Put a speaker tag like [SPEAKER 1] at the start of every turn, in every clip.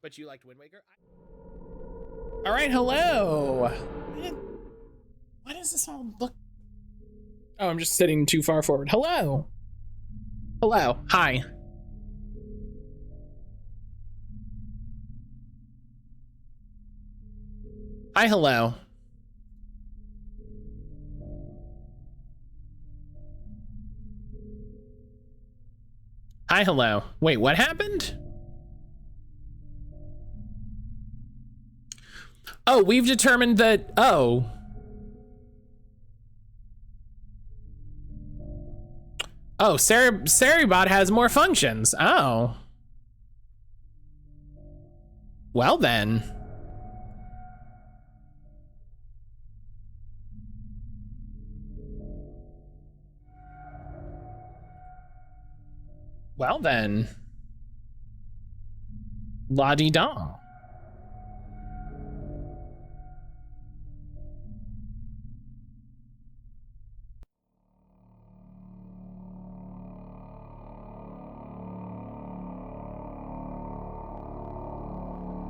[SPEAKER 1] But you liked Wind Waker? All right, hello. Why does this all look? Oh, I'm just sitting too far forward. Hello. Hello. Hi. Hi, hello. Hi, hello. Wait, what happened? Oh, we've determined that, oh. Oh, Saribot has more functions. Oh. Well then. Well then. La-di-da.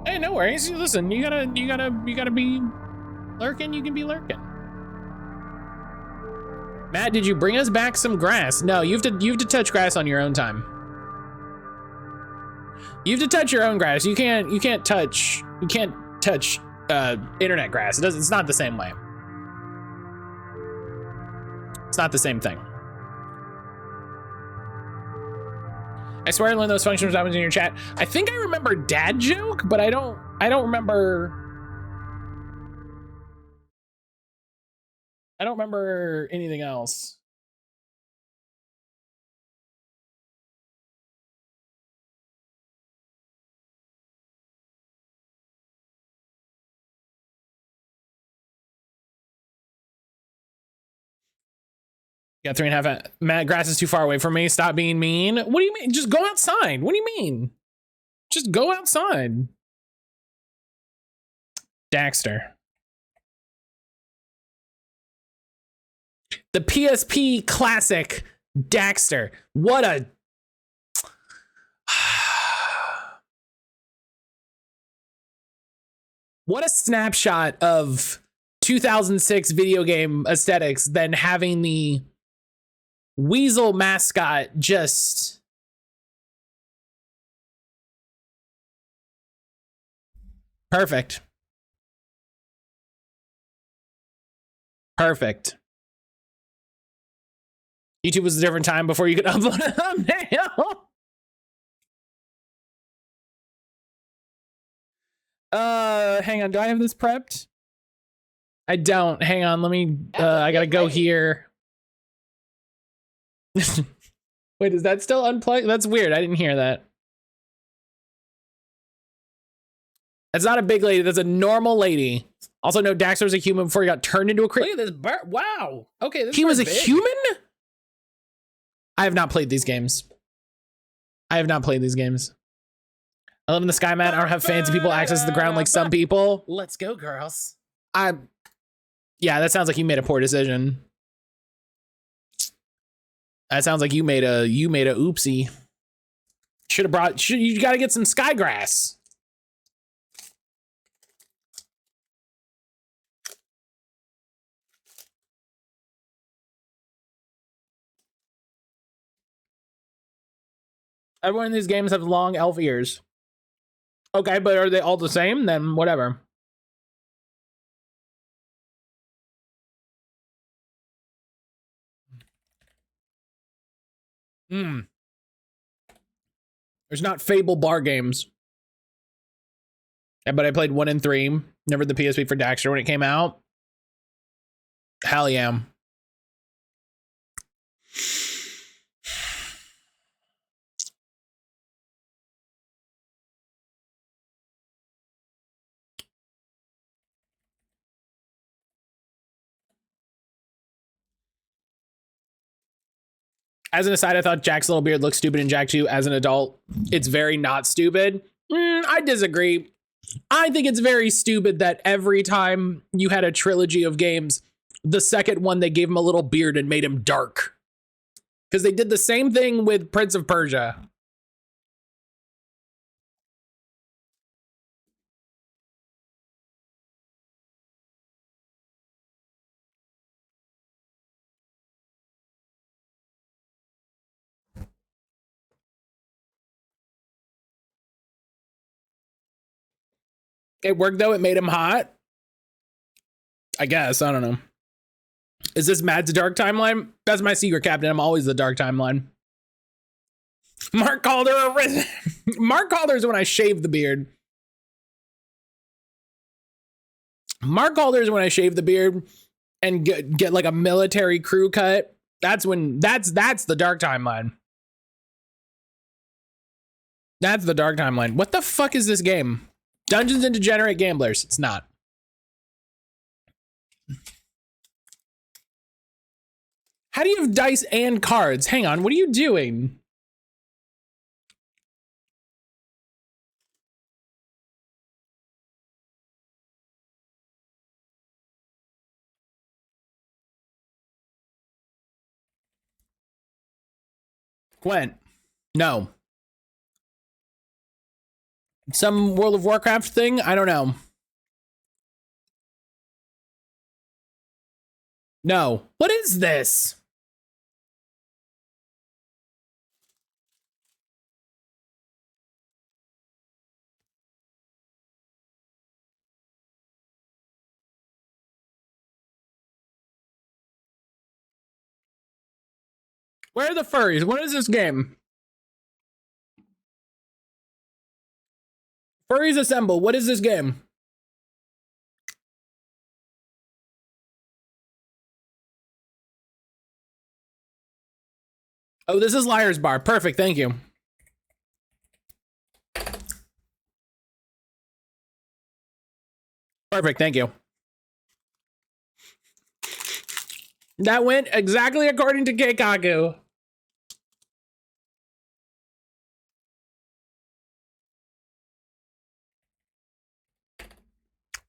[SPEAKER 1] Hey, no worries. Listen, you gotta be lurking. You can be lurking. Matt, did you bring us back some grass? No, you have to touch grass on your own time. You have to touch your own grass. You can't touch internet grass. It's not the same way. It's not the same thing. I swear I learned those functions when I was in your chat. I think I remember dad joke, but I don't remember. I don't remember anything else. Got 3.5. Matt, grass is too far away from me. Stop being mean. What do you mean? Just go outside. What do you mean? Just go outside. Daxter. The PSP classic Daxter. What a... What a snapshot of 2006 video game aesthetics than having the Weasel mascot just perfect. Perfect. YouTube was a different time before you could upload a thumbnail. Hang on, do I have this prepped? I don't. Hang on, let me I gotta go here. Wait, is that still unplugged? That's weird. I didn't hear that. That's not a big lady. That's a normal lady. Also, no, Daxter was a human before he got turned into a creature. Look at this bird. Wow. Okay, this he was a human? I have not played these games. I have not played these games. I live in the sky, man. I don't have fancy people access to the ground like some people. Let's go, girls. Yeah, that sounds like you made a poor decision. That sounds like you made a oopsie. Should have brought. You got to get some sky grass. Everyone in these games have long elf ears. Okay, but are they all the same? Then whatever. There's not Fable bar games. But I played 1 and 3. Never the PSP for Daxter when it came out. Hell yeah. As an aside, I thought Jack's little beard looked stupid in Jak 2 as an adult. It's very not stupid. I disagree. I think it's very stupid that every time you had a trilogy of games, the second one, they gave him a little beard and made him dark. Because they did the same thing with Prince of Persia. It worked though. It made him hot. I guess. I don't know. Is this Matt's dark timeline? That's my secret, Captain. I'm always the dark timeline. Mark Calder. Mark Calder is when I shave the beard. Mark Calder is when I shave the beard and get like a military crew cut. That's when that's the dark timeline. That's the dark timeline. What the fuck is this game? Dungeons and Degenerate Gamblers. It's not. How do you have dice and cards? Hang on, what are you doing? Gwent. No. Some World of Warcraft thing? I don't know. No. What is this? Where are the furries? What is this game? Furries assemble. What is this game? Oh, this is Liar's Bar. Perfect. Thank you. Perfect. Thank you. That went exactly according to Keikaku.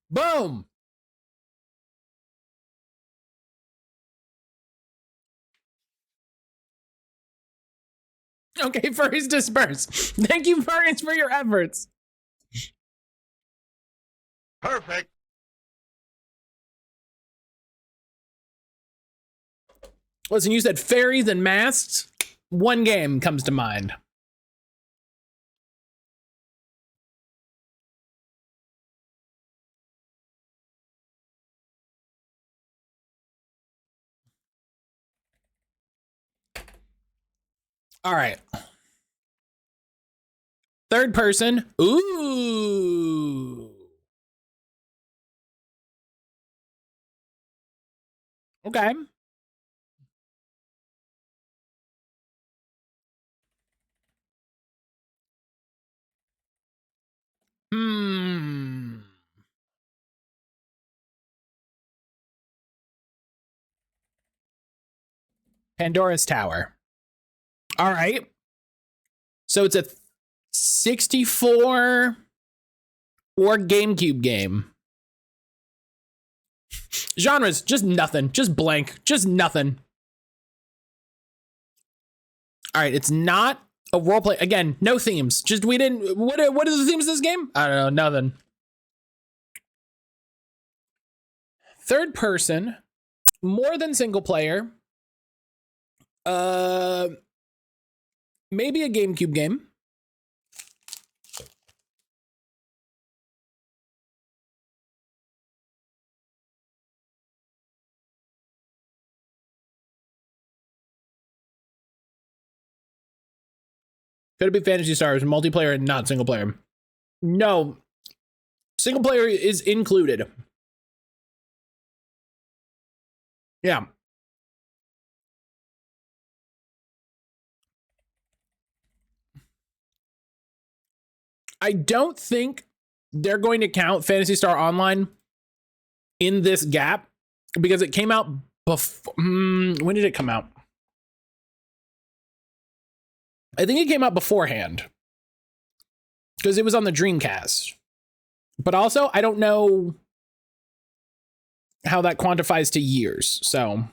[SPEAKER 1] Boom. Okay, furries disperse. Thank you, furries, for your efforts.
[SPEAKER 2] Perfect.
[SPEAKER 1] Listen, you said fairies and masks. One game comes to mind. All right. Third person. Ooh. Okay. Pandora's Tower. All right. So it's a 64 or GameCube game. Genres, just nothing. Just blank. Just nothing. All right, it's not a roleplay. Again, no themes. Just we didn't. What are the themes of this game? I don't know. Nothing. Third person, more than single player. Maybe a GameCube game. Could it be Phantasy Stars, multiplayer and not single player? No. Single player is included. Yeah. I don't think they're going to count Phantasy Star Online in this gap because it came out before. When did it come out? I think it came out beforehand because it was on the Dreamcast. But also, I don't know how that quantifies to years. So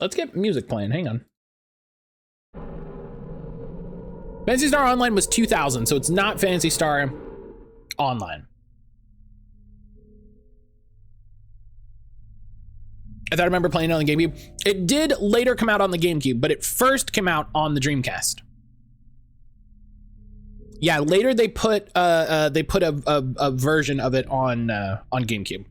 [SPEAKER 1] let's get music playing. Hang on. Phantasy Star Online was 2000, so it's not Phantasy Star Online. I thought I remember playing it on the GameCube. It did later come out on the GameCube, but it first came out on the Dreamcast. Yeah, later they put a version of it on GameCube.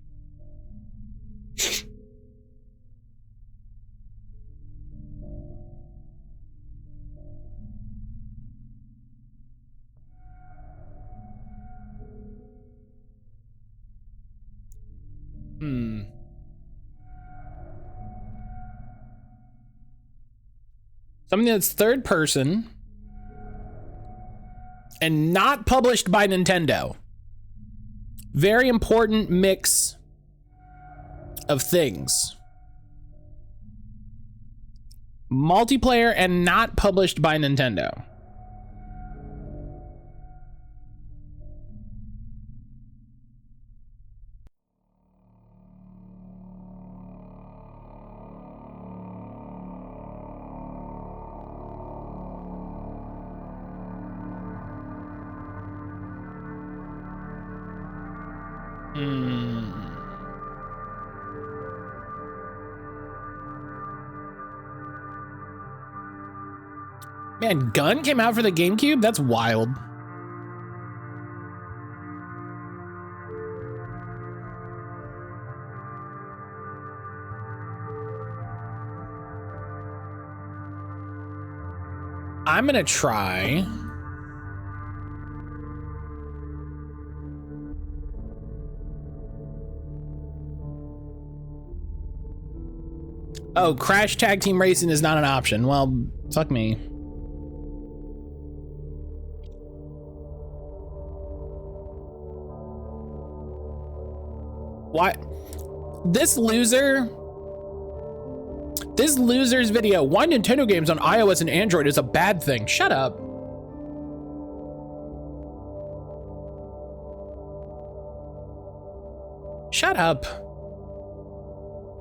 [SPEAKER 1] Something that's third person and not published by Nintendo. Very important mix of things. Multiplayer and not published by Nintendo. Man, Gun came out for the GameCube? That's wild. I'm gonna try. Oh, Crash Tag Team Racing is not an option. Well, fuck me. What? This loser's video, why Nintendo games on iOS and Android is a bad thing. Shut up. Shut up.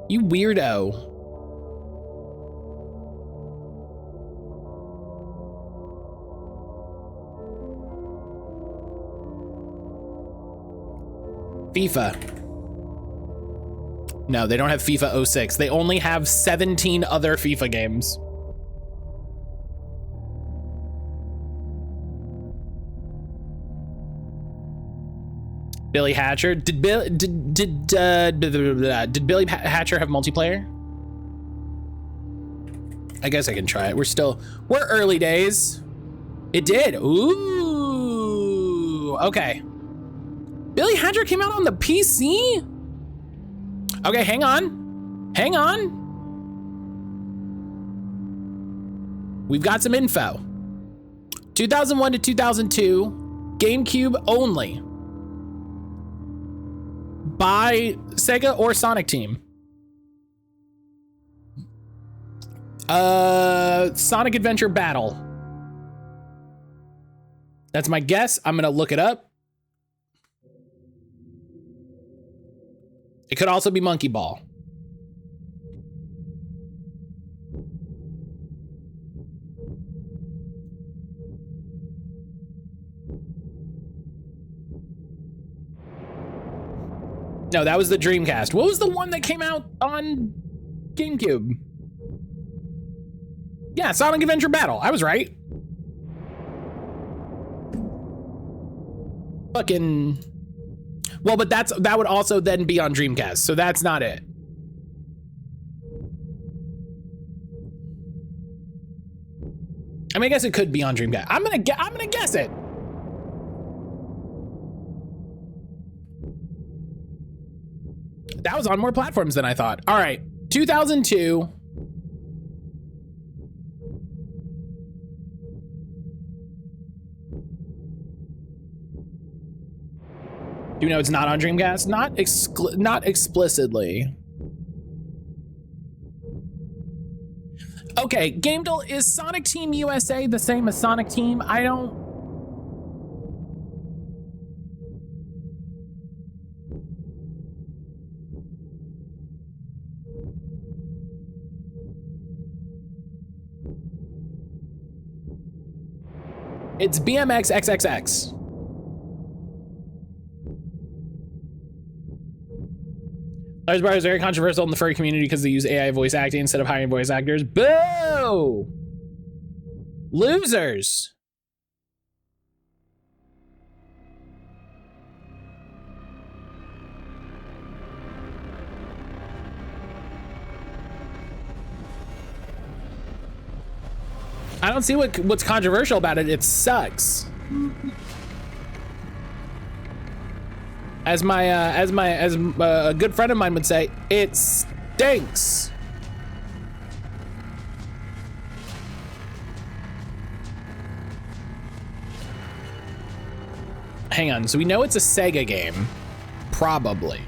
[SPEAKER 1] You weirdo. FIFA. No, they don't have FIFA 06. They only have 17 other FIFA games. Billy Hatcher. Did Billy Hatcher have multiplayer? I guess I can try it. We're early days. It did. Ooh. Okay. Billy Hatcher came out on the PC? Okay, hang on. Hang on. We've got some info. 2001 to 2002, GameCube only. By Sega or Sonic Team. Sonic Adventure Battle. That's my guess. I'm gonna look it up. It could also be Monkey Ball. No, that was the Dreamcast. What was the one that came out on GameCube? Yeah, Sonic Adventure Battle. I was right. Fucking... Well, but that would also then be on Dreamcast, so that's not it. I mean, I guess it could be on Dreamcast. I'm gonna guess it. That was on more platforms than I thought. All right, 2002. Do you know it's not on Dreamcast? Not explicitly. Okay, GameDuel, is Sonic Team USA the same as Sonic Team? I don't... It's BMX XXX. Lars Bar is very controversial in the furry community because they use AI voice acting instead of hiring voice actors. Boo! Losers. I don't see what's controversial about it. It sucks. As a good friend of mine would say, it stinks. Hang on, so we know it's a Sega game, probably.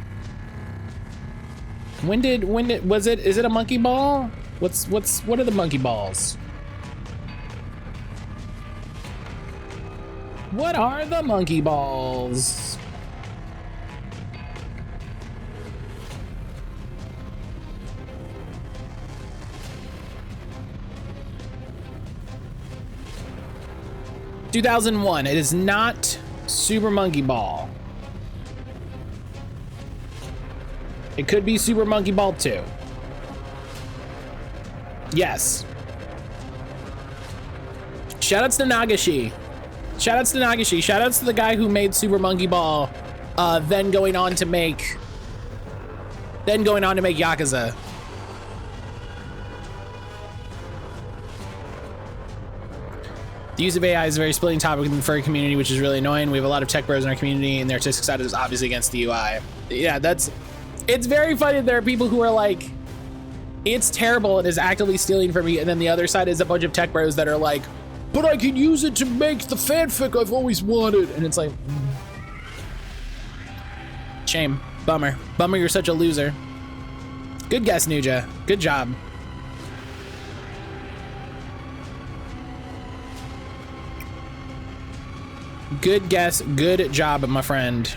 [SPEAKER 1] Was it, is it a monkey ball? What are the monkey balls? What are the monkey balls? (2001). It is not Super Monkey Ball. It could be Super Monkey Ball 2. Yes. Shoutouts to Nagashi. Shoutouts to Nagashi. Shoutouts to the guy who made Super Monkey Ball, then going on to make Yakuza. The use of AI is a very splitting topic in the furry community, which is really annoying. We have a lot of tech bros in our community, and their artistic side is obviously against the UI. Yeah, it's very funny. There are people who are like, it's terrible and is actively stealing from me, and then the other side is a bunch of tech bros that are like, but I can use it to make the fanfic I've always wanted. And it's like, shame, bummer, you're such a loser. Good guess, Nuja, good job. Good guess, good job, my friend.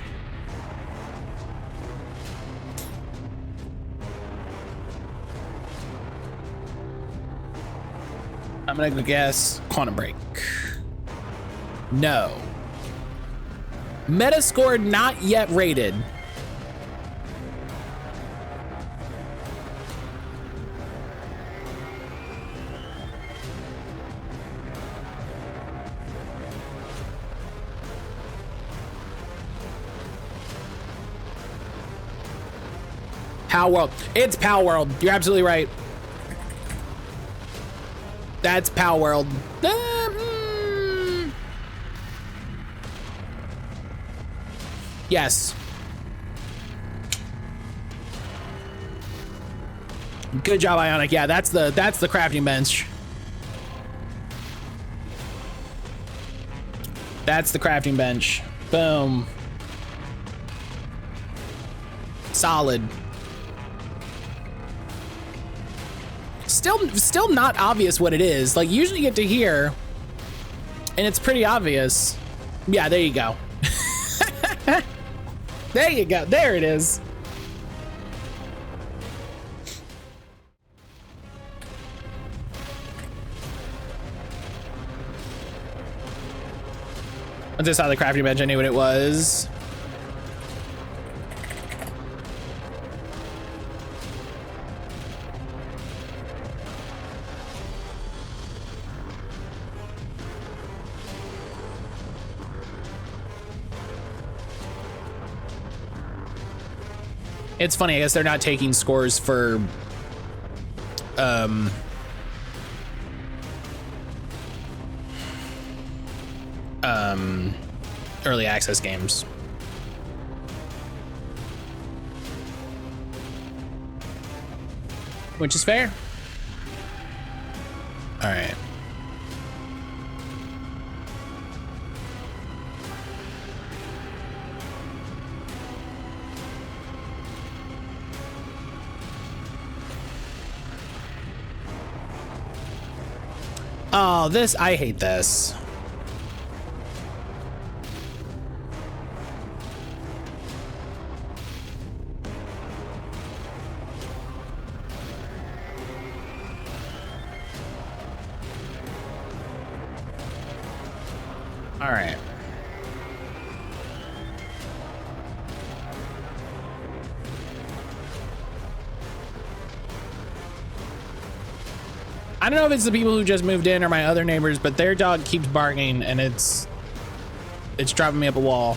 [SPEAKER 1] I'm gonna go guess Quantum Break. No. Metascore not yet rated. Power World. It's Power World. You're absolutely right. That's Power World. Yes. Good job, Ionic. Yeah, that's the crafting bench. That's the crafting bench. Boom. Solid. Still not obvious what it is. Like, usually you get to here and it's pretty obvious. Yeah, there you go. There you go. There it is. Once I saw the crafting bench, I knew what it was. It's funny, I guess they're not taking scores for early access games. Which is fair. All right. Oh, I hate this. All right. I don't know if it's the people who just moved in or my other neighbors, but their dog keeps barking and it's driving me up a wall.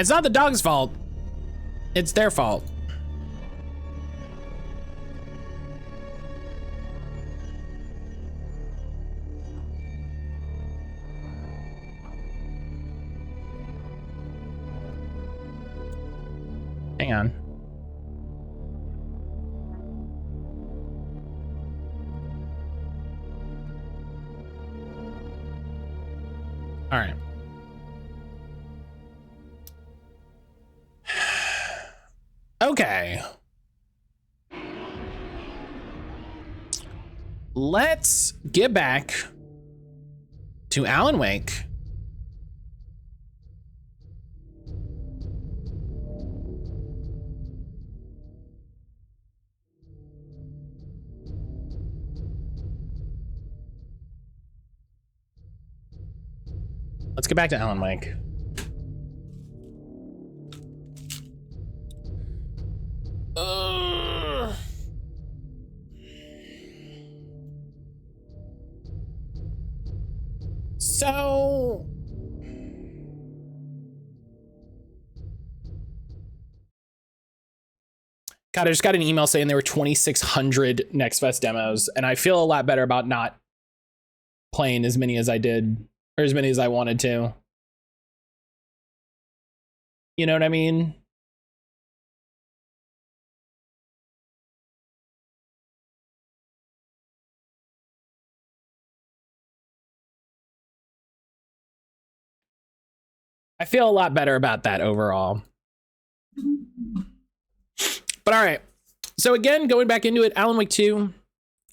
[SPEAKER 1] It's not the dog's fault. It's their fault. Hang on. All right. Okay. Let's get back to Alan Wake. Let's get back to Alan Wake. So God, I just got an email saying there were 2,600 Next Fest demos, and I feel a lot better about not playing as many as I did, or as many as I wanted to. You know what I mean? I feel a lot better about that overall. But all right. So again, going back into it, Alan Wake 2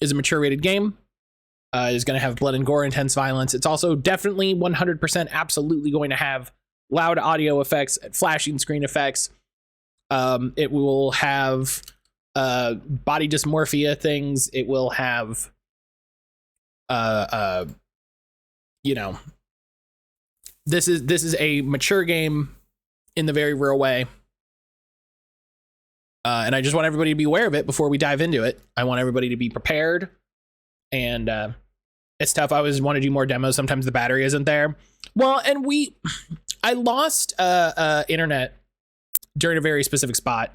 [SPEAKER 1] is a mature rated game. It's going to have blood and gore, intense violence. It's also definitely 100% absolutely going to have loud audio effects, flashing screen effects. It will have body dysmorphia things. It will have, you know, this is a mature game in the very real way. And I just want everybody to be aware of it before we dive into it. I want everybody to be prepared. And it's tough. I always want to do more demos. Sometimes the battery isn't there. Well, and I lost internet during a very specific spot.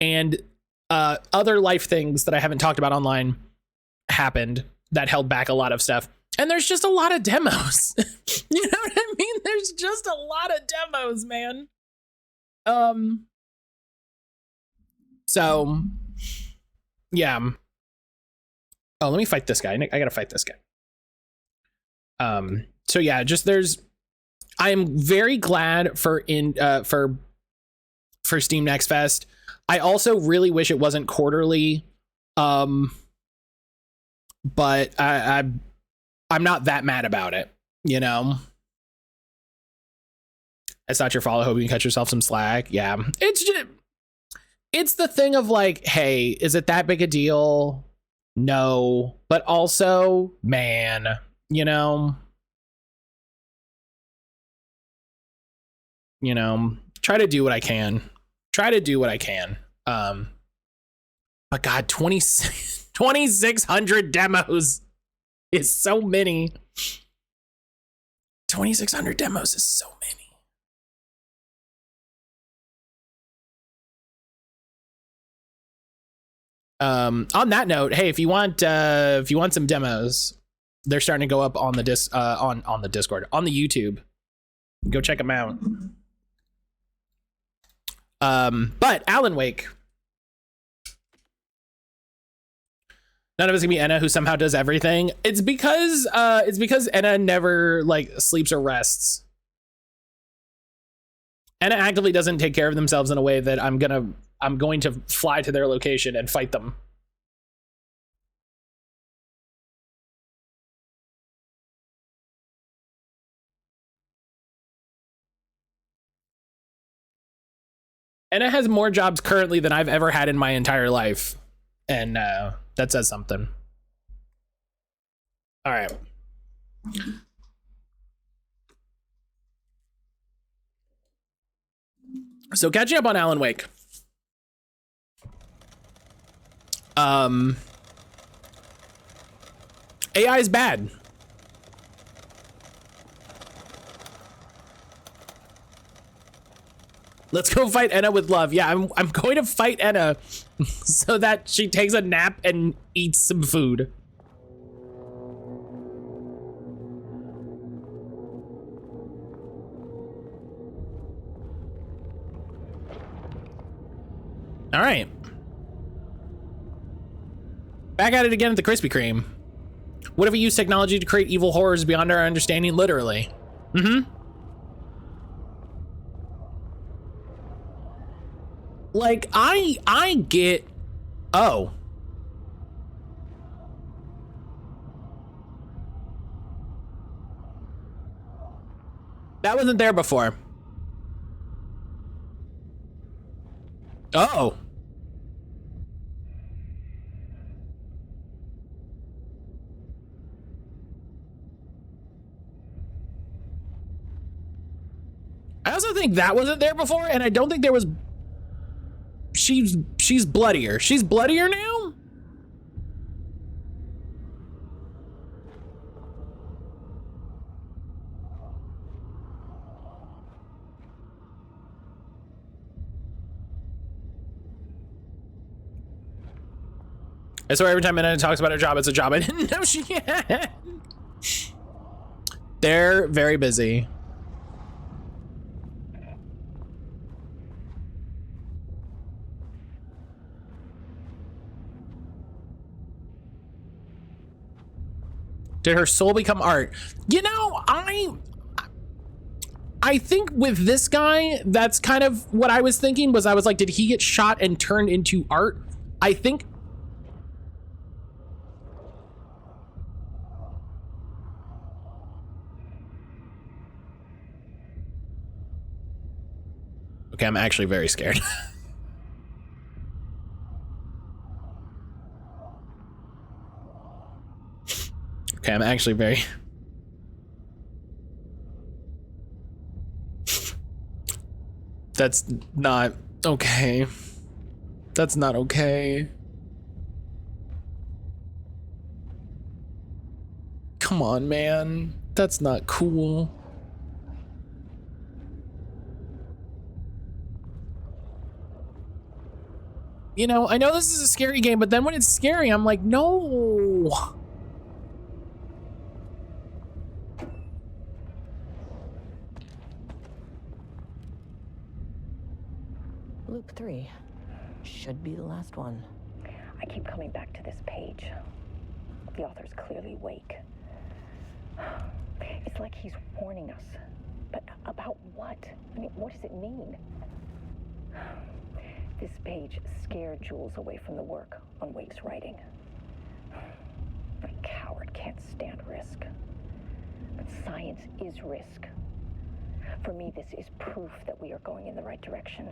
[SPEAKER 1] And other life things that I haven't talked about online happened that held back a lot of stuff. And there's just a lot of demos. You know what I mean? There's just a lot of demos, man. So, yeah. Oh, let me fight this guy. I gotta fight this guy. So yeah, just I am very glad for Steam Next Fest. I also really wish it wasn't quarterly. But I'm not that mad about it, you know? It's not your fault. I hope you can cut yourself some slack. Yeah. It's the thing of like, hey, is it that big a deal? No. But also, man, you know, try to do what I can. But God, 2,600 demos is so many. 2,600 demos is so many. On that note, hey, if you want some demos, they're starting to go up on the on the Discord, on the YouTube. Go check them out. But Alan Wake. None of us can be Enna, who somehow does everything. It's because Enna never like sleeps or rests. Enna actively doesn't take care of themselves in a way that I'm going to fly to their location and fight them. Enna has more jobs currently than I've ever had in my entire life. And that says something. All right. So catching up on Alan Wake. AI is bad. Let's go fight Enna with love. Yeah, I'm going to fight Enna so that she takes a nap and eats some food. All right. Back at it again at the Krispy Kreme. What if we use technology to create evil horrors beyond our understanding, literally? Mm-hmm. Like, I get... Oh. That wasn't there before. Oh. I also think that wasn't there before, and I don't think there was... She's bloodier. She's bloodier now? I swear every time Anna talks about her job, it's a job I didn't know she had. They're very busy. Did her soul become art? You know, I think with this guy, that's kind of what I was thinking. Was I was like, did he get shot and turned into art? I think. Okay, I'm actually very scared. Okay, I'm actually very... That's not okay. That's not okay. Come on, man. That's not cool. You know, I know this is a scary game, but then when it's scary, I'm like, no.
[SPEAKER 2] Loop 3 should be the last one.
[SPEAKER 3] I keep coming back to this page. The author's clearly awake. It's like he's warning us. But about what? I mean, what does it mean? This page scared Jules away from the work on Wake's writing. A coward can't stand risk. But science is risk. For me, this is proof that we are going in the right direction.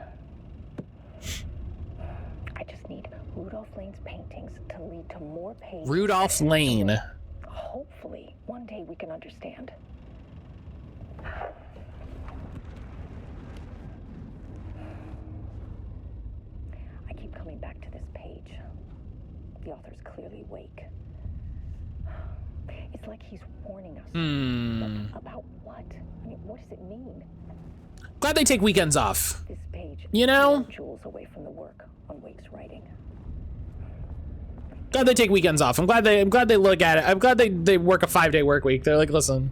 [SPEAKER 3] I just need Rudolph Lane's paintings to lead to more pages.
[SPEAKER 1] Rudolph Lane.
[SPEAKER 3] Hopefully, one day we can understand. I keep coming back to this page. The author's clearly awake. It's like he's warning us. But about what? I mean, what does it mean?
[SPEAKER 1] Glad they take weekends off.
[SPEAKER 3] This page,
[SPEAKER 1] you know?
[SPEAKER 3] Jules away from the work on Wake's writing.
[SPEAKER 1] Glad they take weekends off. I'm glad they look at it. I'm glad they work a 5-day work week. They're like, listen.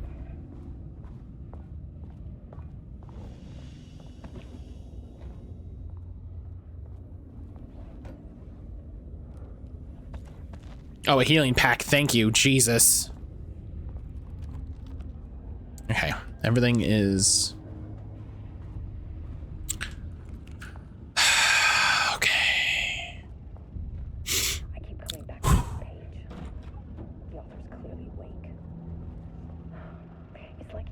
[SPEAKER 1] Oh, a healing pack. Thank you, Jesus. Okay, everything is... okay.
[SPEAKER 3] I keep coming back to this page. The author's clearly awake. It's like...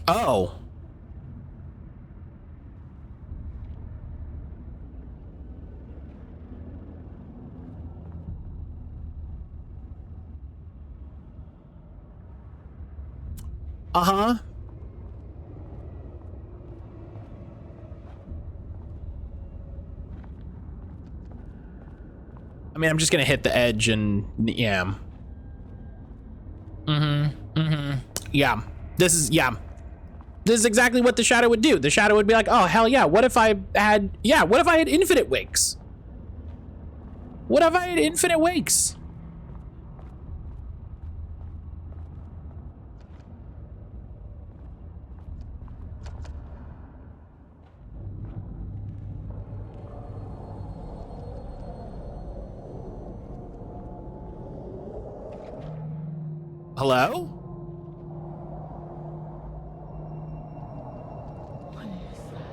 [SPEAKER 1] Oh. Uh-huh. I mean, I'm just gonna hit the edge and yeah. Yeah. This is, yeah. This is exactly what the shadow would do. The shadow would be like, oh, hell yeah, what if I had infinite wakes? What if I had infinite wakes? Hello?
[SPEAKER 2] What is that?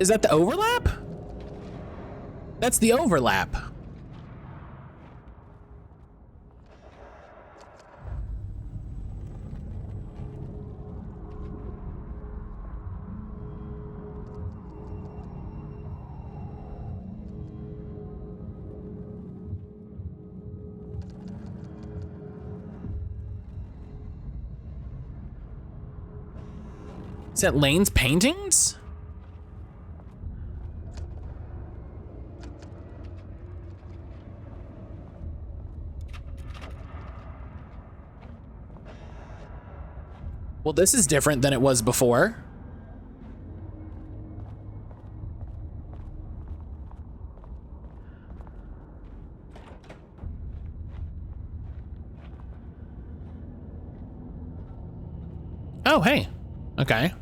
[SPEAKER 1] Is that the overlap? That's the overlap. Is that Lane's paintings? Well, this is different than it was before. Oh, hey. Okay.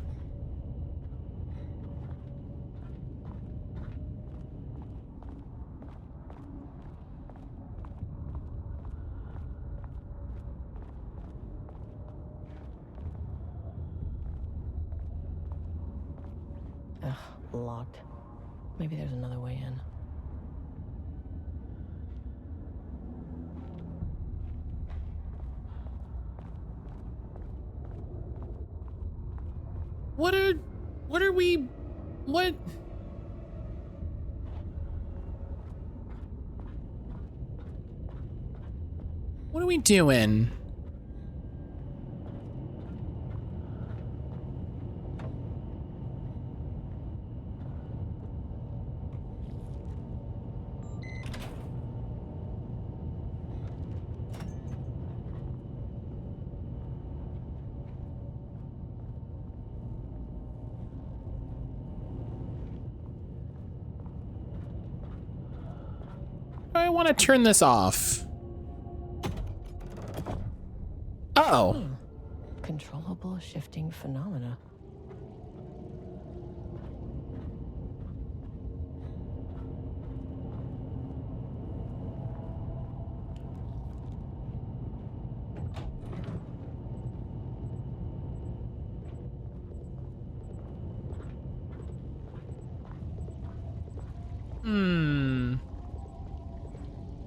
[SPEAKER 2] Ugh, locked. Maybe there's another way in.
[SPEAKER 1] What are we, what? What are we doing? I want to turn this off. Oh.
[SPEAKER 2] Controllable shifting phenomena.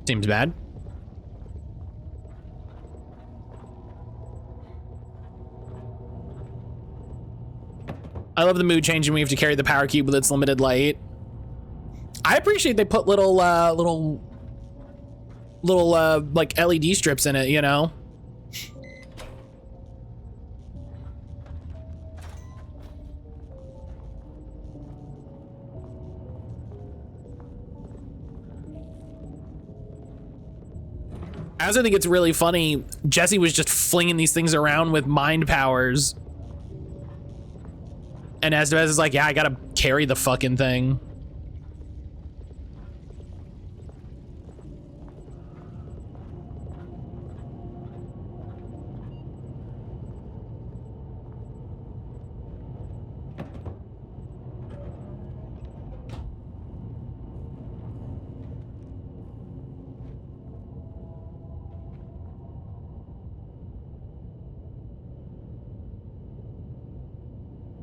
[SPEAKER 1] Seems bad. I love the mood change and we have to carry the power cube with its limited light. I appreciate they put little like LED strips in it, you know? I also think it's really funny. Jesse was just flinging these things around with mind powers. And Estevez is like, yeah, I gotta carry the fucking thing.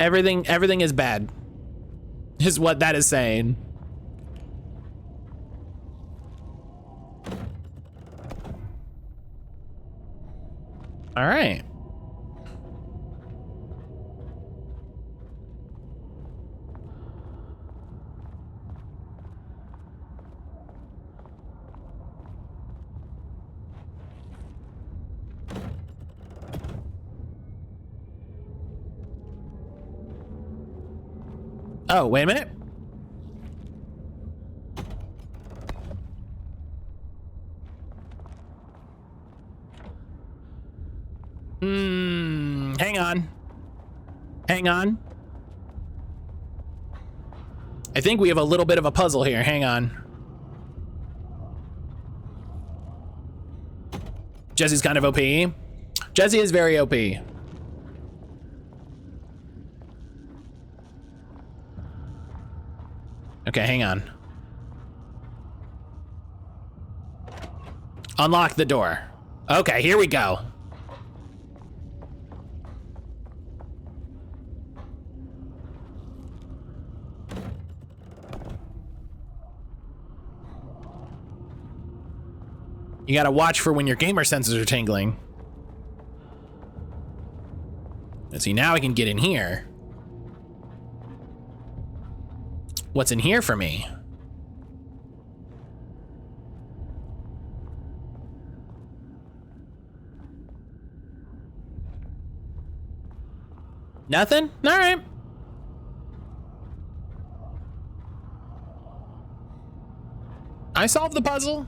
[SPEAKER 1] Everything is bad, is what that is saying. All right. Oh, wait a minute. Hang on. Hang on. I think we have a little bit of a puzzle here. Hang on. Jesse's kind of OP. Jesse is very OP. Okay, hang on. Unlock the door. Okay, here we go. You gotta watch for when your gamer sensors are tingling. Let's see, now I can get in here. What's in here for me? Nothing? All right. I solved the puzzle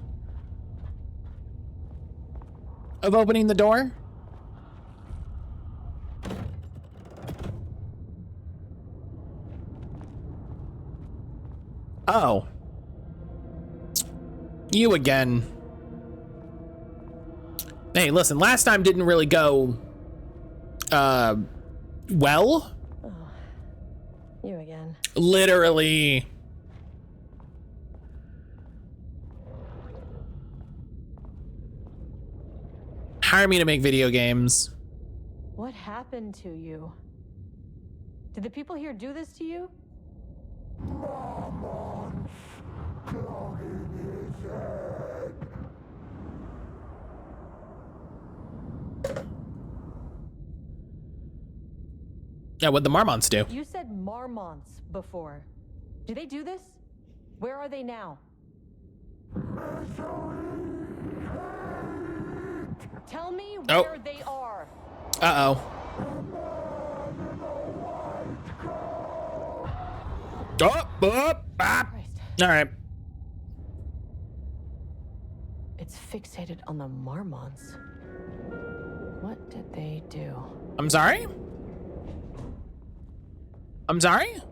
[SPEAKER 1] of opening the door. Oh. You again. Hey, listen, last time didn't really go, well.
[SPEAKER 2] Oh, you again.
[SPEAKER 1] Literally. Hire me to make video games.
[SPEAKER 2] What happened to you? Did the people here do this to you? Yeah, what'd the Marmonts do? You said Marmonts before. Do they do this? Where are they now? Tell me where they are.
[SPEAKER 1] Uh-oh. All right.
[SPEAKER 2] It's fixated on the Marmonts. What did they do?
[SPEAKER 1] I'm sorry? I'm sorry?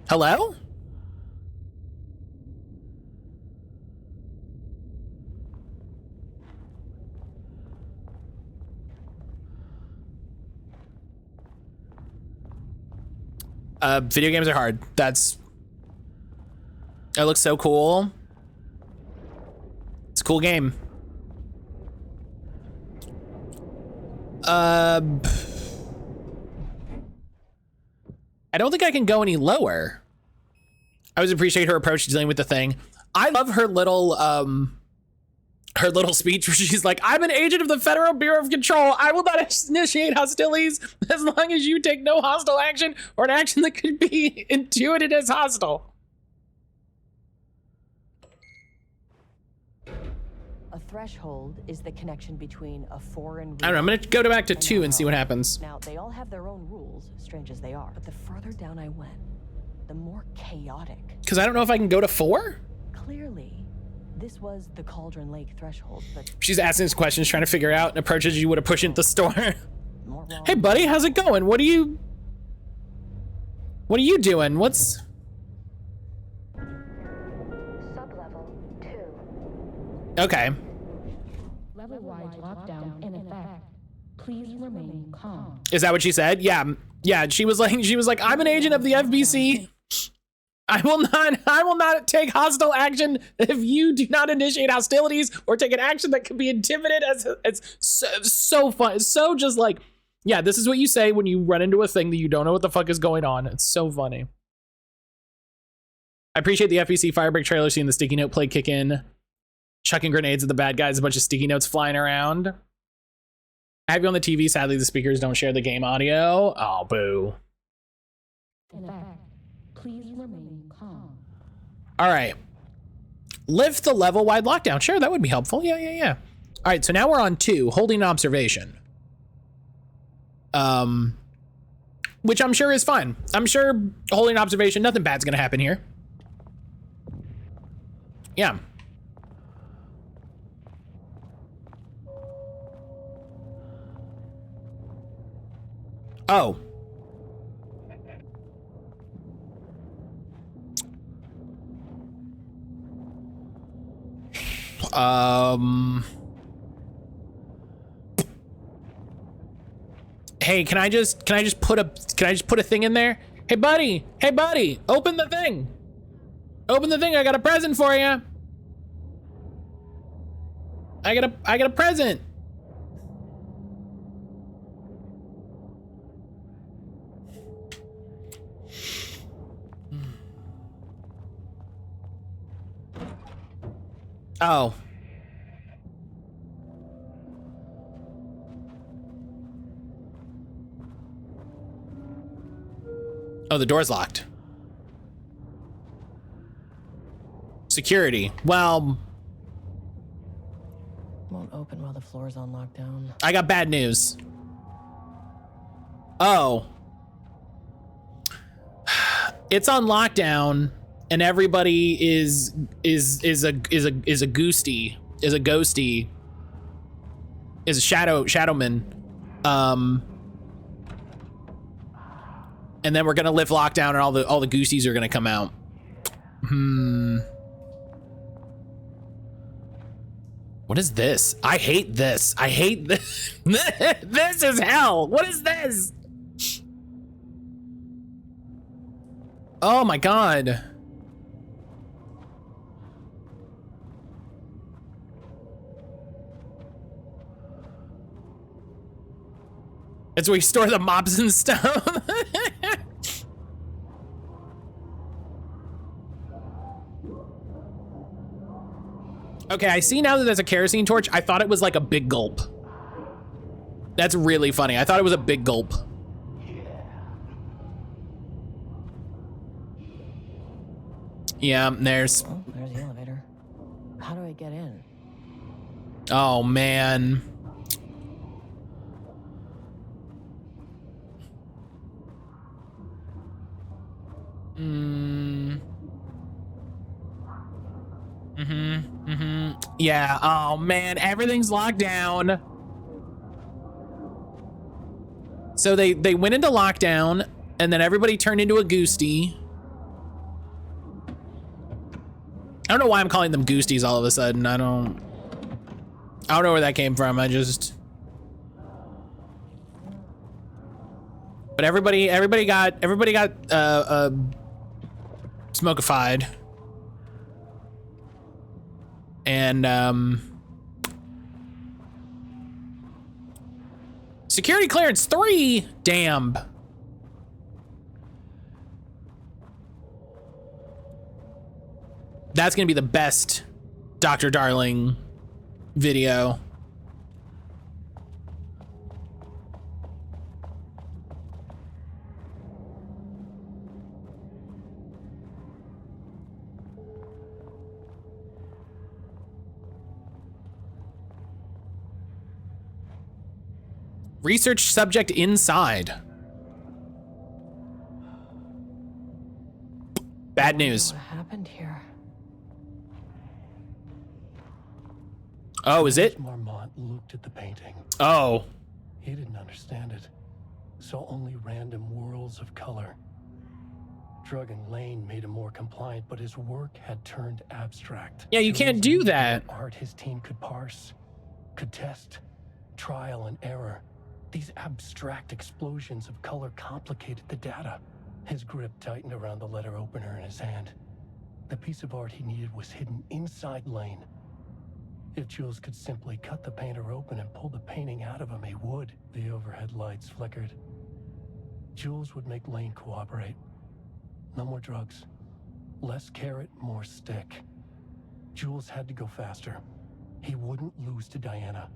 [SPEAKER 1] Hello? Video games are hard. That looks so cool. It's a cool game. I don't think I can go any lower. I always appreciate her approach to dealing with the thing. I love her little speech where she's like, I'm an agent of the Federal Bureau of Control. I will not initiate hostilities as long as you take no hostile action or an action that could be intuited as hostile.
[SPEAKER 2] A threshold is the connection between a foreign...
[SPEAKER 1] I don't know, I'm gonna go back to 2 and see what happens.
[SPEAKER 2] Now, they all have their own rules, strange as they are. But the further down I went, the more chaotic.
[SPEAKER 1] Because I don't know if I can go to 4?
[SPEAKER 2] Clearly, this was the Cauldron Lake threshold, but...
[SPEAKER 1] She's asking us questions, trying to figure out and approaches you would have pushed into the store. Hey buddy, how's it going? What are you doing? What's...
[SPEAKER 3] Sublevel 2.
[SPEAKER 1] Okay.
[SPEAKER 4] Level-wide lockdown in effect. Please remain calm.
[SPEAKER 1] Is that what she said? Yeah. Yeah, she was like, I'm an agent of the FBC. I will not take hostile action if you do not initiate hostilities or take an action that could be intimidated as it's so fun. It's so just like, yeah, this is what you say when you run into a thing that you don't know what the fuck is going on. It's so funny. I appreciate the FBC Firebreak trailer, seeing the sticky note play kick in, chucking grenades at the bad guys, a bunch of sticky notes flying around. I have you on the TV. Sadly, the speakers don't share the game audio. Oh, boo.
[SPEAKER 4] In fact, please remain calm.
[SPEAKER 1] All right. Lift the level-wide lockdown. Sure, that would be helpful. Yeah. All right, so now we're on 2, holding an observation. Which I'm sure is fine. I'm sure holding an observation, nothing bad's gonna happen here. Yeah. Oh. Hey, can I just put a thing in there? Hey buddy, open the thing. Open the thing, I got a present for you. I got a present. Oh. Oh, the door's locked. Security. Well,
[SPEAKER 2] Won't open while the floor's on lockdown.
[SPEAKER 1] I got bad news. Oh. It's on lockdown and everybody is a ghosty, is a shadowman. And then we're gonna lift lockdown and all the goosies are gonna come out. What is this? I hate this. I hate this. This is hell. What is this? Oh my God. It's where we store the mops and stuff. Okay, I see now that there's a kerosene torch. I thought it was like a big gulp. That's really funny. I thought it was a big gulp. Yeah, there's...
[SPEAKER 2] Oh, there's the elevator. How do I get in?
[SPEAKER 1] Oh, man. Yeah, oh man, everything's locked down. So they went into lockdown and then everybody turned into a goosty. I don't know why I'm calling them goosties all of a sudden. I don't know where that came from. But everybody got smokeified. And security clearance 3. Damn. That's gonna be the best Dr. Darling video. Research subject inside. Bad news.
[SPEAKER 2] What happened here?
[SPEAKER 1] Oh, is it?
[SPEAKER 5] Marmont looked at the painting.
[SPEAKER 1] Oh.
[SPEAKER 5] He didn't understand it. Saw only random whirls of color. Drug and Lane made him more compliant, but his work had turned abstract.
[SPEAKER 1] Yeah, you can't do that.
[SPEAKER 5] Art his team could parse, could test, trial and error. These abstract explosions of color complicated the data. His grip tightened around the letter opener in his hand. The piece of art he needed was hidden inside Lane. If Jules could simply cut the painter open and pull the painting out of him, he would. The overhead lights flickered. Jules would make Lane cooperate. No more drugs. Less carrot, more stick. Jules had to go faster. He wouldn't lose to Diana.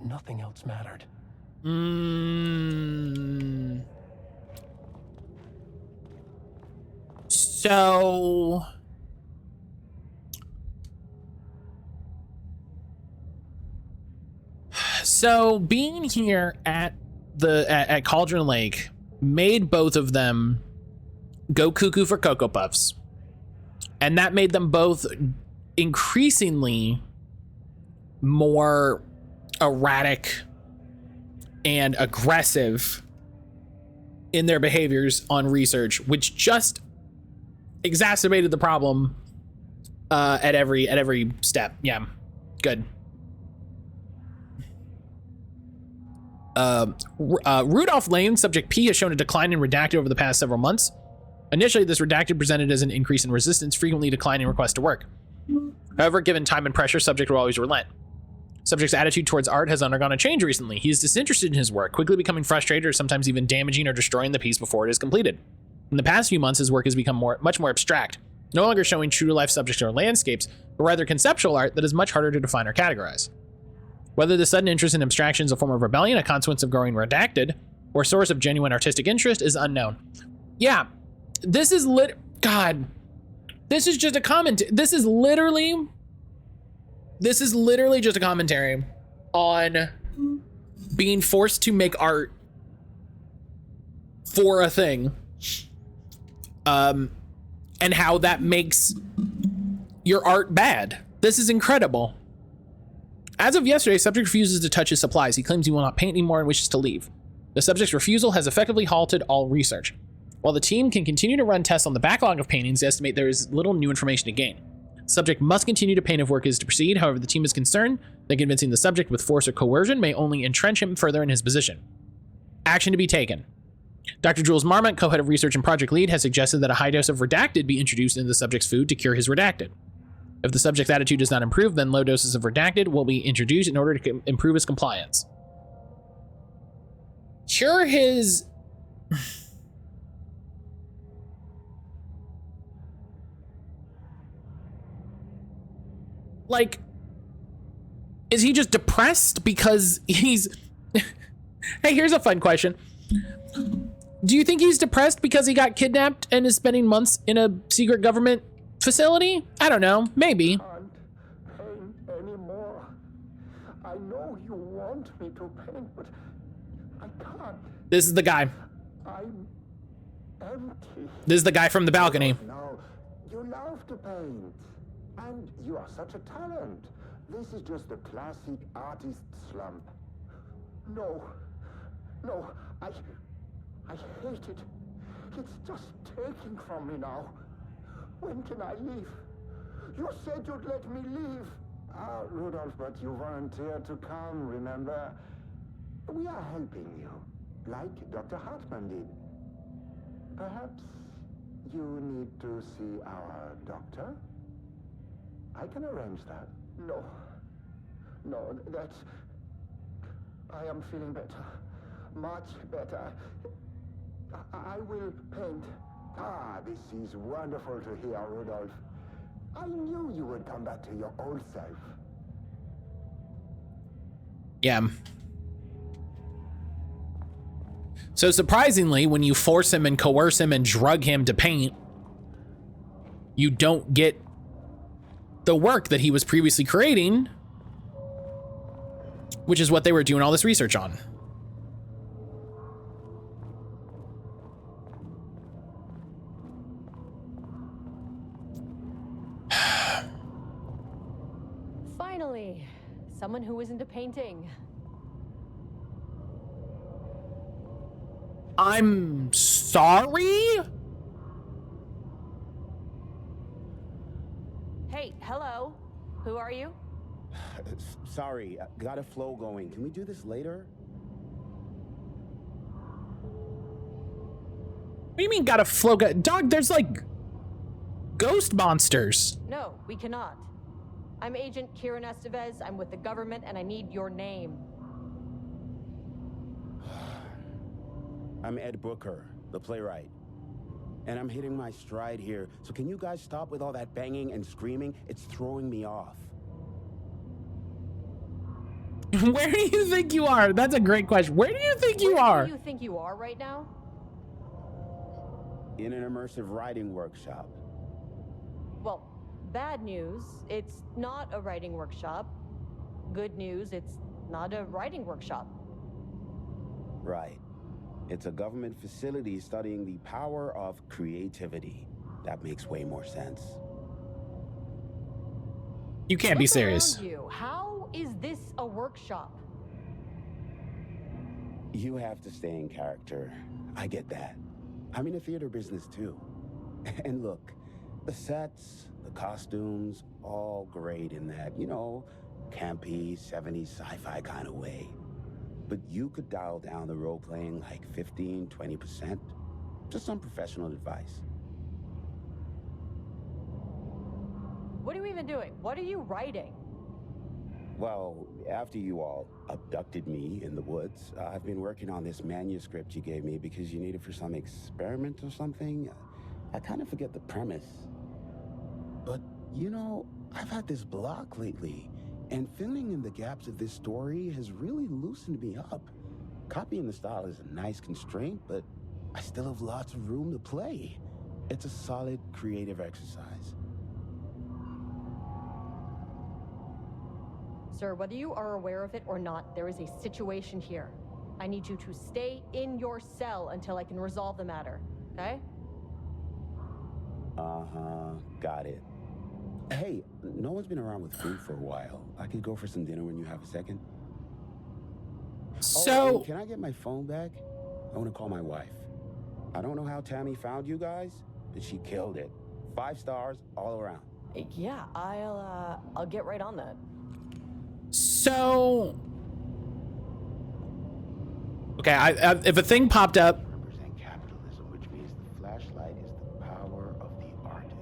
[SPEAKER 5] Nothing else mattered.
[SPEAKER 1] So being here at Cauldron Lake made both of them go cuckoo for Cocoa Puffs, and that made them both increasingly more erratic and aggressive in their behaviors on research, which just exacerbated the problem at every step. Yeah, good. Rudolph Lane, subject P, has shown a decline in redacted over the past several months. Initially, this redacted presented as an increase in resistance, frequently declining requests to work. However, given time and pressure, subject will always relent. Subject's attitude towards art has undergone a change recently. He is disinterested in his work, quickly becoming frustrated or sometimes even damaging or destroying the piece before it is completed. In the past few months, his work has become much more abstract, no longer showing true-to-life subjects or landscapes, but rather conceptual art that is much harder to define or categorize. Whether the sudden interest in abstraction is a form of rebellion, a consequence of growing redacted, or a source of genuine artistic interest is unknown. Yeah, this is God, this is just a comment. This is literally just a commentary on being forced to make art for a thing, and how that makes your art bad. This is incredible. As of yesterday, subject refuses to touch his supplies. He claims he will not paint anymore and wishes to leave. The subject's refusal has effectively halted all research. While the team can continue to run tests on the backlog of paintings, they estimate there is little new information to gain. The subject must continue to paint if work is to proceed. However, the team is concerned that convincing the subject with force or coercion may only entrench him further in his position. Action to be taken. Dr. Jules Marmont, co-head of research and project lead, has suggested that a high dose of redacted be introduced into the subject's food to cure his redacted. If the subject's attitude does not improve, then low doses of redacted will be introduced in order to improve his compliance. Cure his... Like, is he just depressed because he's... Hey, here's a fun question. Do you think he's depressed because he got kidnapped and is spending months in a secret government facility? I don't know. Maybe.
[SPEAKER 6] I can't paint anymore. I know you want me to paint, but I can't.
[SPEAKER 1] This is the guy.
[SPEAKER 6] I'm empty.
[SPEAKER 1] This is the guy from the balcony.
[SPEAKER 6] No, you love to paint. And you are such a talent. This is just a classic artist slump. No, I hate it. It's just taking from me now. When can I leave? You said you'd let me leave. Ah, Rudolph, but you volunteered to come, remember? We are helping you, like Dr. Hartman did. Perhaps you need to see our doctor? I can arrange that. No, that's... I am feeling better. Much better. I will paint. Ah, this is wonderful to hear, Rudolph. I knew you would come back to your old self.
[SPEAKER 1] Yeah. So surprisingly, when you force him and coerce him and drug him to paint, you don't get the work that he was previously creating, which is what they were doing all this research on.
[SPEAKER 2] Finally, someone who isn't a painting.
[SPEAKER 1] I'm sorry?
[SPEAKER 2] Hey, hello. Who are you?
[SPEAKER 7] Sorry, got a flow going. Can we do this later?
[SPEAKER 1] What do you mean got a flow? Dog, there's like ghost monsters.
[SPEAKER 2] No, we cannot. I'm Agent Kieran Estevez. I'm with the government and I need your name.
[SPEAKER 7] I'm Ed Booker, the playwright. And I'm hitting my stride here, so can you guys stop with all that banging and screaming? It's throwing me off.
[SPEAKER 1] Where do you think you are? That's a great question. Where do you think you are?
[SPEAKER 2] Where do you think you are right now?
[SPEAKER 7] In an immersive writing workshop.
[SPEAKER 2] Well, bad news, it's not a writing workshop. Good news, it's not a writing workshop.
[SPEAKER 7] Right. It's a government facility studying the power of creativity. That makes way more sense.
[SPEAKER 1] You can't be serious.
[SPEAKER 2] You. How is this a workshop?
[SPEAKER 7] You have to stay in character. I get that. I'm in the theater business too. And look, the sets, the costumes, all great in that, you know, campy, 70s sci-fi kind of way. But you could dial down the role-playing like 15, 20%. Just some professional advice.
[SPEAKER 2] What are you even doing? What are you writing?
[SPEAKER 7] Well, after you all abducted me in the woods, I've been working on this manuscript you gave me because you need it for some experiment or something. I kind of forget the premise. But, you know, I've had this block lately, and filling in the gaps of this story has really loosened me up. Copying the style is a nice constraint, but I still have lots of room to play. It's a solid creative exercise.
[SPEAKER 2] Sir, whether you are aware of it or not, there is a situation here. I need you to stay in your cell until I can resolve the matter, okay?
[SPEAKER 7] Uh-huh, got it. Hey, no one's been around with food for a while. I could go for some dinner when you have a second.
[SPEAKER 1] So,
[SPEAKER 7] Hey, can I get my phone back? I want to call my wife. I don't know how Tammy found you guys, but she killed it. 5 stars all around.
[SPEAKER 2] Yeah, I'll get right on that.
[SPEAKER 1] So, okay, if a thing popped up,
[SPEAKER 7] Represent capitalism, which means the flashlight is the power of the artist.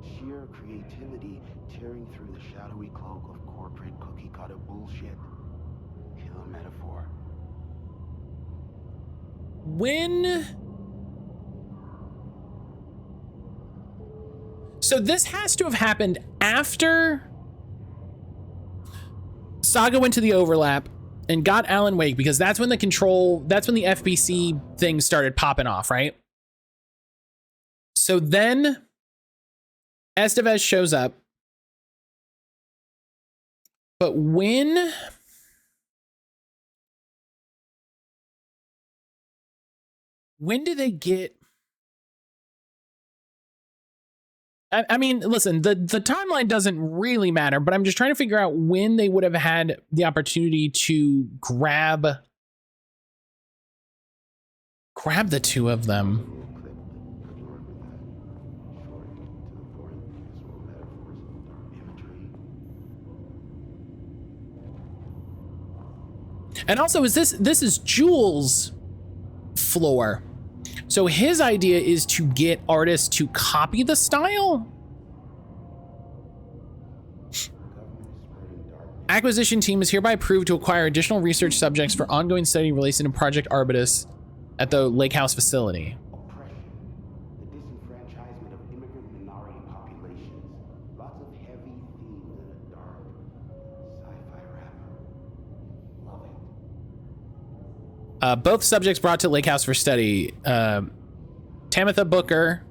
[SPEAKER 7] Sheer creativity tearing through the shadowy cloak of corporate cookie cutter bullshit. Killer metaphor.
[SPEAKER 1] so this has to have happened after Saga went to the overlap and got Alan Wake, because that's when the FBC thing started popping off, right? So then Estevez shows up. But when do they get... I mean, listen, the timeline doesn't really matter, but I'm just trying to figure out when they would have had the opportunity to grab the two of them. And also, this is Jules' floor. So his idea is to get artists to copy the style. Acquisition team is hereby approved to acquire additional research subjects for ongoing study related to Project Arbutus at the Lake House facility.
[SPEAKER 7] Oppression, the disenfranchisement of immigrant minority populations. Lots of heavy themes in a dark sci-fi wrapper. Love it.
[SPEAKER 1] Both subjects brought to Lake House for study. Tamitha Booker,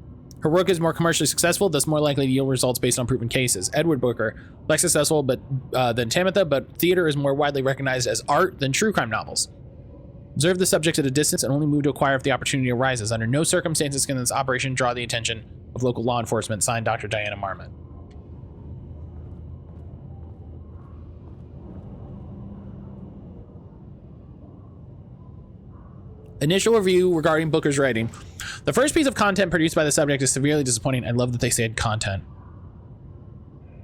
[SPEAKER 1] her work is more commercially successful, thus more likely to yield results based on proven cases. Edward Booker, less successful than Tamitha, but theater is more widely recognized as art than true crime novels. Observe the subjects at a distance and only move to acquire if the opportunity arises. Under no circumstances can this operation draw the attention of local law enforcement. Signed, Dr. Diana Marmot. Initial review regarding Booker's writing. The first piece of content produced by the subject is severely disappointing. I love that they said content.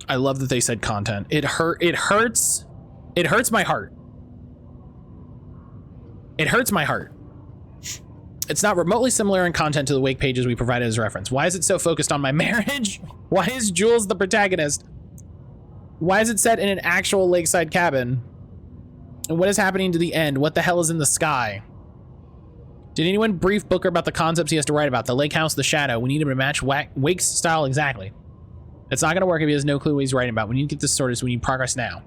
[SPEAKER 1] I love that they said content. It hurts my heart. It hurts my heart. It's not remotely similar in content to the Wake pages we provided as reference. Why is it so focused on my marriage? Why is Jules the protagonist? Why is it set in an actual lakeside cabin? And what is happening to the end? What the hell is in the sky? Did anyone brief Booker about the concepts he has to write about? The lake house, the shadow. We need him to match Wake's style exactly. It's not going to work if he has no clue what he's writing about. We need to get this sorted, so we need progress now.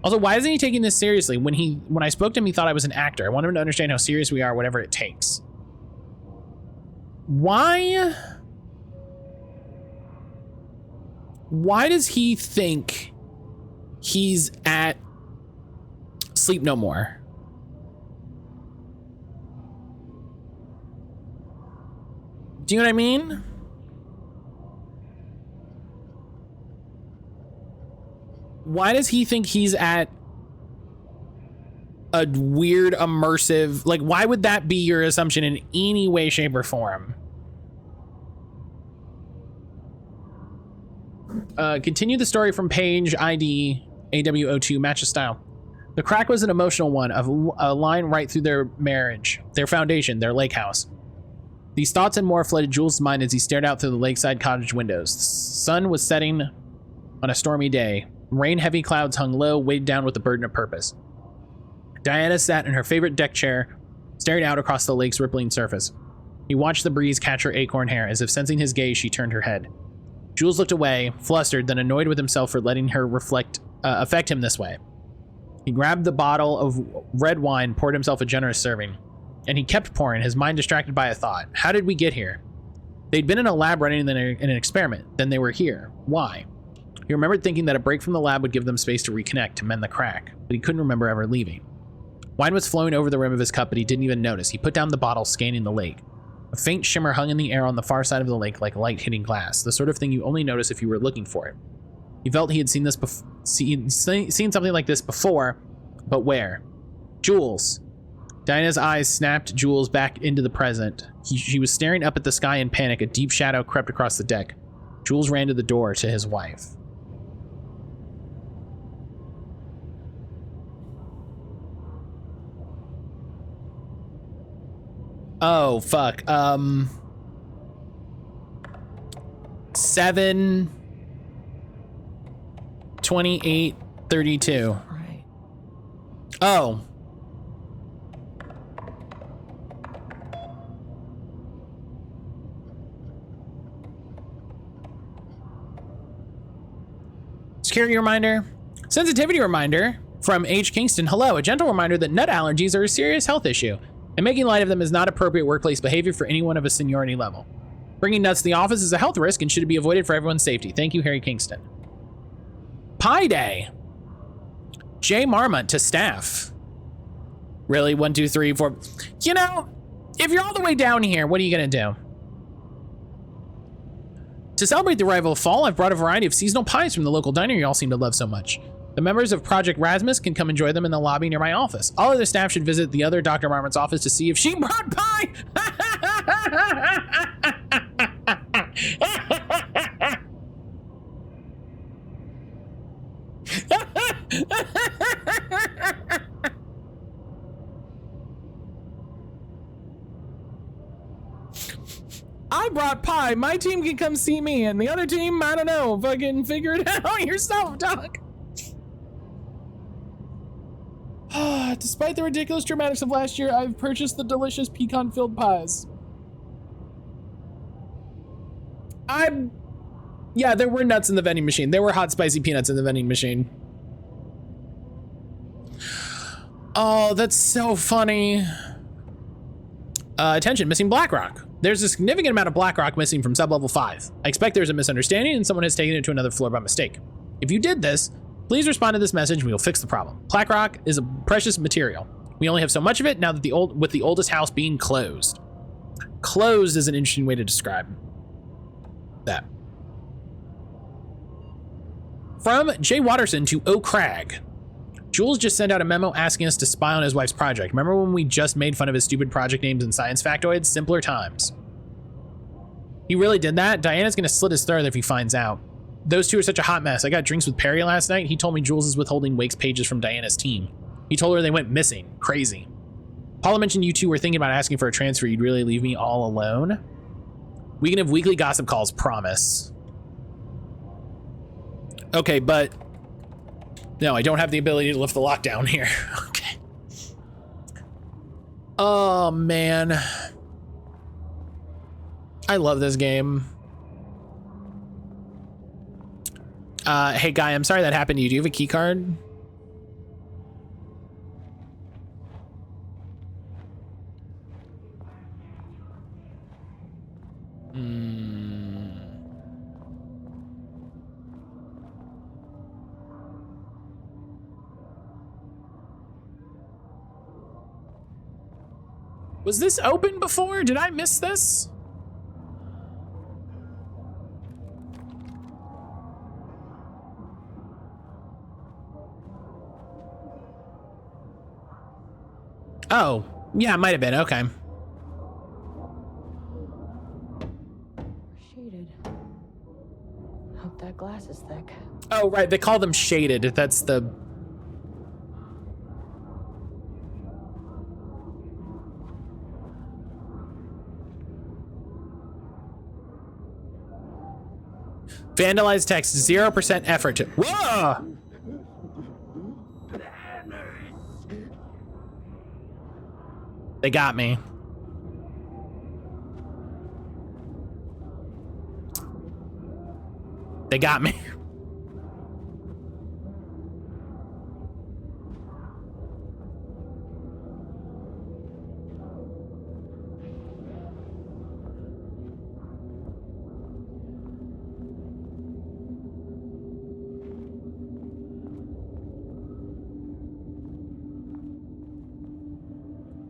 [SPEAKER 1] Also, why isn't he taking this seriously? When I spoke to him, he thought I was an actor. I want him to understand how serious we are, whatever it takes. Why does he think he's at Sleep No More? Do you know what I mean? Why does he think he's at a weird immersive, like why would that be your assumption in any way, shape, or form? Continue the story from page ID AW02, match of style. The crack was an emotional one, of a line right through their marriage, their foundation, their lake house. These thoughts and more flooded Jules' mind as he stared out through the lakeside cottage windows. The sun was setting on a stormy day. Rain-heavy clouds hung low, weighed down with the burden of purpose. Diana sat in her favorite deck chair, staring out across the lake's rippling surface. He watched the breeze catch her acorn hair. As if sensing his gaze, she turned her head. Jules looked away, flustered, then annoyed with himself for letting her affect him this way. He grabbed the bottle of red wine, poured himself a generous serving, and he kept pouring, his mind distracted by a thought. How did we get here? They'd been in a lab running in an experiment. Then they were here. Why? He remembered thinking that a break from the lab would give them space to reconnect, to mend the crack, but he couldn't remember ever leaving. Wine was flowing over the rim of his cup, but he didn't even notice. He put down the bottle, scanning the lake. A faint shimmer hung in the air on the far side of the lake like light hitting glass, the sort of thing you only notice if you were looking for it. He felt he had seen this seen something like this before, but where? Jules. Diana's eyes snapped Jules back into the present. She was staring up at the sky in panic. A deep shadow crept across the deck. Jules ran to the door to his wife. Oh, fuck. 7 28 32.
[SPEAKER 8] Right.
[SPEAKER 1] Oh. Security reminder. Sensitivity reminder from H. Kingston. Hello, a gentle reminder that nut allergies are a serious health issue, and making light of them is not appropriate workplace behavior for anyone of a seniority level. Bringing nuts to the office is a health risk and should be avoided for everyone's safety. Thank you, Harry Kingston. Pie Day. Jay Marmont to staff. Really? 1, 2, 3, 4. You know, if you're all the way down here, what are you gonna do? To celebrate the arrival of fall, I've brought a variety of seasonal pies from the local diner you all seem to love so much. The members of Project Rasmus can come enjoy them in the lobby near my office. All other staff should visit the other Dr. Marmont's office to see if she brought pie. I brought pie. My team can come see me, and the other team, I don't know, fucking figure it out yourself, dog. Despite the ridiculous dramatics of last year, I've purchased the delicious pecan-filled pies. Yeah, there were nuts in the vending machine. There were hot, spicy peanuts in the vending machine. Oh, that's so funny. Attention, missing Blackrock. There's a significant amount of Blackrock missing from sub-level 5. I expect there's a misunderstanding and someone has taken it to another floor by mistake. If you did this, please respond to this message and we will fix the problem. Blackrock is a precious material. We only have so much of it now that with the oldest house being closed. Closed is an interesting way to describe that. From Jay Watterson to O. Crag. Jules just sent out a memo asking us to spy on his wife's project. Remember when we just made fun of his stupid project names in science factoids? Simpler times. He really did that? Diana's gonna slit his throat if he finds out. Those two are such a hot mess. I got drinks with Perry last night. He told me Jules is withholding Wake's pages from Diana's team. He told her they went missing. Crazy. Paula mentioned you two were thinking about asking for a transfer. You'd really leave me all alone? We can have weekly gossip calls, promise. Okay, but no, I don't have the ability to lift the lockdown here. Okay. Oh, man. I love this game. Hey, Guy, I'm sorry that happened to you. Do you have a key card? Was this open before? Did I miss this? Oh, yeah, it might have been. Okay.
[SPEAKER 2] Shaded. Hope that glass is thick.
[SPEAKER 1] Oh, right. They call them shaded. That's the... Vandalized text, 0% effort. Whoa! They got me. They got me.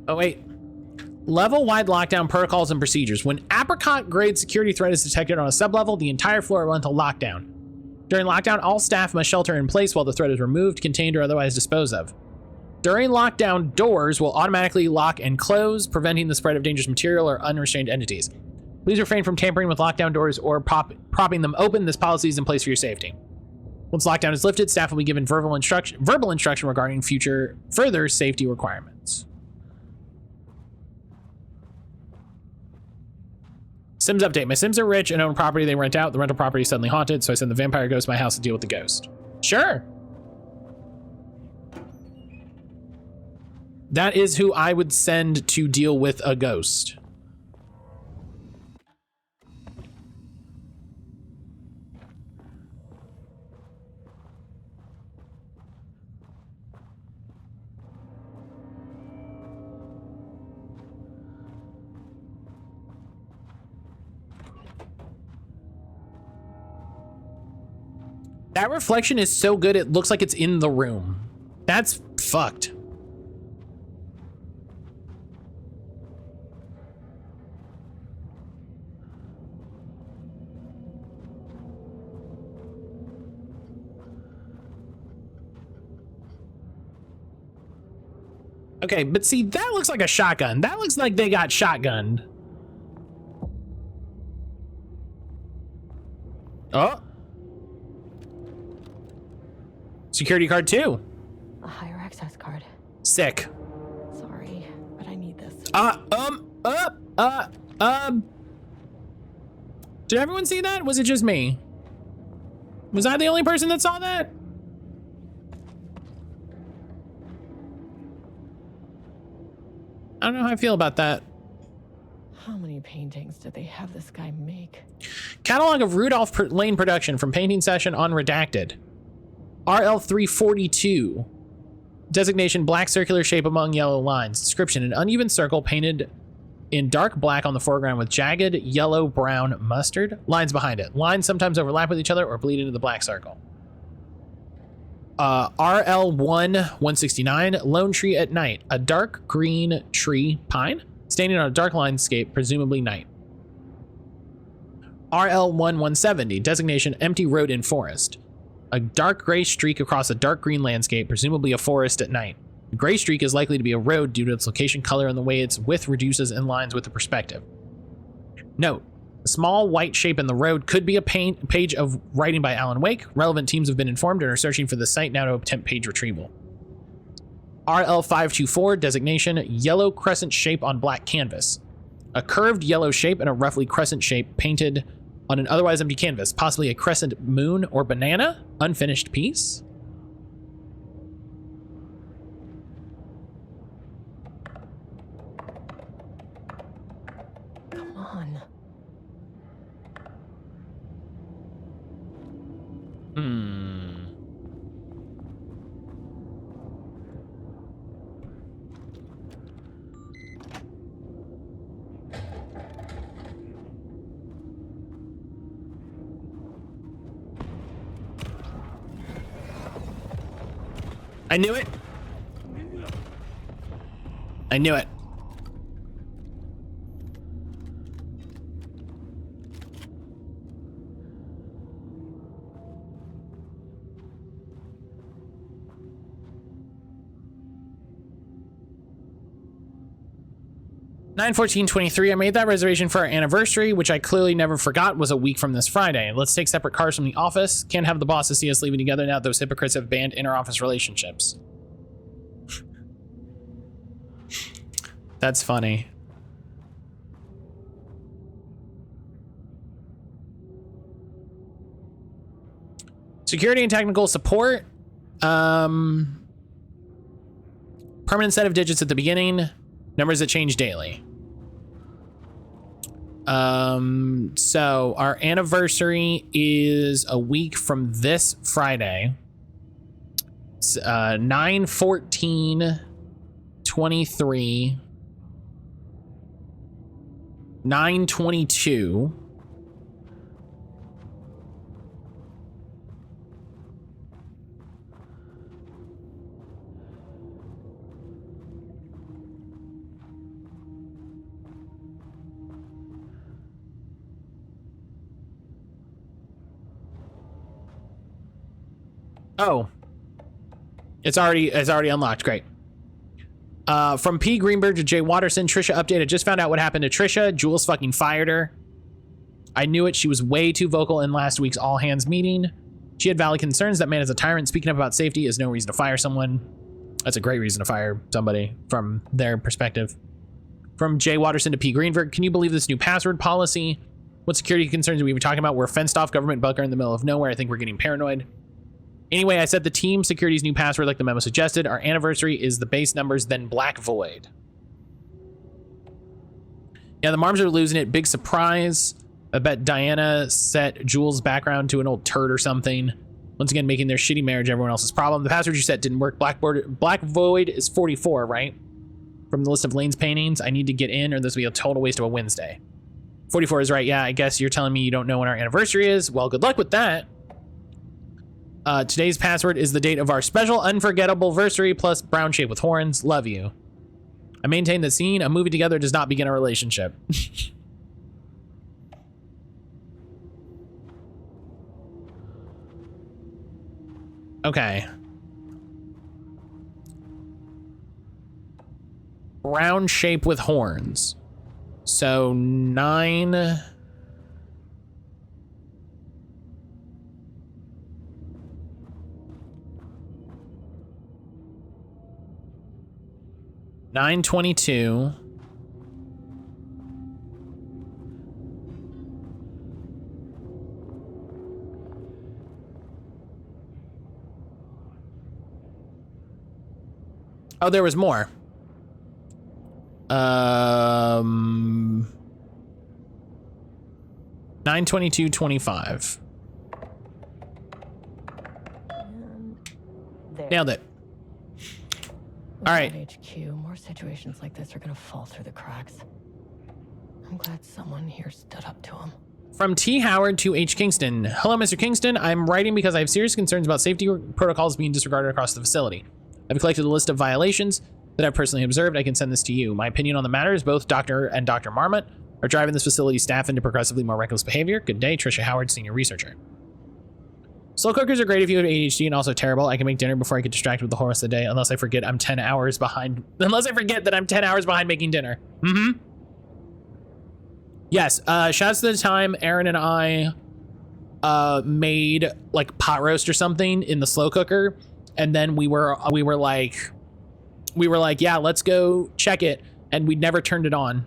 [SPEAKER 1] Oh, wait. Level-wide lockdown protocols and procedures. When apricot-grade security threat is detected on a sublevel, the entire floor will enter lockdown. During lockdown, all staff must shelter in place while the threat is removed, contained, or otherwise disposed of. During lockdown, doors will automatically lock and close, preventing the spread of dangerous material or unrestrained entities. Please refrain from tampering with lockdown doors or propping them open. This policy is in place for your safety. Once lockdown is lifted, staff will be given verbal instruction regarding further safety requirements. Sims update. My Sims are rich and own property they rent out. The rental property is suddenly haunted, so I send the vampire ghost to my house to deal with the ghost. Sure. That is who I would send to deal with a ghost. That reflection is so good, it looks like it's in the room. That's fucked. Okay, but see, that looks like a shotgun. That looks like they got shotgunned. Oh. Security card 2.
[SPEAKER 2] A higher access card.
[SPEAKER 1] Sick.
[SPEAKER 2] Sorry, but I need this.
[SPEAKER 1] Did everyone see that? Was it just me? Was I the only person that saw that? I don't know how I feel about that.
[SPEAKER 2] How many paintings did they have this guy make?
[SPEAKER 1] Catalog of Rudolph Lane production from painting session on redacted. RL342. Designation black circular shape among yellow lines. Description an uneven circle painted in dark black on the foreground with jagged yellow, brown, mustard lines behind it. Lines sometimes overlap with each other or bleed into the black circle. RL1-169, lone tree at night. A dark green tree, pine, standing on a dark landscape, presumably night. RL1-170, designation empty road in forest. A dark gray streak across a dark green landscape, presumably a forest at night. The gray streak is likely to be a road due to its location, color, and the way its width reduces in lines with the perspective. Note, the small white shape in the road could be a page of writing by Alan Wake. Relevant teams have been informed and are searching for the site now to attempt page retrieval. RL524, designation yellow crescent shape on black canvas. A curved yellow shape and a roughly crescent shape painted on an otherwise empty canvas, possibly a crescent moon or banana, unfinished piece.
[SPEAKER 2] Come on.
[SPEAKER 1] I knew it. I knew it. 9/14/23. I made that reservation for our anniversary, which I clearly never forgot was a week from this Friday. Let's take separate cars from the office. Can't have the bosses see us leaving together now that those hypocrites have banned inter-office relationships. That's funny. Security and technical support. Permanent set of digits at the beginning. Numbers that change daily. So our anniversary is a week from this Friday. 9/14/23. 9/22. Oh, it's already unlocked. Great. From P. Greenberg to Jay Watterson, Trisha updated. Just found out what happened to Trisha. Jules fucking fired her. I knew it. She was way too vocal in last week's all hands meeting. She had valid concerns. That man is a tyrant. Speaking up about safety is no reason to fire someone. That's a great reason to fire somebody from their perspective. From Jay Watterson to P. Greenberg, can you believe this new password policy? What security concerns are we even talking about? We're a fenced off government bunker in the middle of nowhere. I think we're getting paranoid. Anyway, I set the team security's new password like the memo suggested. Our anniversary is the base numbers, then Black Void. Yeah, the Marms are losing it. Big surprise. I bet Diana set Jules' background to an old turd or something. Once again, making their shitty marriage everyone else's problem. The password you set didn't work. Black Void is 44, right? From the list of Lane's paintings. I need to get in or this will be a total waste of a Wednesday. 44 is right. Yeah, I guess you're telling me you don't know when our anniversary is. Well, good luck with that. Today's password is the date of our special unforgettable versary plus brown shape with horns. Love you. I maintain that seeing a movie together does not begin a relationship. Okay. Round shape with horns. So 9... 9/22. Oh, there was more. 9/22/25. Nailed it. All right.
[SPEAKER 8] HQ, more situations like this are gonna fall through the cracks. I'm glad someone here stood up to him.
[SPEAKER 1] From T. Howard to H. Kingston. Hello, Mr. Kingston. I'm writing because I have serious concerns about safety protocols being disregarded across the facility. I've collected a list of violations that I've personally observed. I can send this to you. My opinion on the matter is both Dr. and Dr. Marmot are driving this facility's staff into progressively more reckless behavior. Good day, Trisha Howard, senior researcher. Slow cookers are great if you have ADHD and also terrible. I can make dinner before I get distracted with the horse of the day, unless I forget I'm 10 hours behind. Unless I forget that I'm 10 hours behind making dinner. Mm-hmm. Yes, shouts to the time Aaron and I made like pot roast or something in the slow cooker, and then we were like, yeah, let's go check it, and we never turned it on.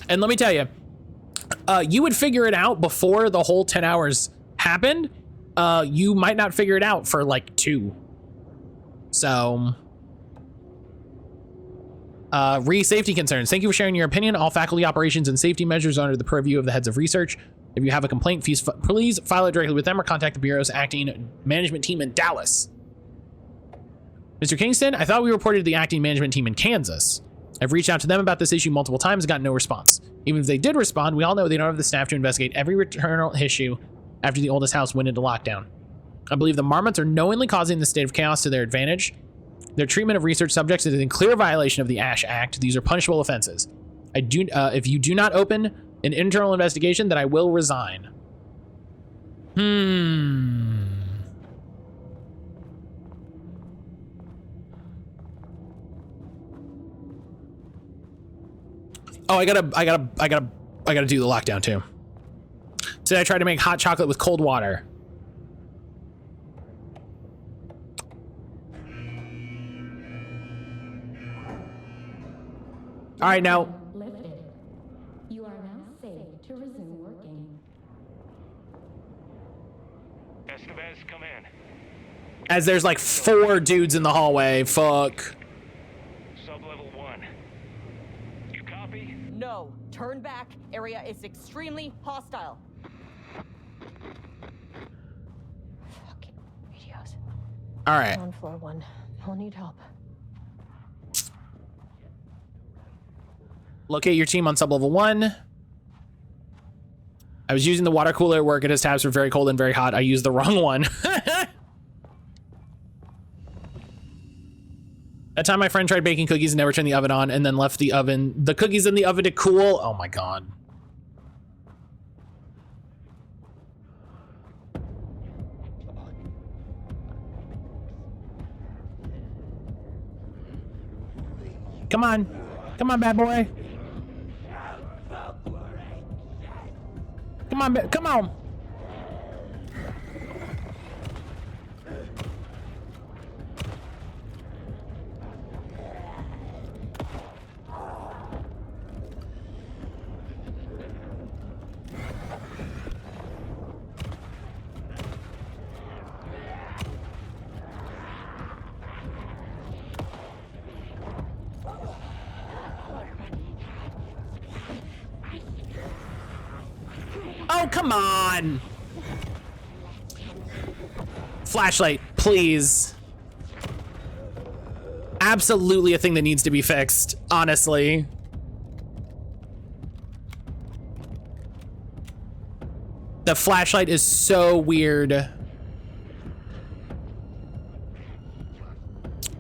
[SPEAKER 1] And let me tell you, you would figure it out before the whole 10 hours happened. You might not figure it out for like 2. So, safety concerns. Thank you for sharing your opinion. All faculty operations and safety measures are under the purview of the heads of research. If you have a complaint, please file it directly with them or contact the Bureau's acting management team in Dallas. Mr. Kingston, I thought we reported to the acting management team in Kansas. I've reached out to them about this issue multiple times and got no response. Even if they did respond, we all know they don't have the staff to investigate every returnal issue after the oldest house went into lockdown. I believe the Marmots are knowingly causing the state of chaos to their advantage. Their treatment of research subjects is in clear violation of the Ash Act. These are punishable offenses. If you do not open an internal investigation, then I will resign. Oh, I gotta do the lockdown too. Today I tried to make hot chocolate with cold water. All right, now.
[SPEAKER 4] Lifted. You are now safe to resume working.
[SPEAKER 5] Escobar, come in.
[SPEAKER 1] As there's like 4 dudes in the hallway. Fuck.
[SPEAKER 5] Sub-level 1. You copy?
[SPEAKER 2] No, turn back. Area is extremely hostile. Fucking radios.
[SPEAKER 1] All right.
[SPEAKER 8] On floor 1. I'll need help.
[SPEAKER 1] Locate your team on sub-level 1. I was using the water cooler at work and his tabs were very cold and very hot. I used the wrong one. That time my friend tried baking cookies and never turned the oven on and then left the cookies in the oven to cool. Oh my God. Come on. Come on, bad boy. Come on, come on. Oh, come on. Flashlight, please. Absolutely a thing that needs to be fixed, honestly. The flashlight is so weird.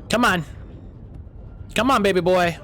[SPEAKER 1] Come on. Come on, baby boy.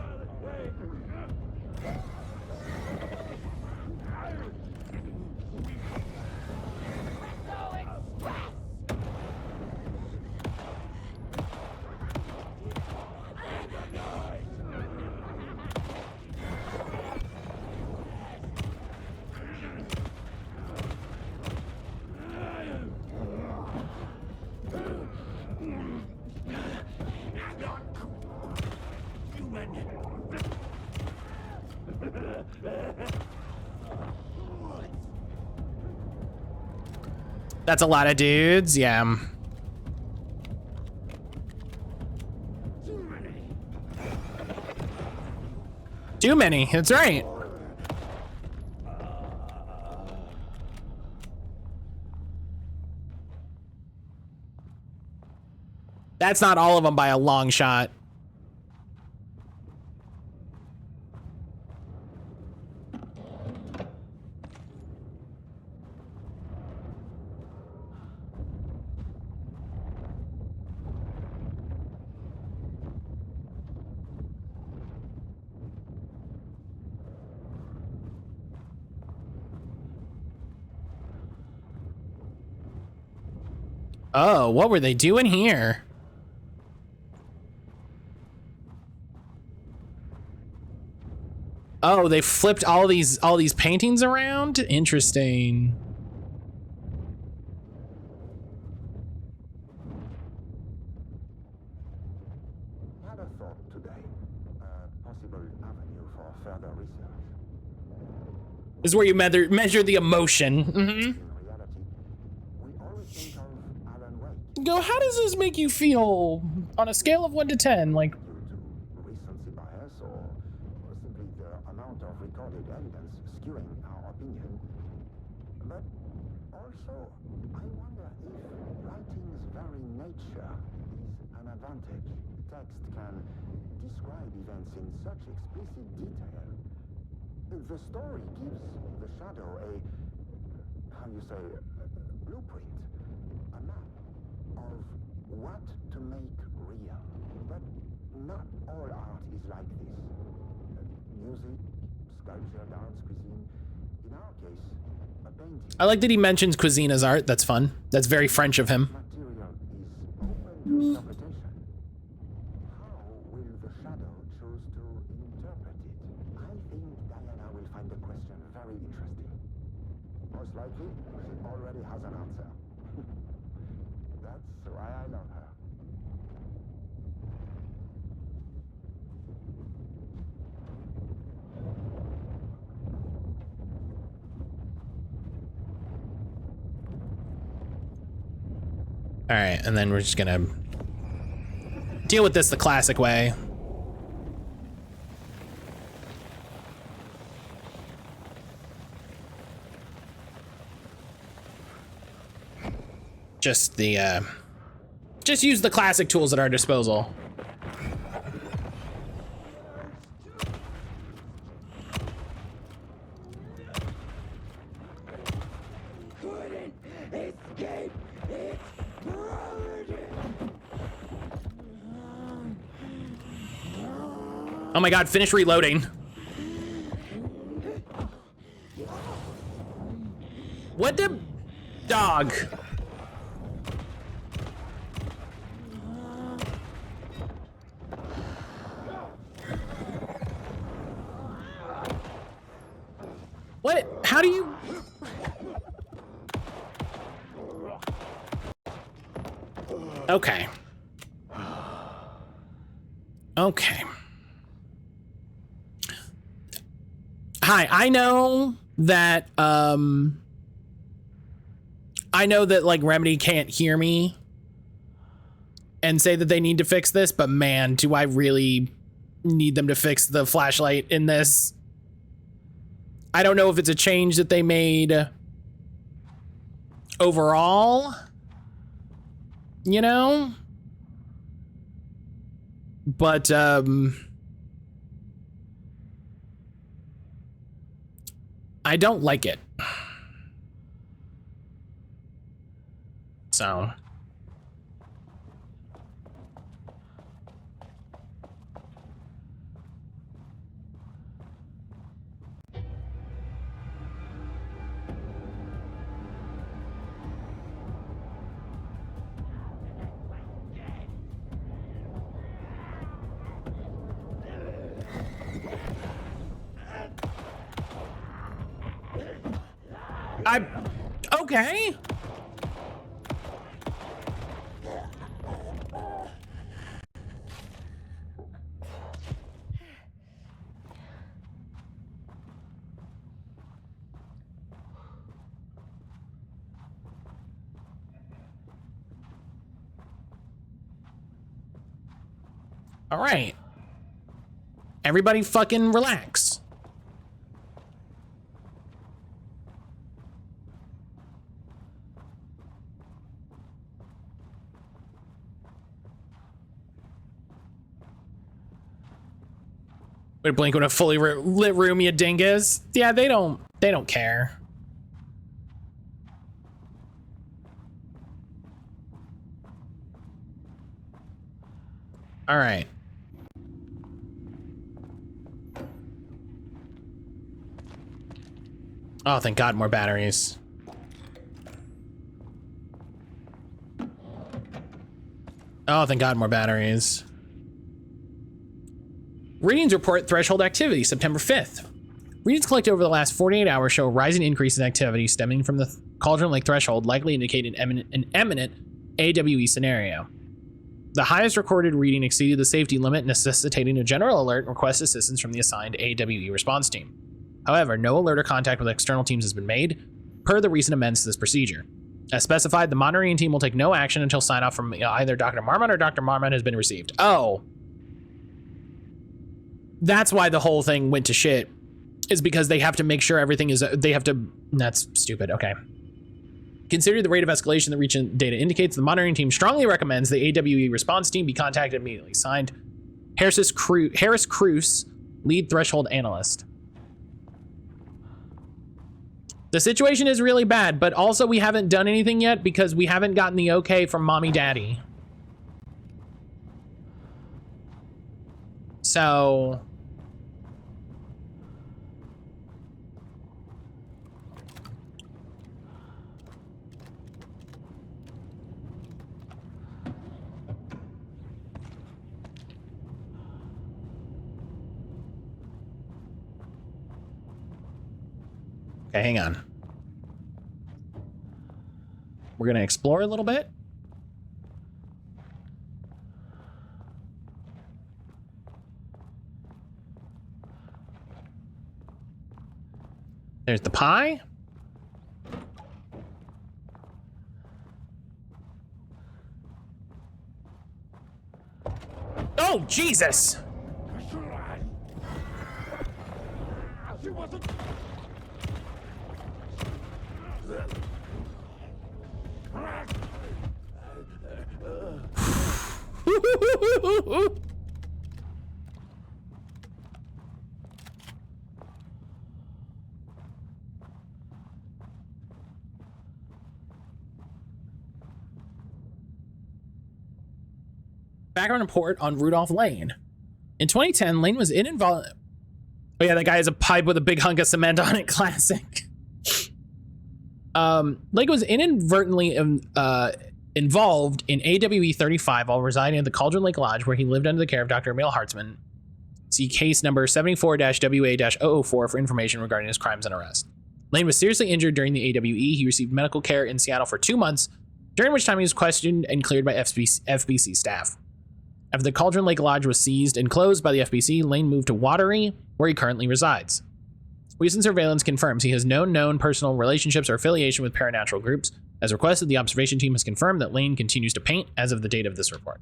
[SPEAKER 1] That's a lot of dudes, yeah. Too many, that's right. That's not all of them by a long shot. Oh, what were they doing here? Oh, they flipped all these paintings around? Interesting.
[SPEAKER 6] Had a thought today. A possible avenue for further research.
[SPEAKER 1] This is where you measure the emotion. Mm-hmm.
[SPEAKER 6] In reality, we always think of Alan Wake.
[SPEAKER 1] Go, how does this make you feel on a scale of 1 to 10? Like,
[SPEAKER 6] Due to recency bias or simply the amount of recorded evidence skewing our opinion. But also, I wonder if writing's very nature is an advantage. Text can describe events in such explicit detail. The story gives the shadow a, how you say, a blueprint, a map of what to make real. But not all art is like this. Music, sculpture, dance, cuisine. In our case, a painting.
[SPEAKER 1] I like that he mentions cuisine as art. That's fun. That's very French of him.
[SPEAKER 6] Material is open to interpretation. How will the shadow choose to interpret it? I think that Most likely, she already has an answer. That's why I love her.
[SPEAKER 1] All right, and then we're just gonna deal with this the classic way. Just use the classic tools at our disposal. Oh my God, finish reloading. What the dog? What? How do you? Okay. Okay. Hi, I know that like Remedy can't hear me and say that they need to fix this, but man, do I really need them to fix the flashlight in this. I don't know if it's a change that they made overall, you know, but I don't like it. So okay. All right. Everybody fucking relax. Would blink in a fully lit room, you dingus. Yeah, they don't care. All right. Oh, thank God, more batteries. Oh, thank God, more batteries. Readings report threshold activity, September 5th. Readings collected over the last 48 hours show a rising increase in activity stemming from the Cauldron Lake threshold, likely indicate an imminent AWE scenario. The highest recorded reading exceeded the safety limit, necessitating a general alert and request assistance from the assigned AWE response team. However, no alert or contact with external teams has been made, per the recent amendments to this procedure. As specified, the monitoring team will take no action until sign-off from either Dr. Marmot or Dr. Marmot has been received. Oh. That's why the whole thing went to shit, is because they have to make sure everything is, that's stupid, okay. Consider the rate of escalation the recent data indicates. The monitoring team strongly recommends the AWE response team be contacted immediately. Signed, Harris Cruz, lead threshold analyst. The situation is really bad, but also we haven't done anything yet because we haven't gotten the okay from mommy daddy. So okay, hang on. We're gonna explore a little bit. There's the pie. Oh, Jesus! Background report on Rudolph Lane. In 2010, Lane was involved. Oh yeah, that guy has a pipe with a big hunk of cement on it. Classic. Lane was inadvertently involved in AWE 35 while residing at the Cauldron Lake Lodge, where he lived under the care of Dr. Emil Hartzman. See case number 74-WA-004 for information regarding his crimes and arrest. Lane was seriously injured during the AWE. He received medical care in Seattle for 2 months, during which time he was questioned and cleared by FBC staff. After the Cauldron Lake Lodge was seized and closed by the FBC, Lane moved to Watery, where he currently resides. Recent surveillance confirms he has no known personal relationships or affiliation with paranatural groups. As requested, the observation team has confirmed that Lane continues to paint as of the date of this report.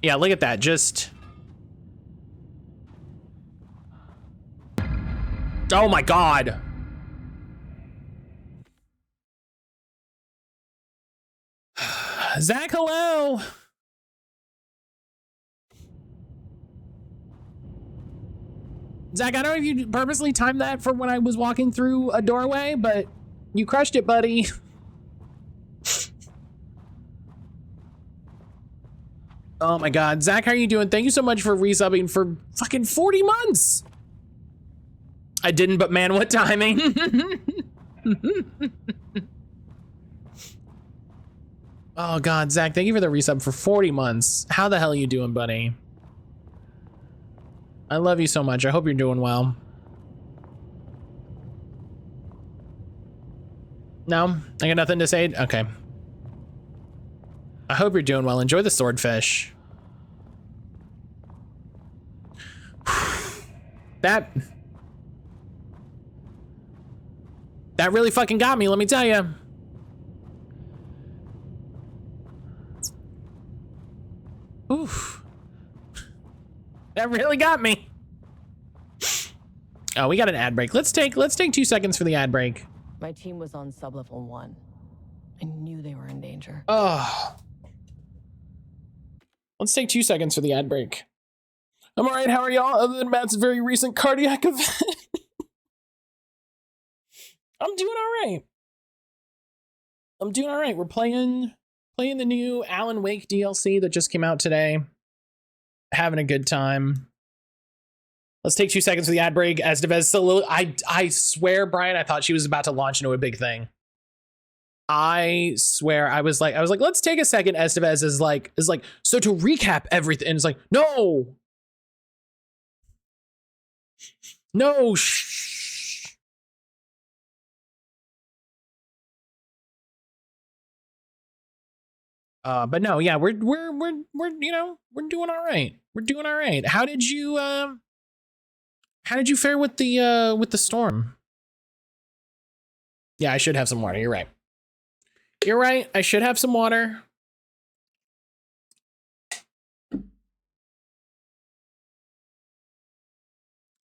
[SPEAKER 1] Yeah, look at that. Just... oh my God. Zach, hello. Zach, I don't know if you purposely timed that for when I was walking through a doorway, but you crushed it, buddy. Oh my God. Zach, how are you doing? Thank you so much for resubbing for fucking 40 months. I didn't, but man, what timing. Oh God, Zach, thank you for the resub for 40 months. How the hell are you doing, buddy? I love you so much. I hope you're doing well. No, I got nothing to say. Okay. I hope you're doing well. Enjoy the swordfish. That really fucking got me, let me tell you. Oof. That really got me. Oh, we got an ad break. Let's take 2 seconds for the ad break.
[SPEAKER 8] My team was on sublevel 1. I knew they were in danger.
[SPEAKER 1] Oh. Let's take 2 seconds for the ad break. I'm all right. How are y'all? Other than Matt's very recent cardiac event. I'm doing all right. I'm doing all right. We're playing the new Alan Wake DLC that just came out today. Having a good time. Let's take 2 seconds for the ad break. As Devez, I swear, Brian, I thought she was about to launch into a big thing. I swear, I was like, let's take a second. Estevez is like, so to recap everything, and it's like, no, shh. But no, yeah, we're you know, we're doing all right. We're doing all right. How did you fare with the storm? Yeah, I should have some water. You're right. You're right. I should have some water.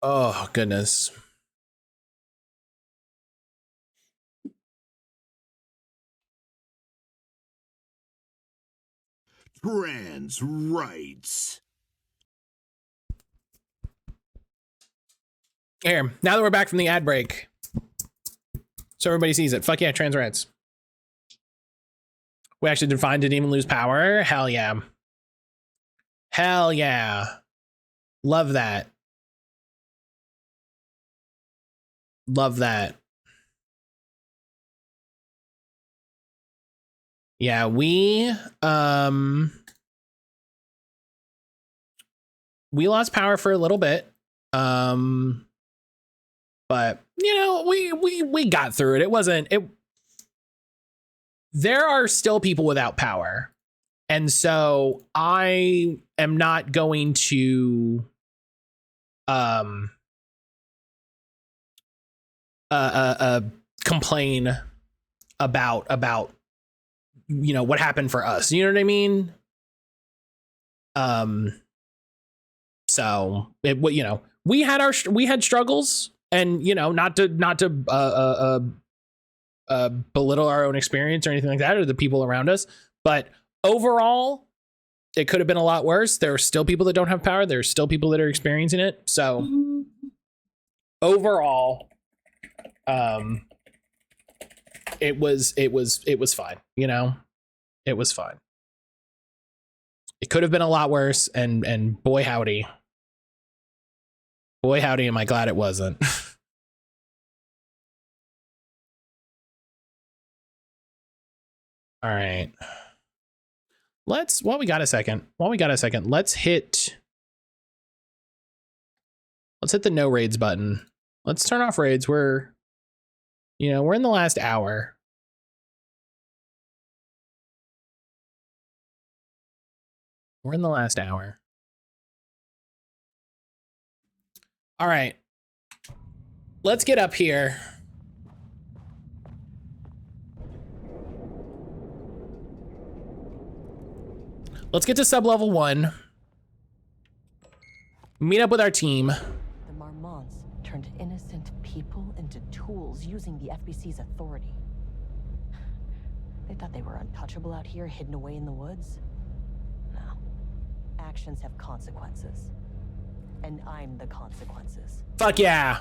[SPEAKER 1] Oh, goodness.
[SPEAKER 9] Trans rights.
[SPEAKER 1] Here, now that we're back from the ad break, so everybody sees it. Fuck yeah, trans rights. We actually defined didn't even lose power. Hell yeah. Hell yeah. Love that. Love that. Yeah, we lost power for a little bit. But you know, we got through it. It wasn't it. There are still people without power. And so I am not going to complain about you know what happened for us. You know what I mean? So it, you know, we had struggles, and you know, not to belittle our own experience or anything like that, or the people around us, but overall, it could have been a lot worse. There are still people that don't have power. There are still people that are experiencing it. So overall, it was fine. You know, it was fine. It could have been a lot worse, and boy howdy, am I glad it wasn't. All right. While we got a second, let's hit the no raids button. Let's turn off raids. We're in the last hour. We're in the last hour. All right. Let's get up here. Let's get to sub-level 1. Meet up with our team.
[SPEAKER 8] The Marmonts turned innocent people into tools using the FBC's authority. They thought they were untouchable out here, hidden away in the woods. No. Actions have consequences. And I'm the consequences.
[SPEAKER 1] Fuck yeah.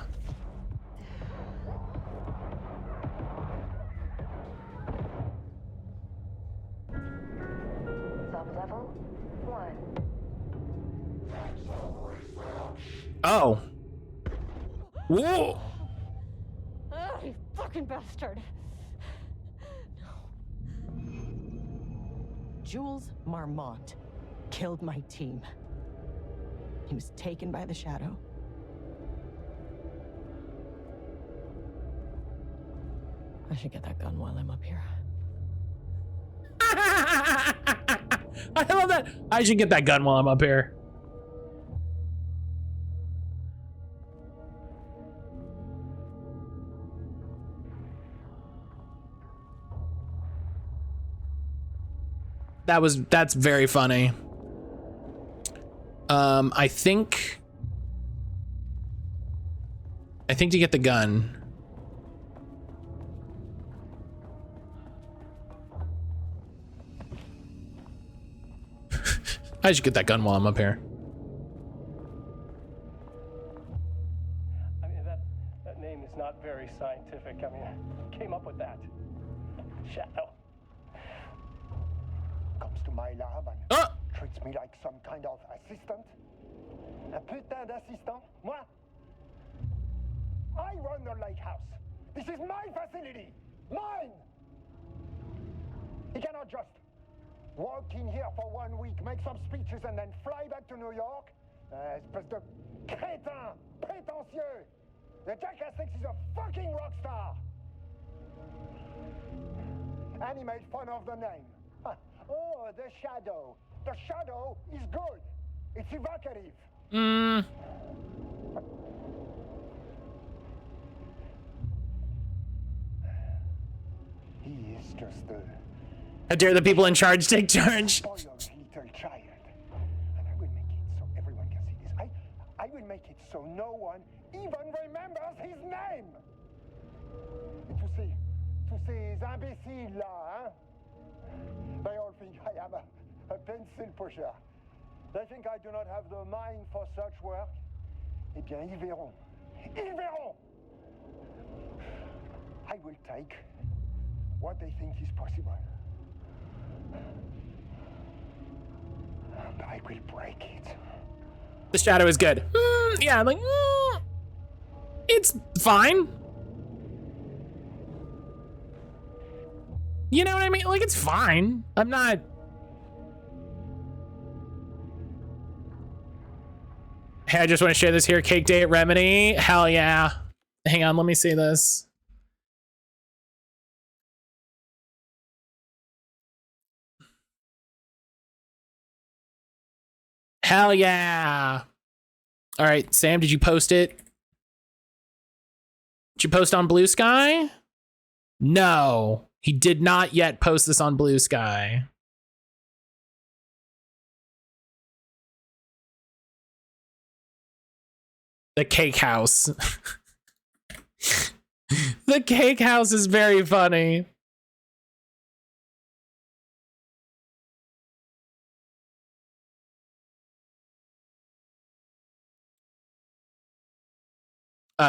[SPEAKER 3] Sub-level 1.
[SPEAKER 1] Oh. Whoa.
[SPEAKER 2] Oh, you fucking bastard.
[SPEAKER 8] Jules Marmont killed my team. He was taken by the shadow. I should get that gun while I'm up here.
[SPEAKER 1] I love that. I should get that gun while I'm up here. That's very funny. I think to get the gun. I should get that gun while I'm up here.
[SPEAKER 5] I mean, that name is not very scientific. I mean, I came up with that. Shadow.
[SPEAKER 6] Comes to my lab and treats me like some kind of assistant. Un putain d'assistant? Moi? I run the lake house. This is my facility. Mine! He cannot just walk in here for 1 week, make some speeches, and then fly back to New York. Espèce de crétin, prétentieux. The jackass thinks he's a fucking rock star. And he made fun of the name. Oh, the shadow. The shadow is good. It's evocative. He is just a...
[SPEAKER 1] How dare the people in charge take charge?
[SPEAKER 6] Spoiled little child. And I will make it so everyone can see this. I will make it so no one even remembers his name. Et tous ces imbéciles là, hein? They all think I am a pencil pusher. They think I do not have the mind for such work. Eh bien, ils verront. Ils verront! I will take what they think is possible. And I will break it.
[SPEAKER 1] The shadow is good. Yeah, I'm like, it's fine. You know what I mean? Like, it's fine. I'm not... Hey, I just want to share this here. Cake day at Remedy. Hell yeah. Hang on, let me see this. Hell yeah. All right, Sam, did you post it? Did you post on Blue Sky? No, he did not yet post this on Blue Sky. The cake house. The cake house is very funny.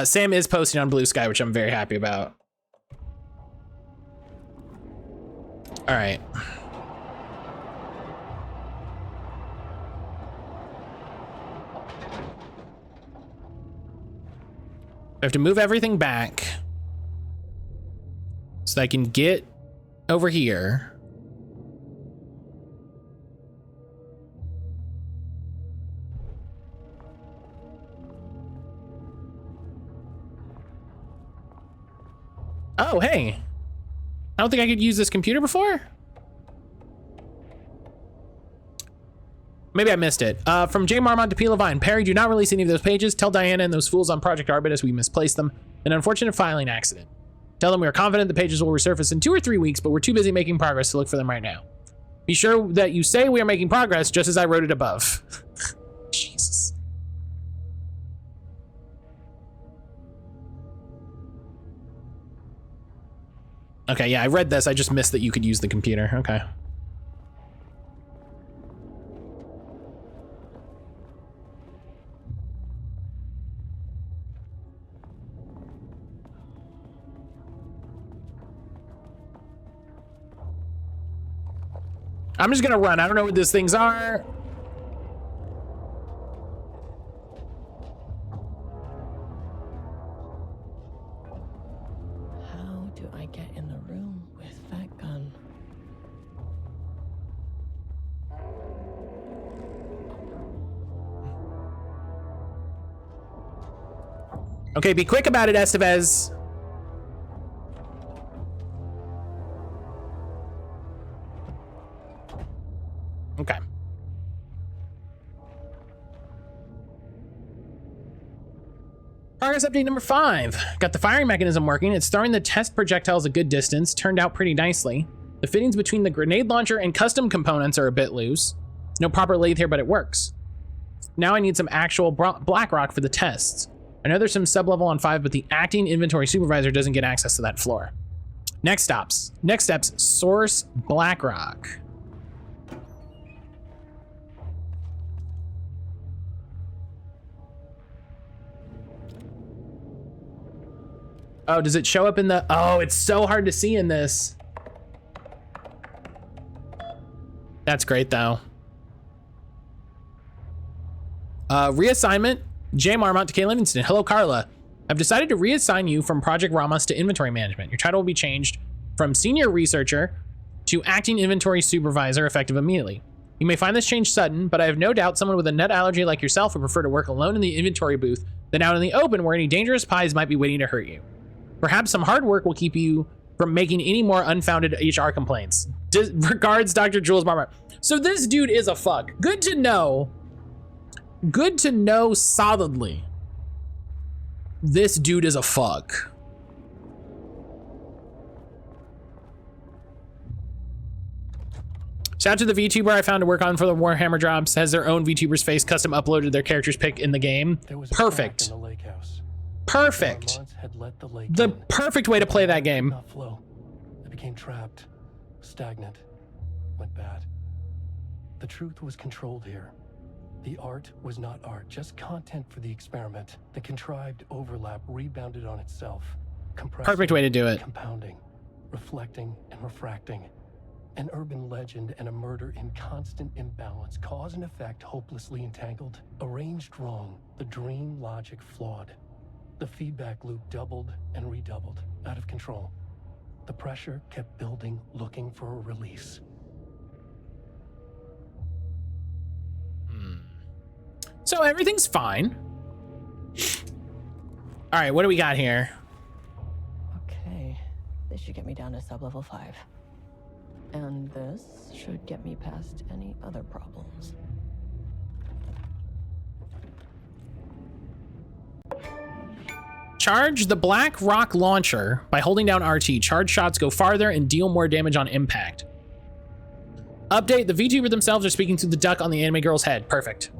[SPEAKER 1] Sam is posting on Blue Sky, which I'm very happy about. All right. I have to move everything back so that I can get over here. Oh, hey. I don't think I could use this computer before. Maybe I missed it. From J. Marmont to P. Levine. Perry, do not release any of those pages. Tell Diana and those fools on Project Arbitus we misplaced them. An unfortunate filing accident. Tell them we are confident the pages will resurface in 2 or 3 weeks, but we're too busy making progress to look for them right now. Be sure that you say we are making progress, just as I wrote it above. Jesus. Okay, yeah, I read this. I just missed that you could use the computer. Okay. I'm just gonna run. I don't know what these things are.
[SPEAKER 8] How do I get in the room with that gun?
[SPEAKER 1] Okay, be quick about it, Estevez. Okay. Progress update number 5. Got the firing mechanism working. It's throwing the test projectiles a good distance. Turned out pretty nicely. The fittings between the grenade launcher and custom components are a bit loose. No proper lathe here, but it works. Now I need some actual black rock for the tests. I know there's some sub-level on 5, but the acting inventory supervisor doesn't get access to that floor. Next steps, source black rock. Oh, does it show up in the... Oh, it's so hard to see in this. That's great, though. Reassignment. J. Marmont to K. Livingston. Hello, Carla. I've decided to reassign you from Project Ramos to Inventory Management. Your title will be changed from Senior Researcher to Acting Inventory Supervisor, effective immediately. You may find this change sudden, but I have no doubt someone with a nut allergy like yourself would prefer to work alone in the inventory booth than out in the open where any dangerous pies might be waiting to hurt you. Perhaps some hard work will keep you from making any more unfounded HR complaints. Regards, Dr. Jules Marmont. So this dude is a fuck. Good to know. Good to know solidly. This dude is a fuck. Shout out to the VTuber I found to work on for the Warhammer drops. Has their own VTuber's face custom uploaded their character's pick in the game. Perfect. Perfect. The perfect way to play that game.
[SPEAKER 5] It became trapped, stagnant, went bad. The truth was controlled here. The art was not art, just content for the experiment. The contrived overlap rebounded on itself, compressing,
[SPEAKER 1] perfect way to do it.
[SPEAKER 5] Compounding, reflecting and refracting. An urban legend and a murder in constant imbalance, cause and effect hopelessly entangled. Arranged wrong, the dream logic flawed. The feedback loop doubled and redoubled, out of control. The pressure kept building, looking for a release.
[SPEAKER 1] So everything's fine. All right, what do we got here?
[SPEAKER 8] Okay, this should get me down to sub-level 5. And this should get me past any other problems.
[SPEAKER 1] Charge the Black Rock launcher by holding down RT. Charge shots go farther and deal more damage on impact. Update, the VTuber themselves are speaking to the duck on the anime girl's head. Perfect.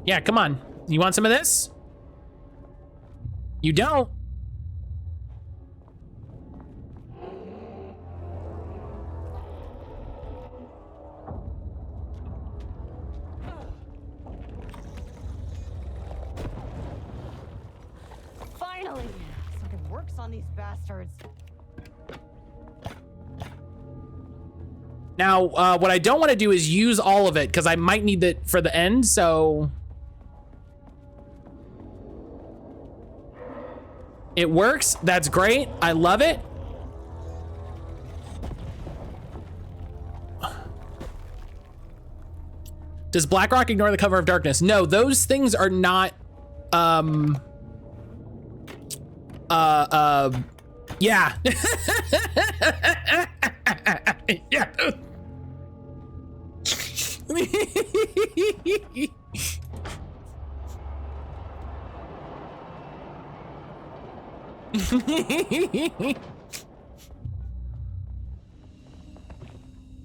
[SPEAKER 1] Yeah, come on. You want some of this? You don't?
[SPEAKER 8] Finally! Something works on these bastards.
[SPEAKER 1] Now, what I don't want to do is use all of it because I might need it for the end, so... It works. That's great. I love it. Does BlackRock ignore the cover of darkness? No, those things are not, yeah. Yeah.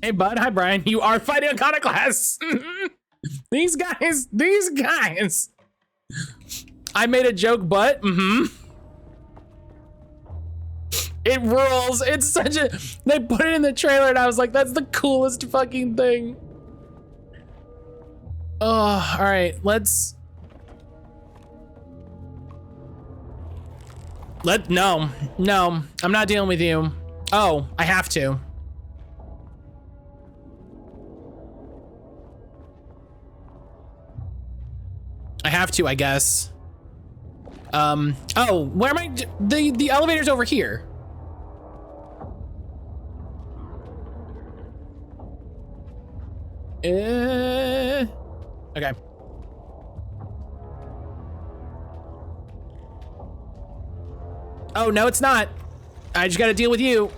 [SPEAKER 1] Hey bud, hi Brian. You are fighting Iconoclasts. These guys. I made a joke, but it rules. It's such a, they put it in the trailer and I was like, that's the coolest fucking thing. Oh, all right, no, I'm not dealing with you. Oh, I have to. I guess. Oh, where am I? The elevator's over here. Okay. Oh, no, it's not. I just gotta deal with you.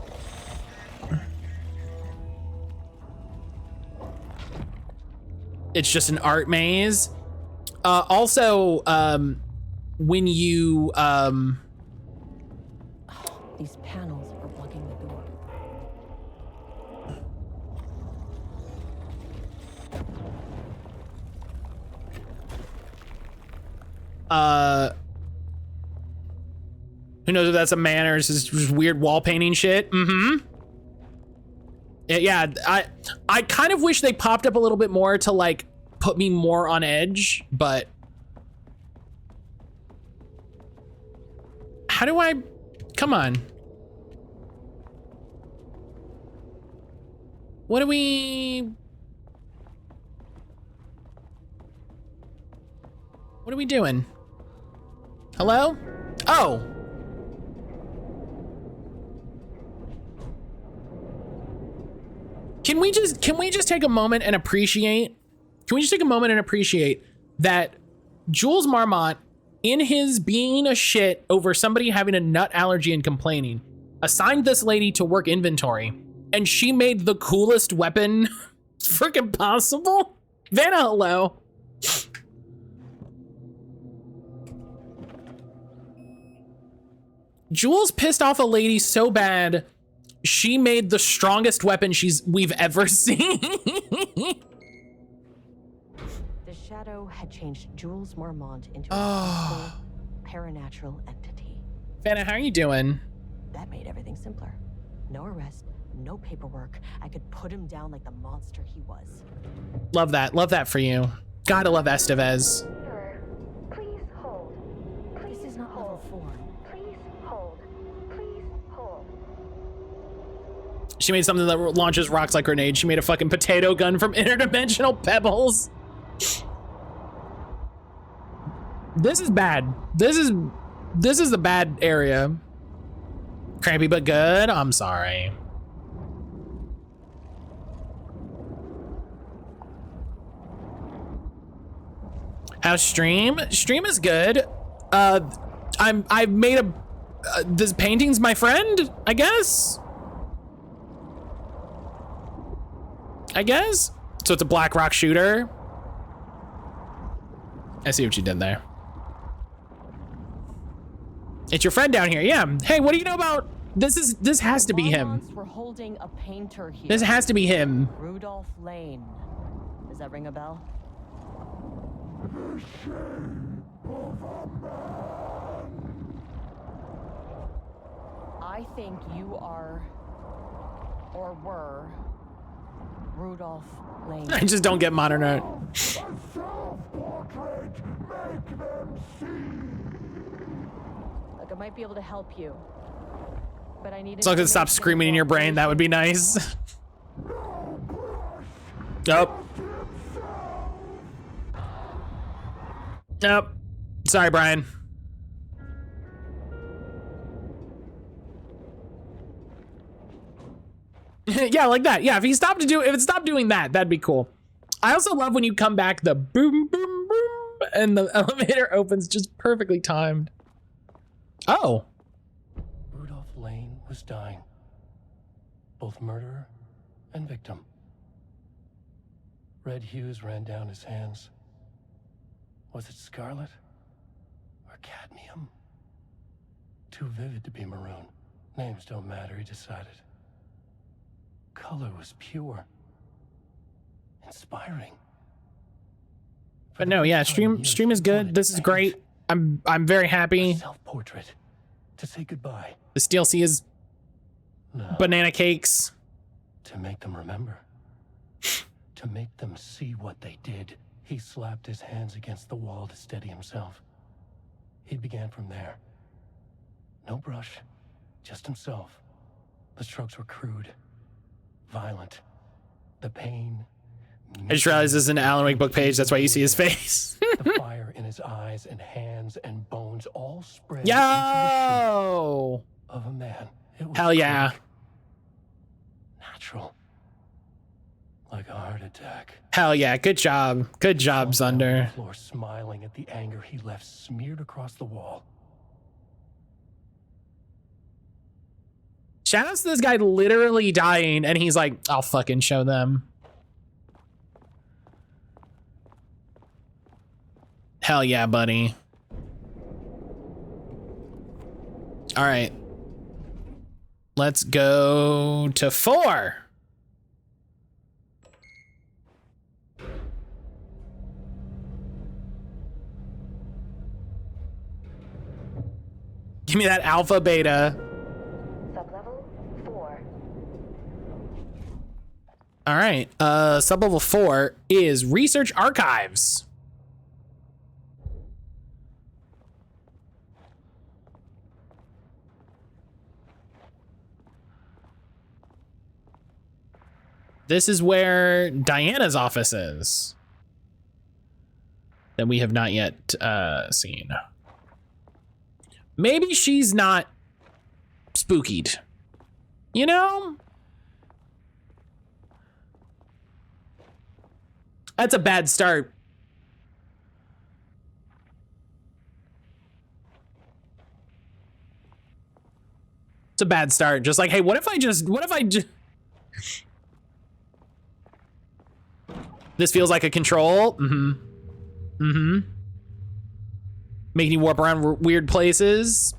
[SPEAKER 1] It's just an art maze. Also, when you,
[SPEAKER 8] These panels are blocking the door.
[SPEAKER 1] who knows if that's a man or is this just weird wall painting shit? Yeah, I kind of wish they popped up a little bit more to like put me more on edge, but how do I, come on. What are we doing? Hello? Oh. Can we just take a moment and appreciate, that Jules Marmont, in his being a shit over somebody having a nut allergy and complaining, assigned this lady to work inventory, and she made the coolest weapon freaking possible? Vanna, hello. Jules pissed off a lady so bad, she made the strongest weapon we've ever seen.
[SPEAKER 8] The shadow had changed Jules Marmont into a peaceful, paranatural entity.
[SPEAKER 1] Vanna, how are you doing?
[SPEAKER 8] That made everything simpler. No arrest, no paperwork. I could put him down like the monster he was.
[SPEAKER 1] Love that for you. Gotta love Estevez.
[SPEAKER 3] Please hold. Please
[SPEAKER 8] This is not level 4.
[SPEAKER 3] Please hold. Please hold.
[SPEAKER 1] She made something that launches rocks like grenades. She made a fucking potato gun from interdimensional pebbles. This is bad. This is the bad area. Crappy but good. I'm sorry. How's stream? Stream is good. I've made a this painting's my friend, I guess. So it's a black rock shooter. I see what you did there. It's your friend down here. Yeah. Hey, what do you know about this? This has to be him.
[SPEAKER 8] We're holding a painter here.
[SPEAKER 1] This has to be him.
[SPEAKER 8] Rudolph Lane. Does that ring a bell?
[SPEAKER 6] The shame of a man.
[SPEAKER 8] I think you are, or were, Rudolph Lane.
[SPEAKER 1] I just don't get modern art.
[SPEAKER 6] A self-portrait. Make them see.
[SPEAKER 2] Look, I might be able to help you, but I need.
[SPEAKER 1] As long as it stops screaming in your brain, that would be nice. Nope. Nope. Sorry, Brian. Yeah, like that. Yeah, if it stopped doing that, that'd be cool. I also love when you come back, the boom, boom, boom, and the elevator opens just perfectly timed. Oh.
[SPEAKER 5] Rudolph Lane was dying. Both murderer and victim. Red hues ran down his hands. Was it scarlet or cadmium? Too vivid to be maroon. Names don't matter, he decided. Color was pure. Inspiring.
[SPEAKER 1] But no, yeah, stream is good. This is great. I'm very happy.
[SPEAKER 5] Self-portrait. To say goodbye.
[SPEAKER 1] This DLC is banana cakes.
[SPEAKER 5] To make them remember. To make them see what they did. He slapped his hands against the wall to steady himself. He began from there. No brush, just himself. The strokes were crude, violent. The pain.
[SPEAKER 1] I just realized this is an Alan Wake book page. That's why you see his face.
[SPEAKER 5] The fire in his eyes and hands and bones all spread.
[SPEAKER 1] Yo!
[SPEAKER 5] Of a man. It was
[SPEAKER 1] hell yeah.
[SPEAKER 5] quick, natural. Like a heart attack.
[SPEAKER 1] Hell yeah. Good job. Good job, Zunder.
[SPEAKER 5] Floor, smiling at the anger he left smeared across the wall.
[SPEAKER 1] Shout out to this guy literally dying, and he's like, I'll fucking show them. Hell yeah, buddy. All right. Let's go to 4. Give me that alpha beta.
[SPEAKER 3] Sublevel 4.
[SPEAKER 1] All right. Sublevel 4 is research archives. This is where Diana's office is. That we have not yet seen. Maybe she's not spookied. You know? That's a bad start. It's a bad start. Just like, hey, what if I just This feels like a control. Making you warp around weird places.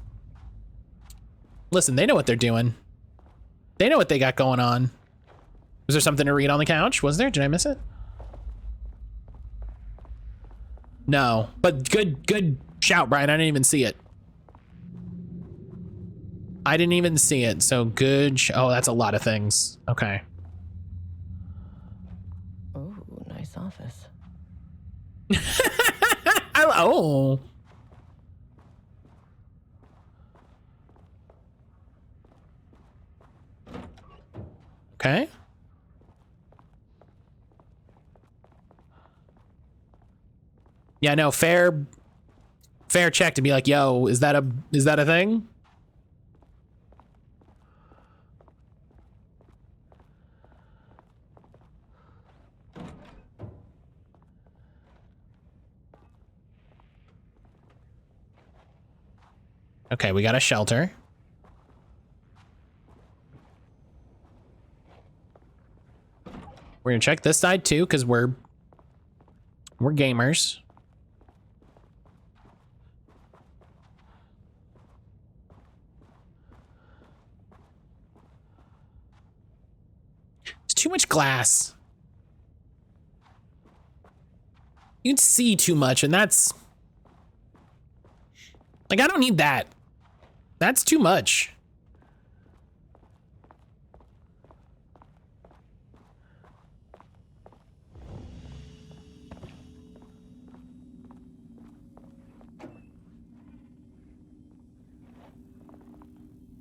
[SPEAKER 1] Listen, they know what they're doing. They know what they got going on. Was there something to read on the couch? Was there? Did I miss it? No, but good shout, Brian. I didn't even see it. I didn't even see it, so good. Oh, that's a lot of things. Okay.
[SPEAKER 8] Oh, nice office.
[SPEAKER 1] Oh. Okay. Yeah, no, fair check to be like, yo, is that a thing? Okay, we got a shelter. We're gonna check this side too, because we're gamers. It's too much glass. You can see too much, and that's like, I don't need that. That's too much.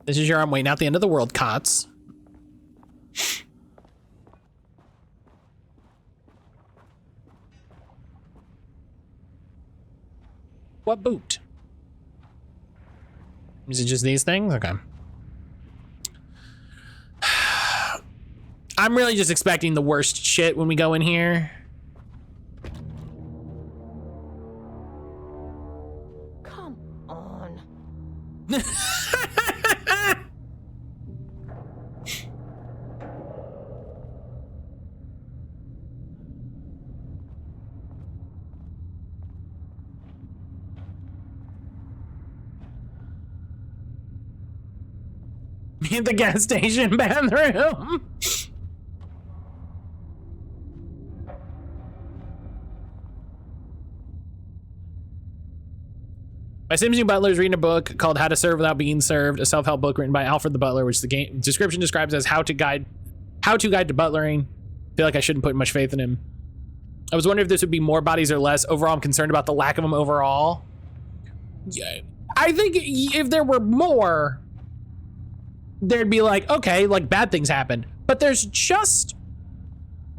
[SPEAKER 1] This is your I'm waiting out the end of the world, cots. What boot? Is it just these things? Okay. I'm really just expecting the worst shit when we go in here.
[SPEAKER 8] Come on.
[SPEAKER 1] Me at the gas station bathroom. My Sims new butler is reading a book called How to Serve Without Being Served, a self-help book written by Alfred the Butler, which the game description describes as how to guide to butlering. I feel like I shouldn't put much faith in him. I was wondering if this would be more bodies or less. Overall, I'm concerned about the lack of them overall. Yeah, I think if there were more, there'd be like, okay, like bad things happened. But there's just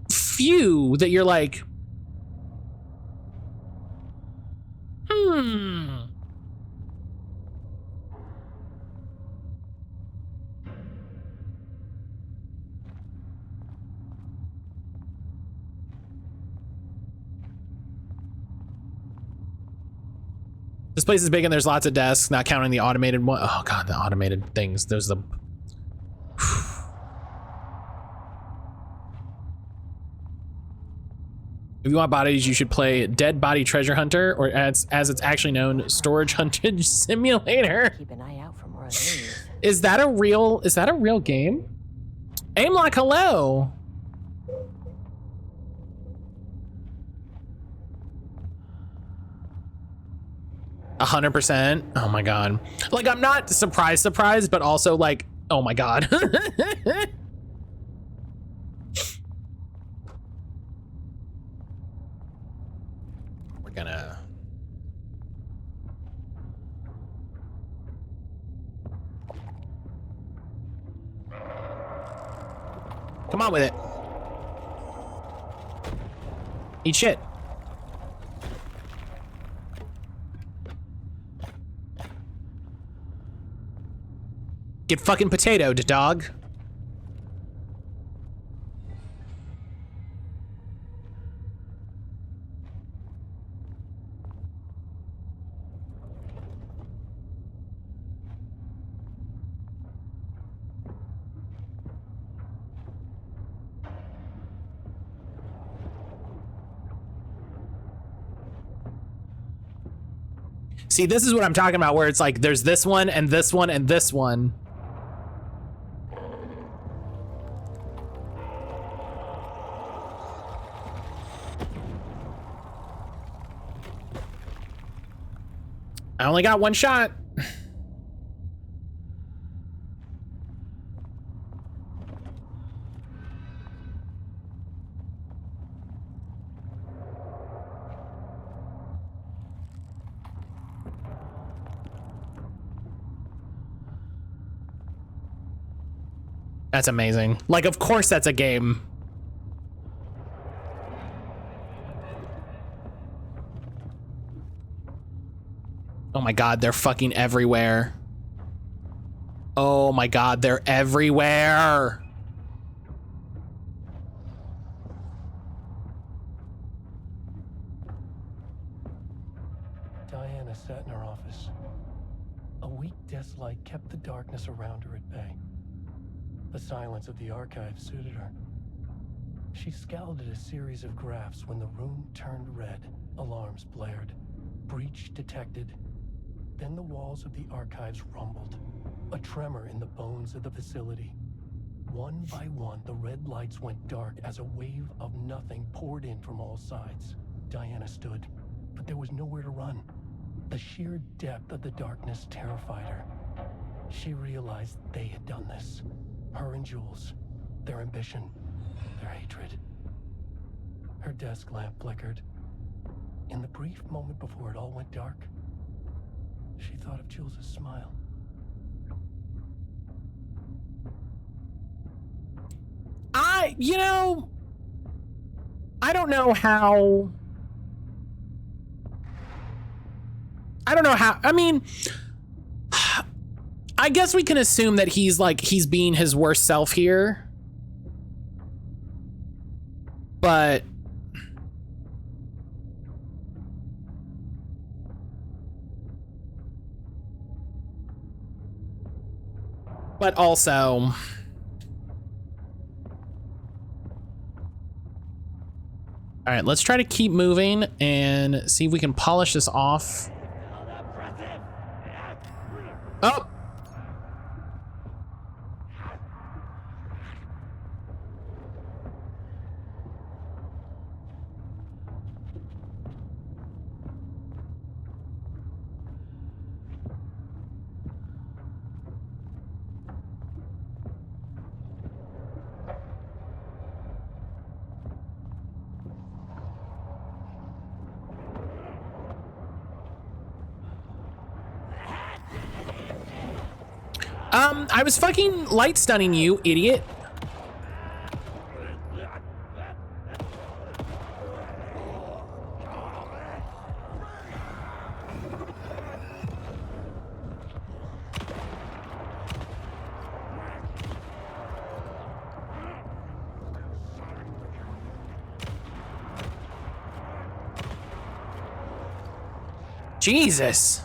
[SPEAKER 1] few that you're like, This place is big and there's lots of desks, not counting the automated one. Oh God, the automated things. There's the... If you want bodies, you should play Dead Body Treasure Hunter, or as it's actually known, Storage Hunting Simulator.
[SPEAKER 8] Keep an eye out for more of these.
[SPEAKER 1] Is that a real game? Aimlock, hello. $100%. Oh my God. Like, I'm not surprised, but also like, oh my God. We're gonna... Come on with it. Eat shit. Get fucking potatoed, dog. See, this is what I'm talking about, where it's like there's this one and this one and this one. I only got one shot. That's amazing. Like, of course that's a game. Oh my God, they're fucking everywhere. Oh my God, they're everywhere.
[SPEAKER 5] Diana sat in her office. A weak desk light kept the darkness around her at bay. The silence of the archive suited her. She scowled at a series of graphs when the room turned red. Alarms blared. Breach detected. Then the walls of the archives rumbled. A tremor in the bones of the facility. One by one, the red lights went dark as a wave of nothing poured in from all sides. Diana stood, but there was nowhere to run. The sheer depth of the darkness terrified her. She realized they had done this. Her and Jules. Their ambition. Their hatred. Her desk lamp flickered. In the brief moment before it all went dark, she thought of Jules' smile.
[SPEAKER 1] You know, I don't know how. I mean, I guess we can assume that he's being his worst self here. But also, all right, let's try to keep moving and see if we can polish this off. Oh. I was fucking light stunning you, idiot. Jesus.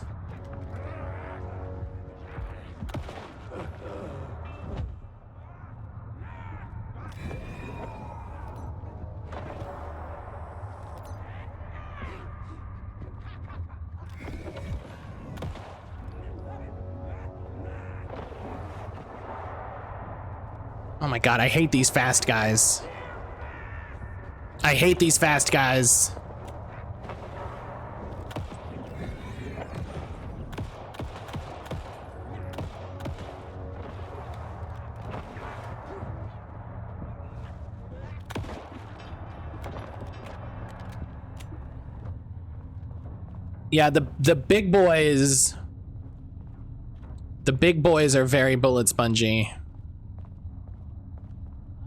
[SPEAKER 1] Oh my God, I hate these fast guys. I hate these fast guys. Yeah, the big boys. The big boys are very bullet spongy.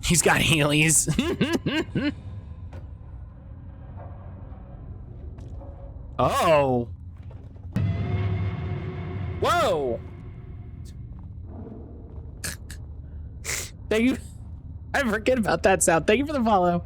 [SPEAKER 1] He's got healies. Oh. Whoa. Thank you. I forget about that sound. Thank you for the follow.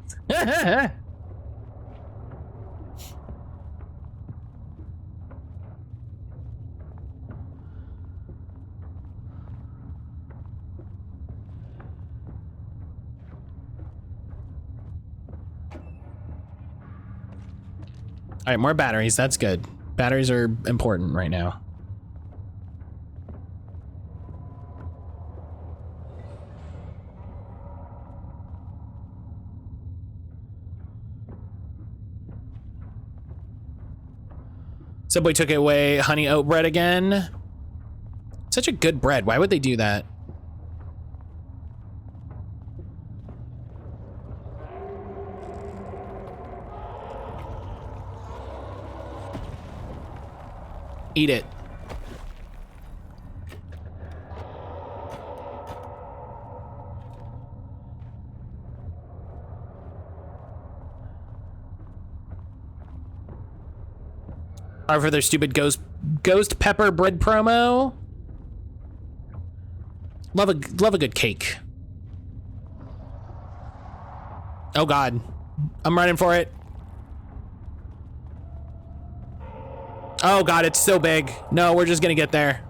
[SPEAKER 1] All right, more batteries. That's good. Batteries are important right now. Subway took away honey oat bread again. Such a good bread. Why would they do that? Eat it. Or for their stupid ghost pepper bread promo. Love a good cake. Oh God, I'm running for it. Oh God, it's so big. No, we're just gonna get there.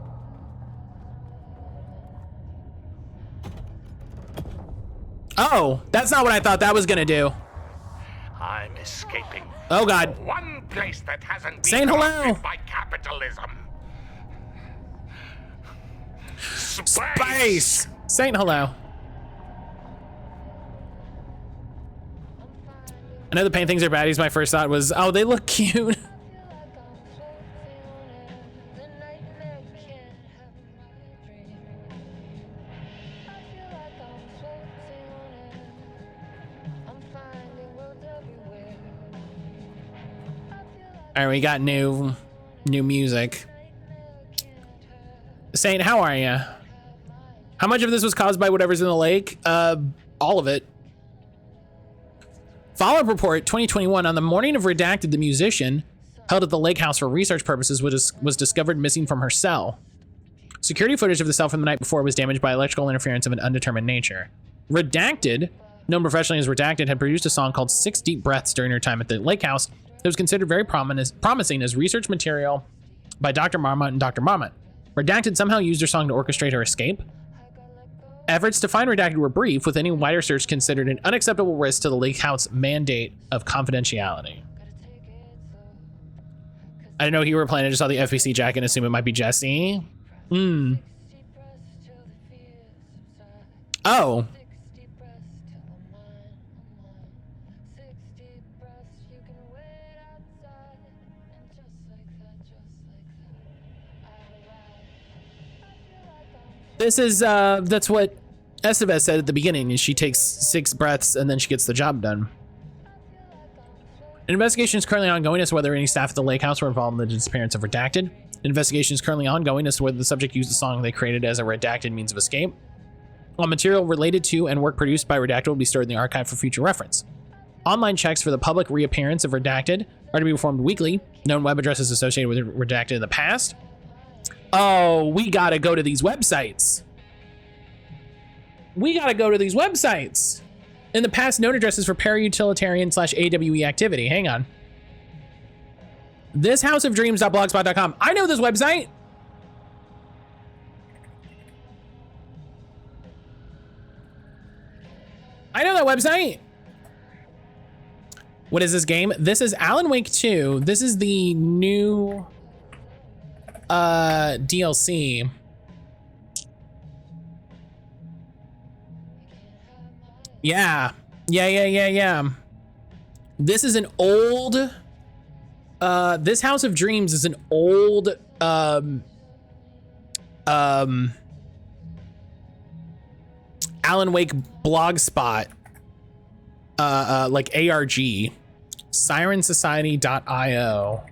[SPEAKER 1] Oh, that's not what I thought that was gonna do.
[SPEAKER 10] I'm escaping.
[SPEAKER 1] Oh God.
[SPEAKER 10] One place that hasn't been
[SPEAKER 1] saying hello
[SPEAKER 10] corrupted by capitalism.
[SPEAKER 1] Space. Saying hello. I know the paint things are baddies. My first thought was, oh, they look cute. All right, we got new music. Saint, how are you? How much of this was caused by whatever's in the lake? All of it. Follow-up report 2021. On the morning of Redacted, the musician held at the lake house for research purposes was discovered missing from her cell. Security footage of the cell from the night before was damaged by electrical interference of an undetermined nature. Redacted, known professionally as Redacted, had produced a song called 6 Deep Breaths during her time at the lake house that was considered very promising as research material by Dr. Marmot and Dr. Marmot. Redacted somehow used her song to orchestrate her escape. Efforts to find Redacted were brief, with any wider search considered an unacceptable risk to the lake house mandate of confidentiality. I didn't know who you were playing. I just saw the FBC jacket and assume it might be Jesse. Oh. This is, that's what Estevez said at the beginning, is she takes 6 breaths and then she gets the job done. An investigation is currently ongoing as to whether any staff at the lake house were involved in the disappearance of Redacted. An investigation is currently ongoing as to whether the subject used the song they created as a redacted means of escape. All material related to and work produced by Redacted will be stored in the archive for future reference. Online checks for the public reappearance of Redacted are to be performed weekly. Known web addresses associated with Redacted in the past. Oh, we gotta go to these websites. We gotta go to these websites. In the past, known addresses for parautilitarian/AWE activity. Hang on. Thishouseofdreams.blogspot.com. I know this website. I know that website. What is this game? This is Alan Wake 2. This is the new DLC. Yeah. This is an old this House of Dreams is an old Alan Wake blogspot like ARG. Sirensociety.io.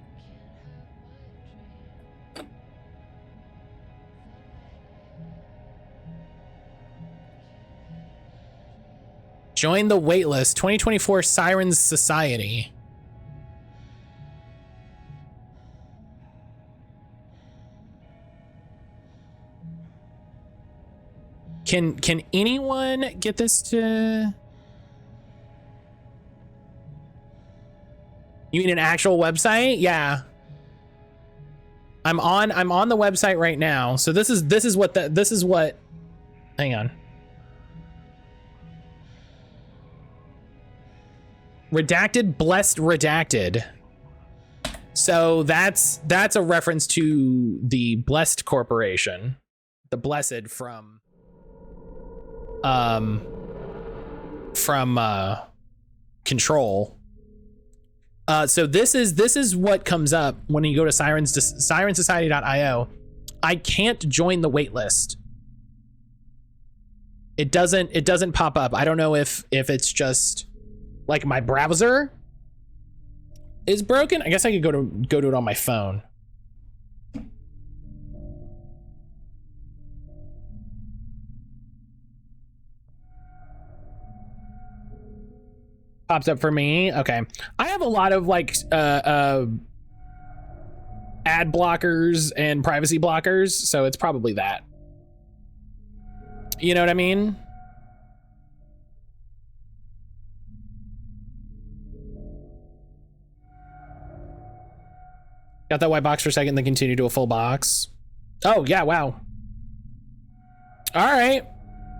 [SPEAKER 1] Join the waitlist. 2024 Sirens Society. Can anyone get this to? You mean an actual website? Yeah. I'm on the website right now. So this is what hang on. Redacted, blessed, redacted. So that's a reference to the Blessed Corporation, the Blessed from Control. So this is what comes up when you go to sirensociety.io. I can't join the waitlist. It doesn't pop up. I don't know if it's just like my browser is broken. I guess I could go to it on my phone. Pops up for me. Okay. I have a lot of like ad blockers and privacy blockers, so it's probably that. You know what I mean? Got that white box for a second, then continue to a full box. Oh, yeah, wow. All right.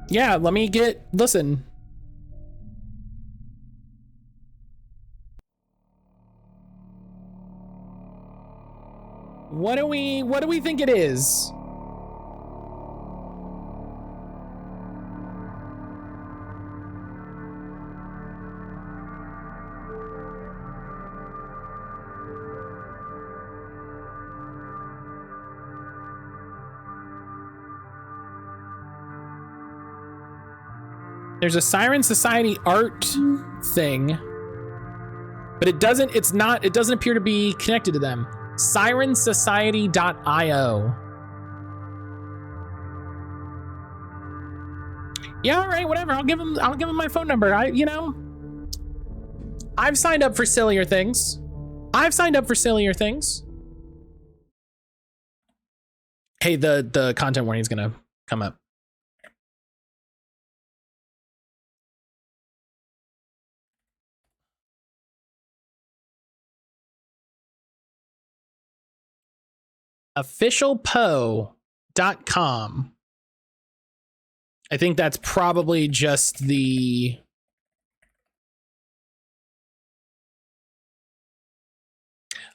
[SPEAKER 1] Yeah, let me listen. What do we think it is? There's a Siren Society art thing, but it doesn't appear to be connected to them. Sirensociety.io. Yeah, all right, whatever. I'll give him my phone number. I've signed up for sillier things. Hey, the content warning is gonna come up. Officialpo.com. I think that's probably just the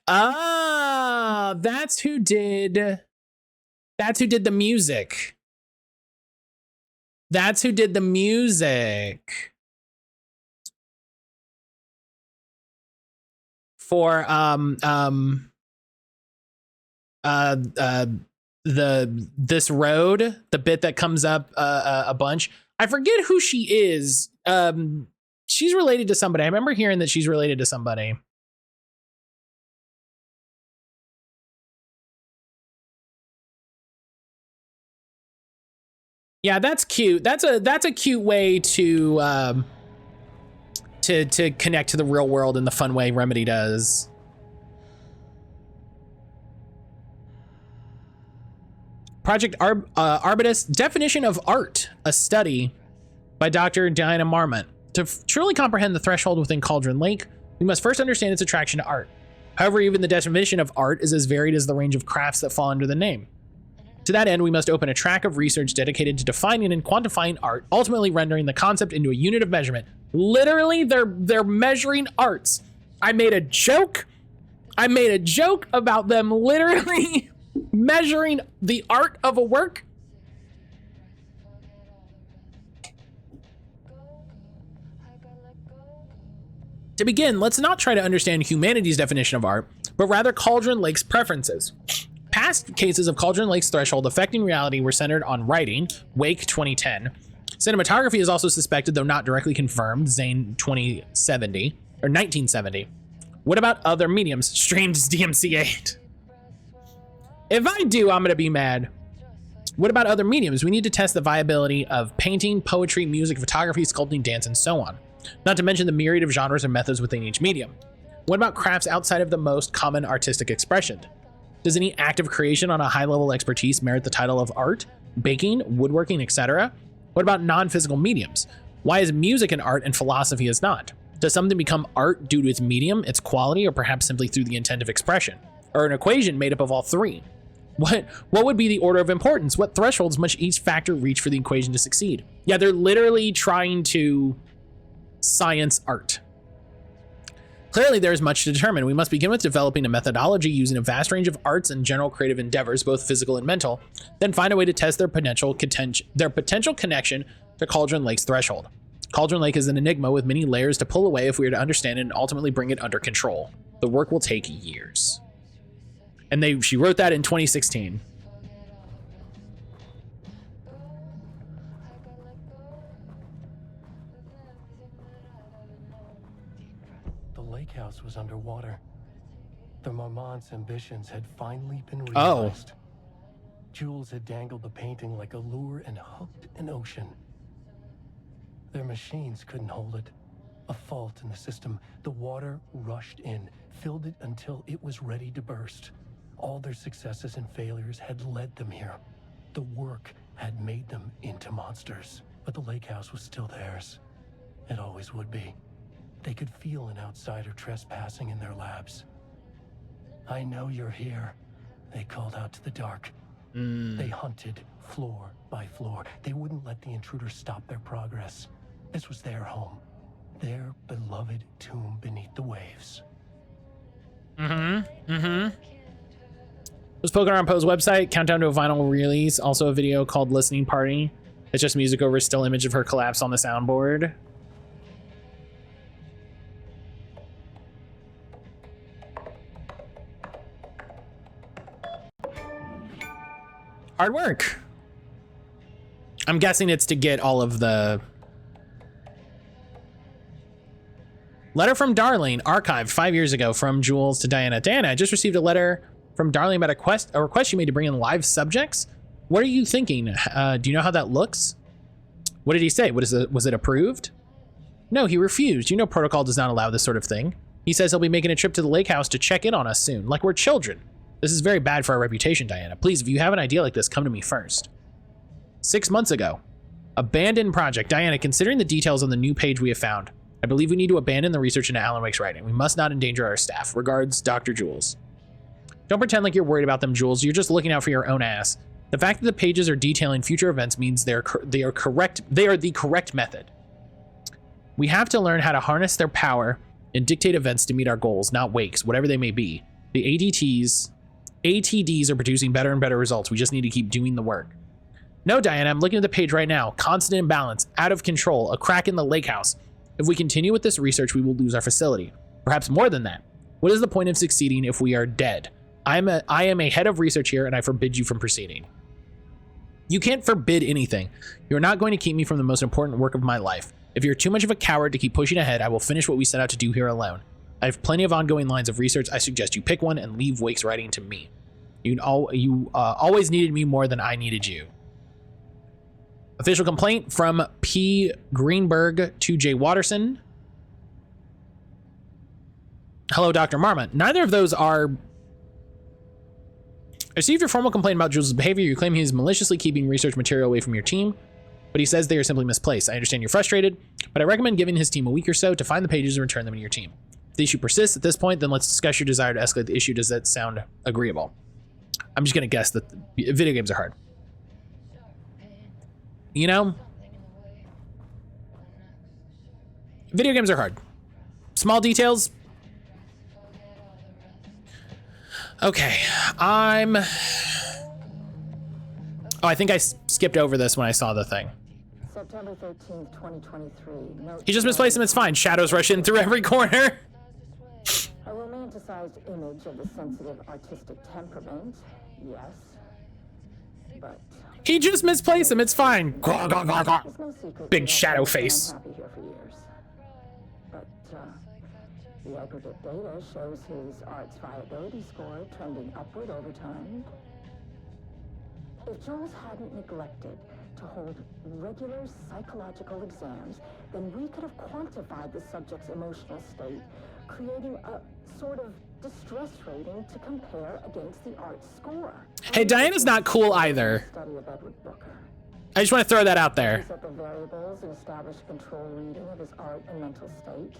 [SPEAKER 1] that's who did the music. That's who did the music for this road, the bit that comes up a bunch. I forget who she is. She's related to somebody. I remember hearing that she's related to somebody. Yeah, that's cute. That's a cute way to connect to the real world in the fun way Remedy does. Project Arbutus, definition of art, a study by Dr. Diana Marmont. To truly comprehend the threshold within Cauldron Lake, we must first understand its attraction to art. However, even the definition of art is as varied as the range of crafts that fall under the name. To that end, we must open a track of research dedicated to defining and quantifying art, ultimately rendering the concept into a unit of measurement. Literally, they're measuring arts. I made a joke about them literally measuring the art of a work. To begin, let's not try to understand humanity's definition of art, but rather Cauldron Lake's preferences. Past cases of Cauldron Lake's threshold affecting reality were centered on writing, Wake 2010. Cinematography is also suspected, though not directly confirmed, Zane 2070 or 1970. What about other mediums? Streamed DMC8. If I do, I'm gonna be mad. What about other mediums? We need to test the viability of painting, poetry, music, photography, sculpting, dance, and so on. Not to mention the myriad of genres and methods within each medium. What about crafts outside of the most common artistic expression? Does any act of creation on a high-level expertise merit the title of art? Baking, woodworking, etc.? What about non-physical mediums? Why is music an art and philosophy is not? Does something become art due to its medium, its quality, or perhaps simply through the intent of expression? Or an equation made up of all three? What would be the order of importance? What thresholds must each factor reach for the equation to succeed? Yeah, they're literally trying to science art. Clearly, there is much to determine. We must begin with developing a methodology using a vast range of arts and general creative endeavors, both physical and mental, then find a way to test their potential connection to Cauldron Lake's threshold. Cauldron Lake is an enigma with many layers to pull away if we are to understand it and ultimately bring it under control. The work will take years. And she wrote that in 2016.
[SPEAKER 5] The lake house was underwater. The Marmont's ambitions had finally been realized. Jules had dangled the painting like a lure and hooked an ocean. Their machines couldn't hold it. A fault in the system. The water rushed in, filled it until it was ready to burst. All their successes and failures had led them here. The work had made them into monsters, but the lake house was still theirs. It always would be. They could feel an outsider trespassing in their labs. I know you're here, they called out to the dark. They hunted floor by floor. They wouldn't let the intruders stop their progress. This was their home, their beloved tomb beneath the waves.
[SPEAKER 1] Was poking around Poe's website, countdown to a vinyl release, also a video called Listening Party. It's just music over a still image of her collapse on the soundboard. Hard work. I'm guessing it's to get all of the... Letter from Darling, archived 5 years ago from Jules to Diana. Diana, I just received a letter from Darling about a request you made to bring in live subjects. What are you thinking? Do you know how that looks? What did he say? Was it approved? No, he refused. You know protocol does not allow this sort of thing. He says he'll be making a trip to the lake house to check in on us soon, like we're children. This is very bad for our reputation, Diana. Please, if you have an idea like this, come to me first. 6 months ago. Abandoned project. Diana, considering the details on the new page we have found, I believe we need to abandon the research into Alan Wake's writing. We must not endanger our staff. Regards, Dr. Jules. Don't pretend like you're worried about them, Jules. You're just looking out for your own ass. The fact that the pages are detailing future events means they are correct. They are the correct method. We have to learn how to harness their power and dictate events to meet our goals, not Wakes, whatever they may be. The ATDs are producing better and better results. We just need to keep doing the work. No, Diana, I'm looking at the page right now. Constant imbalance, out of control, a crack in the lake house. If we continue with this research, we will lose our facility. Perhaps more than that. What is the point of succeeding if we are dead? I am a head of research here, and I forbid you from proceeding. You can't forbid anything. You're not going to keep me from the most important work of my life. If you're too much of a coward to keep pushing ahead, I will finish what we set out to do here alone. I have plenty of ongoing lines of research. I suggest you pick one and leave Wake's writing to me. You always needed me more than I needed you. Official complaint from P. Greenberg to J. Watterson. Hello, Dr. Marmot. Neither of those are... I received your formal complaint about Jules' behavior. You claim he is maliciously keeping research material away from your team, but he says they are simply misplaced. I understand you're frustrated, but I recommend giving his team a week or so to find the pages and return them to your team. If the issue persists at this point, then let's discuss your desire to escalate the issue. Does that sound agreeable? I'm just going to guess that video games are hard. You know? Video games are hard. Small details. Okay, Oh, I think I skipped over this when I saw the thing.
[SPEAKER 3] September 13th, 2023.
[SPEAKER 1] He just misplaced him, it's fine. Shadows rush in through every corner.
[SPEAKER 3] A romanticized image of the sensitive artistic temperament, yes. But
[SPEAKER 1] he just misplaced him, it's fine.
[SPEAKER 3] it's no secret
[SPEAKER 1] Big shadow face.
[SPEAKER 3] Happy here for years. But the aggregate data shows his art's viability score trending upward over time. If Jules hadn't neglected to hold regular psychological exams, then we could have quantified the subject's emotional state, creating a sort of distress rating to compare against the art score.
[SPEAKER 1] Hey, Diana's not cool either.
[SPEAKER 3] Study of Edward Booker.
[SPEAKER 1] I just want to throw that out there.
[SPEAKER 3] Set the variables and establish a control reading of his art and mental state.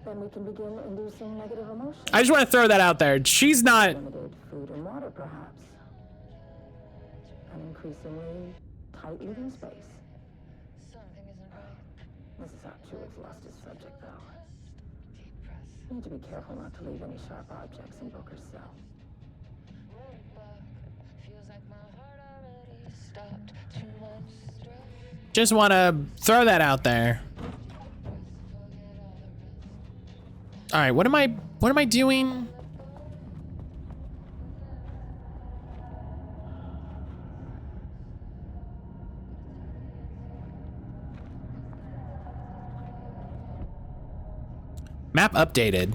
[SPEAKER 3] Then we can begin inducing negative emotions.
[SPEAKER 1] I just want to throw that out there. She's not...
[SPEAKER 3] Limited food and water, perhaps. An increasingly tight living space. This is how Jules lost his subject, though. You need to be careful not to leave any sharp objects in Booker's cell.
[SPEAKER 1] Just want to throw that out there. All right, what am I doing? Map updated.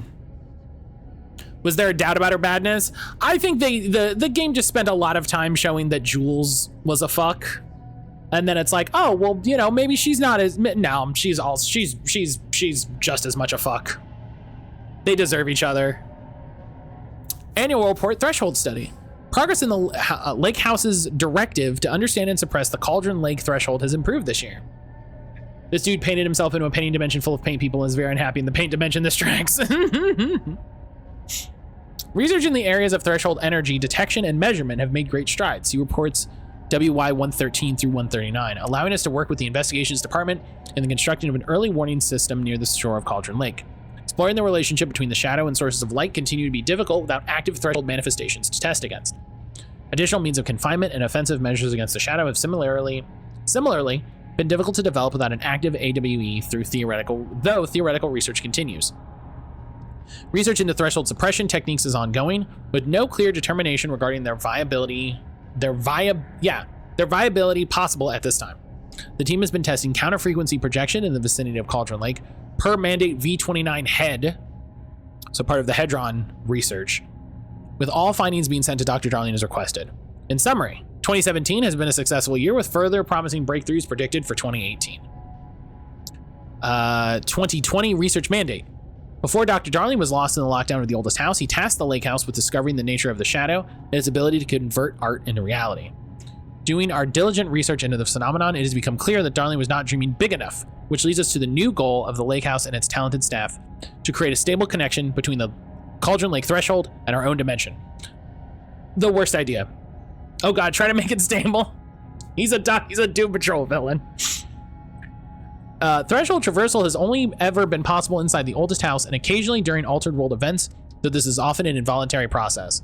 [SPEAKER 1] Was there a doubt about her badness? I think the game just spent a lot of time showing that Jules was a fuck. And then it's like, oh, well, you know, maybe she's not as, no, she's just as much a fuck. They deserve each other. Annual report threshold study. Progress in the Lake House's directive to understand and suppress the Cauldron Lake threshold has improved this year. This dude painted himself into a painting dimension full of paint people and is very unhappy in the paint dimension this tracks. Research in the areas of threshold energy detection and measurement have made great strides. See reports WY 113 through 139, allowing us to work with the investigations department in the construction of an early warning system near the shore of Cauldron Lake. Exploring the relationship between the shadow and sources of light continue to be difficult without active threshold manifestations to test against. Additional means of confinement and offensive measures against the shadow have similarly been difficult to develop without an active AWE though theoretical research continues. Research into threshold suppression techniques is ongoing, with no clear determination regarding their viability possible at this time. The team has been testing counter-frequency projection in the vicinity of Cauldron Lake per mandate V29 head, so part of the Hedron research, with all findings being sent to Dr. Darling as requested. In summary, 2017 has been a successful year with further promising breakthroughs predicted for 2018. 2020 research mandate. Before Dr. Darling was lost in the lockdown of the oldest house, he tasked the Lake House with discovering the nature of the shadow and its ability to convert art into reality. Doing our diligent research into the phenomenon, it has become clear that Darling was not dreaming big enough, which leads us to the new goal of the Lake House and its talented staff to create a stable connection between the Cauldron Lake threshold and our own dimension. The worst idea. Oh god, try to make it stable. He's a Doom Patrol villain. Threshold traversal has only ever been possible inside the oldest house and occasionally during altered world events, though this is often an involuntary process.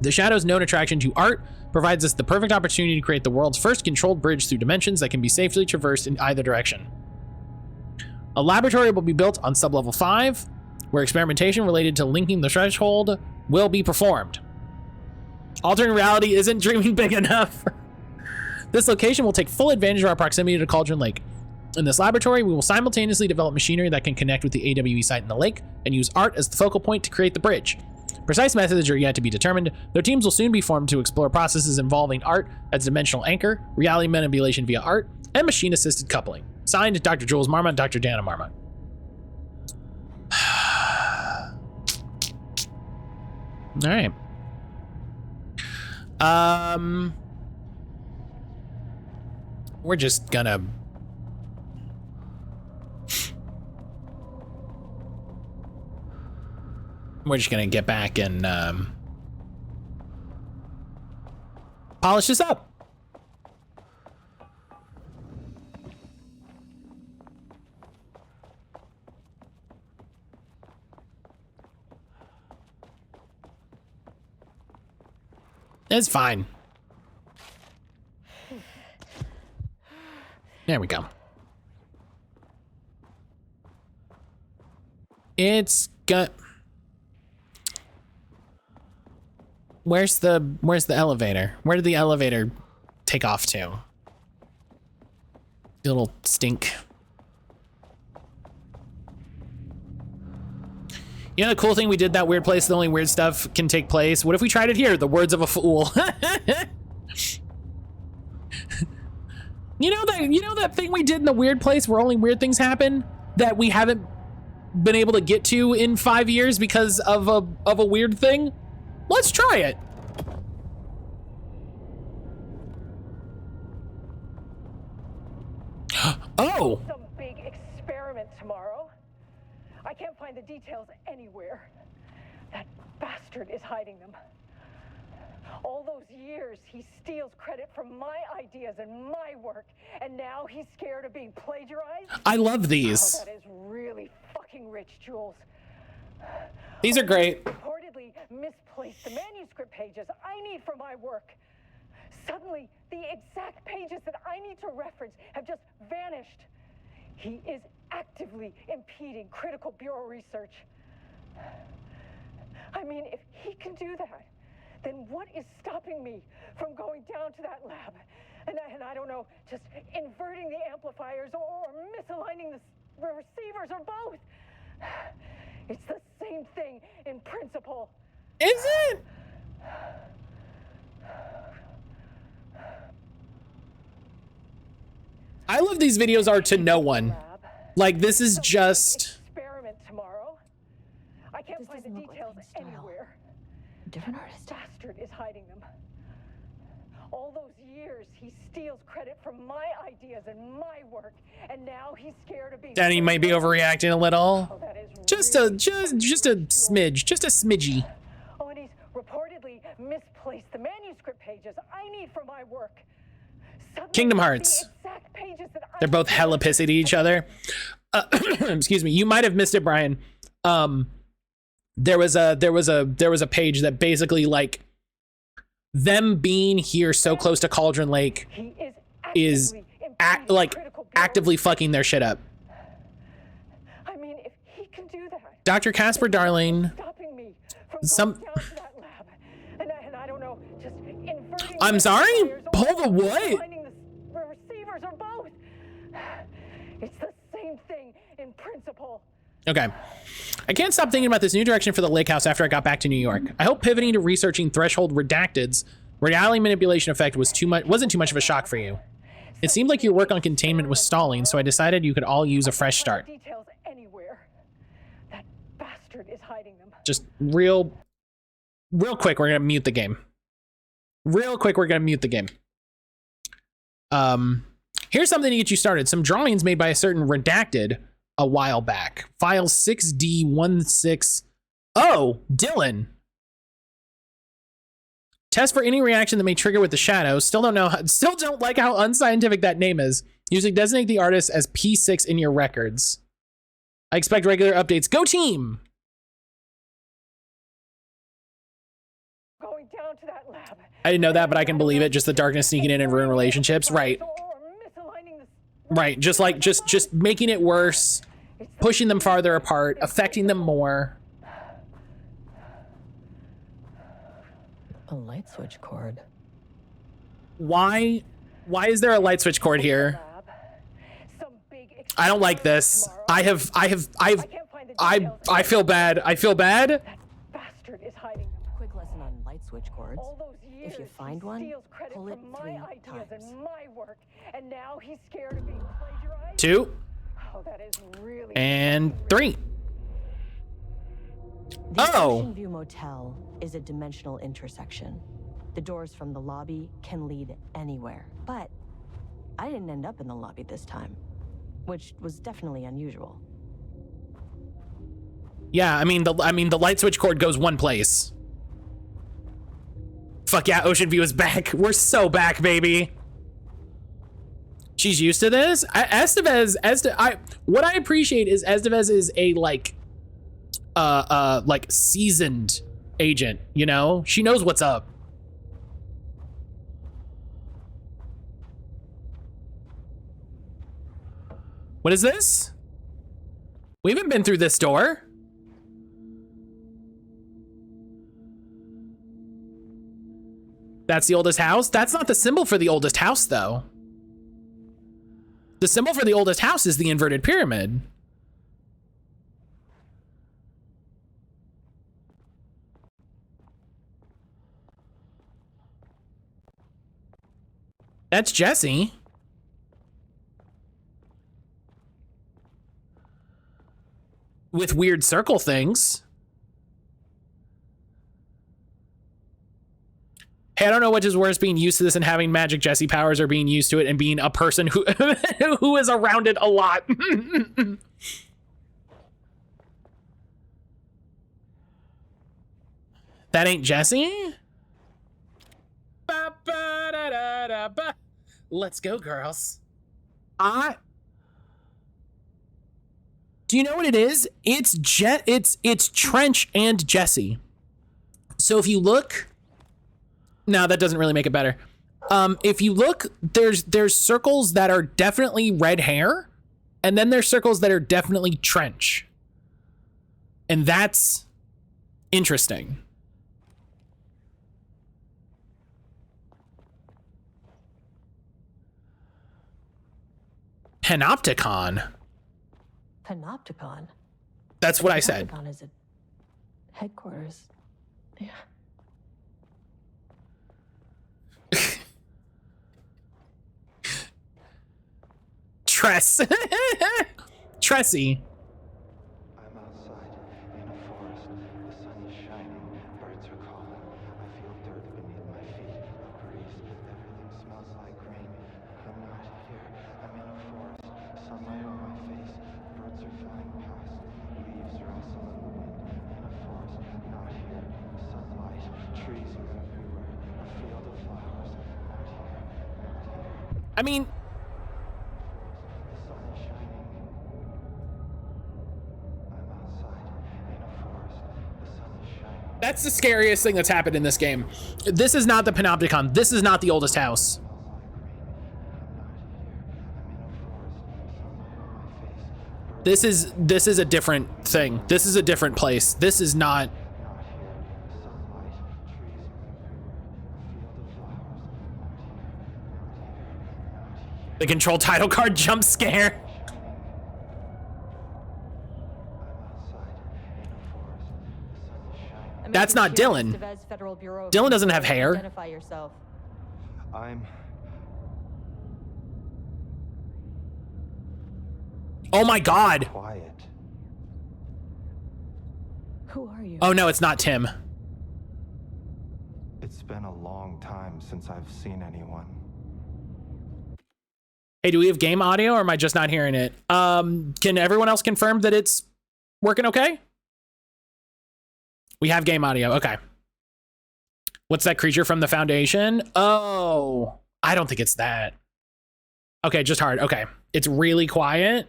[SPEAKER 1] The Shadow's known attraction to art provides us the perfect opportunity to create the world's first controlled bridge through dimensions that can be safely traversed in either direction. A laboratory will be built on sublevel 5, where experimentation related to linking the threshold will be performed. Altering reality isn't dreaming big enough. This location will take full advantage of our proximity to Cauldron Lake. In this laboratory, we will simultaneously develop machinery that can connect with the AWE site in the lake and use art as the focal point to create the bridge. Precise methods are yet to be determined, though teams will soon be formed to explore processes involving art as dimensional anchor, reality manipulation via art, and machine-assisted coupling. Signed, Dr. Jules Marmot, Dr. Dana Marmot. All right. We're just gonna... get back and polish this up. It's fine. There we go. It's got... Where's the elevator? Where did the elevator take off to? Little stink. You know the cool thing we did that weird place, the only weird stuff can take place? What if we tried it here? The words of a fool. You know that thing we did in the weird place where only weird things happen that we haven't been able to get to in 5 years because of a weird thing? Let's try it. Oh.
[SPEAKER 3] Some big experiment tomorrow. I can't find the details anywhere. That bastard is hiding them. All those years, he steals credit from my ideas and my work, and now he's scared of being plagiarized?
[SPEAKER 1] I love these.
[SPEAKER 3] Oh, that is really fucking rich, Jules.
[SPEAKER 1] These are great.
[SPEAKER 3] Reportedly misplaced the manuscript pages I need for my work. Suddenly, the exact pages that I need to reference have just vanished. He is actively impeding critical bureau research. I mean, if he can do that, then what is stopping me from going down to that lab? And I don't know, just inverting the amplifiers or misaligning the receivers or both. It's the same thing in principle.
[SPEAKER 1] Is it? I love these videos are to no one. Like this is just
[SPEAKER 3] experiment tomorrow. I can't find the details anywhere.
[SPEAKER 8] Different artist.
[SPEAKER 3] Bastard is hiding them. All those years, he steals credit for my ideas and my work, and now he's scared of being.
[SPEAKER 1] Danny might be overreacting a little.
[SPEAKER 3] Oh, that is
[SPEAKER 1] Just
[SPEAKER 3] really
[SPEAKER 1] a smidge, just a smidgy.
[SPEAKER 3] Oh, and he's reportedly misplaced the manuscript pages I need for my work. Suddenly,
[SPEAKER 1] Kingdom Hearts.
[SPEAKER 3] the exact pages that I
[SPEAKER 1] They're both hella pissy to each other. Excuse me. You might have missed it, Brian. There was a page that basically like them being here so close to Cauldron Lake is actively fucking their shit up.
[SPEAKER 3] I mean, if he can do that.
[SPEAKER 1] Dr. Casper Darling.
[SPEAKER 3] Stopping me from
[SPEAKER 1] Some.
[SPEAKER 3] going down to that lab. And I don't know, just inverting.
[SPEAKER 1] I'm sorry?
[SPEAKER 3] wires or
[SPEAKER 1] Pull the what?
[SPEAKER 3] finding the receivers or both. It's the same thing in principle.
[SPEAKER 1] Okay. I can't stop thinking about this new direction for the lake house after I got back to New York. I hope pivoting to researching Threshold Redacted's reality manipulation effect wasn't too much of a shock for you. It seemed like your work on containment was stalling, so I decided you could all use a fresh start.
[SPEAKER 3] Details anywhere. That bastard is hiding them.
[SPEAKER 1] Just real quick, we're gonna mute the game. Real quick, we're gonna mute the game. Here's something to get you started. Some drawings made by a certain Redacted a while back. File 6D16. Oh, Dylan. Test for any reaction that may trigger with the shadows. Still don't like how unscientific that name is. Usually designate the artist as P6 in your records. I expect regular updates. Go team!
[SPEAKER 3] Going down to that lab.
[SPEAKER 1] I didn't know that, but I can believe it. Just the darkness sneaking in and ruin relationships. Right. Right. Just like, just making it worse, pushing them farther apart, affecting them more.
[SPEAKER 8] A light switch cord.
[SPEAKER 1] Why is there a light switch cord here? I don't like this. I feel bad. I feel bad.
[SPEAKER 3] Bastard is hiding them.
[SPEAKER 8] Quick lesson on light switch cords.
[SPEAKER 3] All those years,
[SPEAKER 8] If you find one,
[SPEAKER 3] steals credit
[SPEAKER 8] pull it
[SPEAKER 3] for
[SPEAKER 8] 3
[SPEAKER 3] my ideas
[SPEAKER 8] times.
[SPEAKER 3] and my work, and now he's scared of being plagiarized.
[SPEAKER 1] 2
[SPEAKER 3] Oh, that is really
[SPEAKER 1] and 3.
[SPEAKER 8] The
[SPEAKER 1] Oh.
[SPEAKER 8] Ocean View Motel is a dimensional intersection. The doors from the lobby can lead anywhere, but I didn't end up in the lobby this time, which was definitely unusual.
[SPEAKER 1] Yeah, I mean the light switch cord goes one place. Fuck yeah, Ocean View is back. We're so back, baby. She's used to this. What I appreciate is Estevez is a like seasoned agent, you know? She knows what's up. What is this? We haven't been through this door. That's the oldest house? That's not the symbol for the oldest house, though. The symbol for the oldest house is the inverted pyramid. That's Jesse. With weird circle things. Hey, I don't know which is worse, being used to this and having magic Jesse powers, or being used to it and being a person who who is around it a lot. That ain't Jesse? Let's go, girls. Do you know what it is? It's Trench and Jesse. So if you look, no, that doesn't really make it better. If you look, there's circles that are definitely red hair, and then there's circles that are definitely Trench. And that's interesting. Panopticon.
[SPEAKER 8] Panopticon?
[SPEAKER 1] That's what I said.
[SPEAKER 8] Panopticon is a headquarters. Yeah.
[SPEAKER 1] Tress. Tressy.
[SPEAKER 11] I'm outside in a forest. The sun is shining. Birds are calling.
[SPEAKER 1] I mean, that's the scariest thing that's happened in this game. This is not the Panopticon. This is not the oldest house. This is a different thing. This is a different place. This is not. The control title card jump scare. That's not Dylan. Dylan doesn't have hair.
[SPEAKER 2] Identify yourself.
[SPEAKER 1] Oh my God.
[SPEAKER 11] Quiet.
[SPEAKER 2] Who are you?
[SPEAKER 1] Oh no, it's not Tim.
[SPEAKER 11] It's been a long time since I've seen anyone.
[SPEAKER 1] Hey, do we have game audio or am I just not hearing it? Can everyone else confirm that it's working okay? We have game audio. Okay. What's that creature from the Foundation? Oh, I don't think it's that. Okay, just hard. Okay. It's really quiet.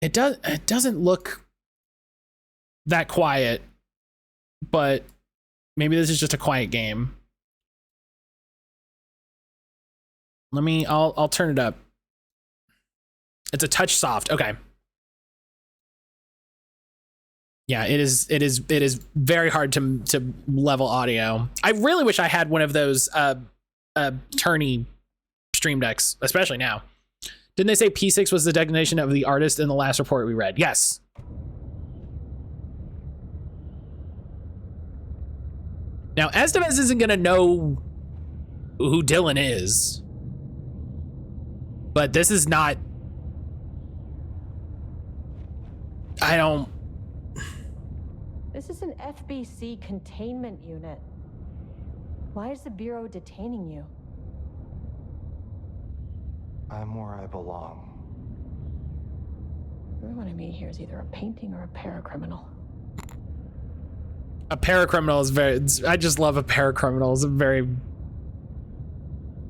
[SPEAKER 1] It doesn't look that quiet, but maybe this is just a quiet game. I'll turn it up. It's a touch soft. Okay. Yeah, it is very hard to level audio. I really wish I had one of those tourney stream decks, especially now. Didn't they say P6 was the designation of the artist in the last report we read? Yes. Now, Estevez isn't gonna know who Dylan is, but this is not.
[SPEAKER 2] This is an FBC containment unit. Why is the Bureau detaining you?
[SPEAKER 11] I'm where I belong.
[SPEAKER 2] Everyone I meet here is either a painting or a paracriminal.
[SPEAKER 1] A paracriminal is very. I just love a paracriminal. It's a very.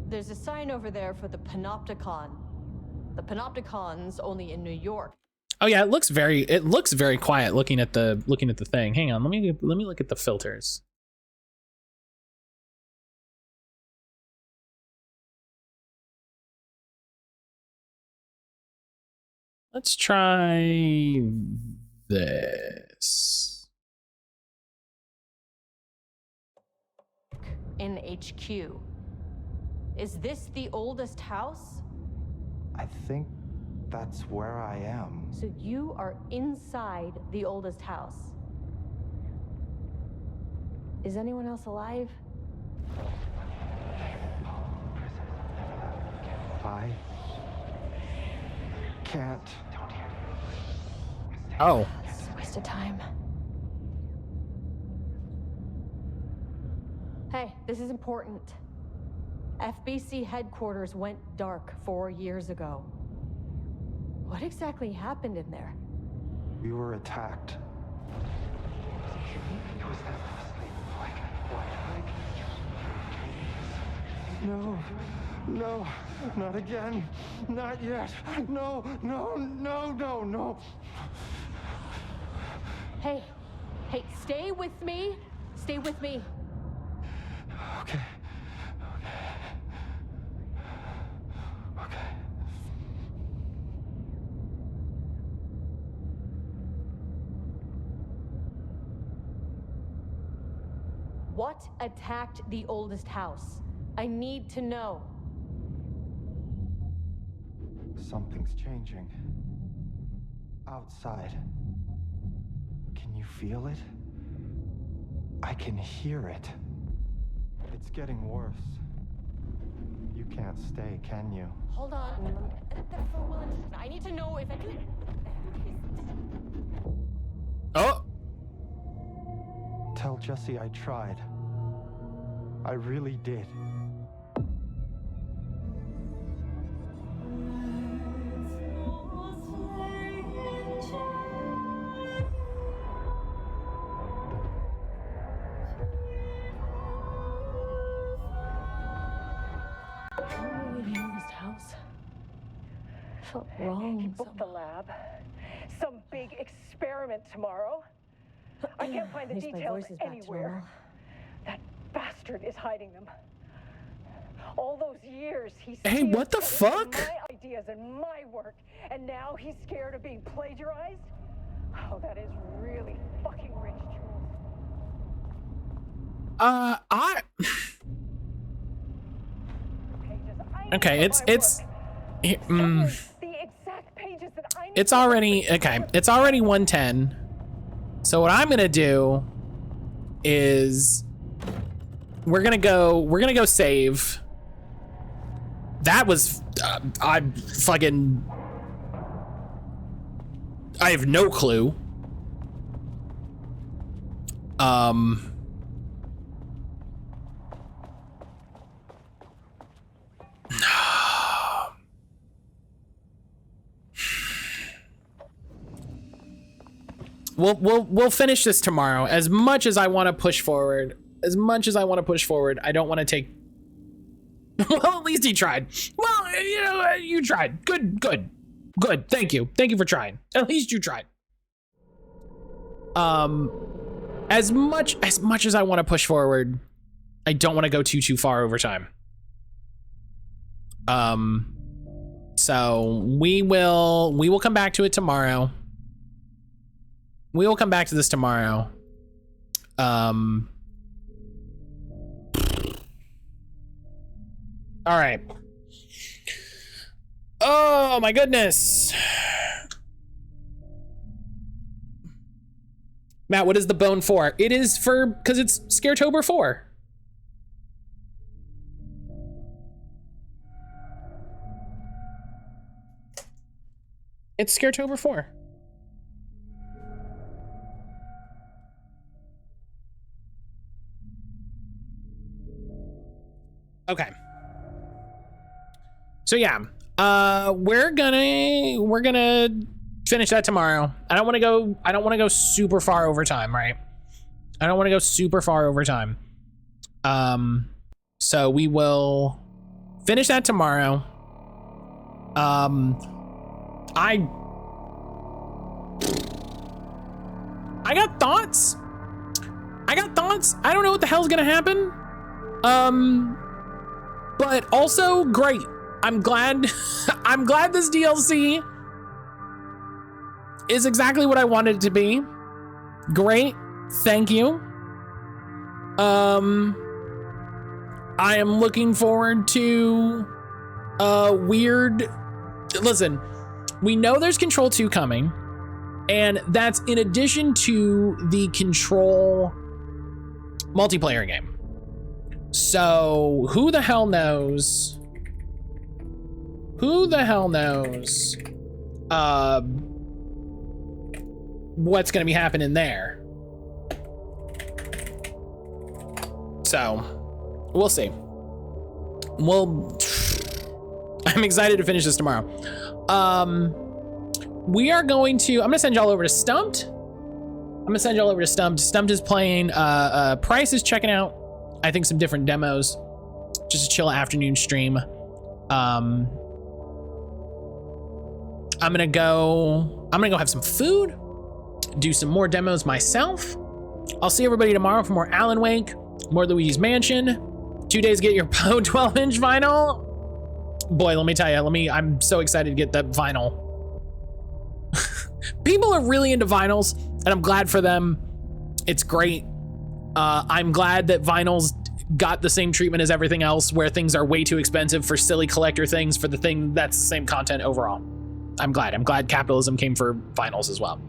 [SPEAKER 2] There's a sign over there for the Panopticon. The Panopticon's only in New York.
[SPEAKER 1] Oh yeah, it looks very quiet looking at the thing. Hang on, let me look at the filters. Let's try this.
[SPEAKER 2] In HQ. Is this the oldest house?
[SPEAKER 11] I think that's where I am.
[SPEAKER 2] So you are inside the oldest house. Is anyone else alive?
[SPEAKER 11] I can't.
[SPEAKER 1] Oh.
[SPEAKER 2] This is a waste of time. Hey, this is important. FBC headquarters went dark 4 years ago. What exactly happened in there?
[SPEAKER 11] We were attacked. No, no, not again. Not yet. No, no, no, no, no.
[SPEAKER 2] Hey, stay with me. Stay with me.
[SPEAKER 11] Okay.
[SPEAKER 2] What attacked the oldest house? I need to know.
[SPEAKER 11] Something's changing. Outside. Can you feel it? I can hear it. It's getting worse. You can't stay, can you?
[SPEAKER 2] Hold on. I need to know if I can.
[SPEAKER 1] Oh.
[SPEAKER 11] Tell Jesse I tried. I really did.
[SPEAKER 2] How will you know this felt wrong.
[SPEAKER 3] You booked the lab. Some big experiment tomorrow. I can't find the details anywhere. That bastard is hiding them. All those years he's
[SPEAKER 1] Hey, what the fuck?
[SPEAKER 3] My ideas and my work, and now he's scared of being plagiarized? Oh, that is really fucking rich, Jules.
[SPEAKER 1] Okay, it's already okay. It's already 1:10. So what I'm gonna do is we're gonna go save. That was I have no clue. We'll finish this tomorrow. As much as I want to push forward, I don't want to take. Well, at least he tried. Well, you know, you tried. Good. Thank you for trying. At least you tried. As much as I want to push forward, I don't want to go too far over time. So we will come back to it tomorrow. We will come back to this tomorrow. All right. Oh my goodness. Matt, what is the bone for? It is because it's Scaretober 4. It's Scaretober 4. Okay. So yeah, we're gonna finish that tomorrow. I don't want to go super far over time, right? I don't want to go super far over time. So we will finish that tomorrow. I got thoughts. I don't know what the hell's gonna happen. But also great. I'm glad this DLC is exactly what I wanted it to be. Great. Thank you. I am looking forward to weird. Listen, we know there's Control 2 coming, and that's in addition to the Control multiplayer game. So who the hell knows? What's gonna be happening there? So we'll see. I'm excited to finish this tomorrow. We are going to. I'm gonna send y'all over to Stumped. Stumped is playing. Price is checking out, I think, some different demos. Just a chill afternoon stream. I'm gonna go have some food, do some more demos myself. I'll see everybody tomorrow for more Alan Wake, more Luigi's Mansion. 2 days to get your Poe 12-inch vinyl. Boy, let me tell you, I'm so excited to get that vinyl. People are really into vinyls, and I'm glad for them. It's great. I'm glad that vinyls got the same treatment as everything else, where things are way too expensive for silly collector things for the thing that's the same content overall. I'm glad capitalism came for vinyls as well.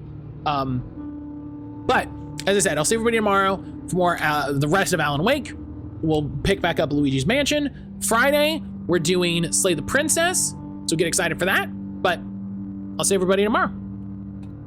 [SPEAKER 1] But as I said, I'll see everybody tomorrow for more the rest of Alan Wake. We'll pick back up Luigi's Mansion. Friday, we're doing Slay the Princess, so get excited for that. But I'll see everybody tomorrow.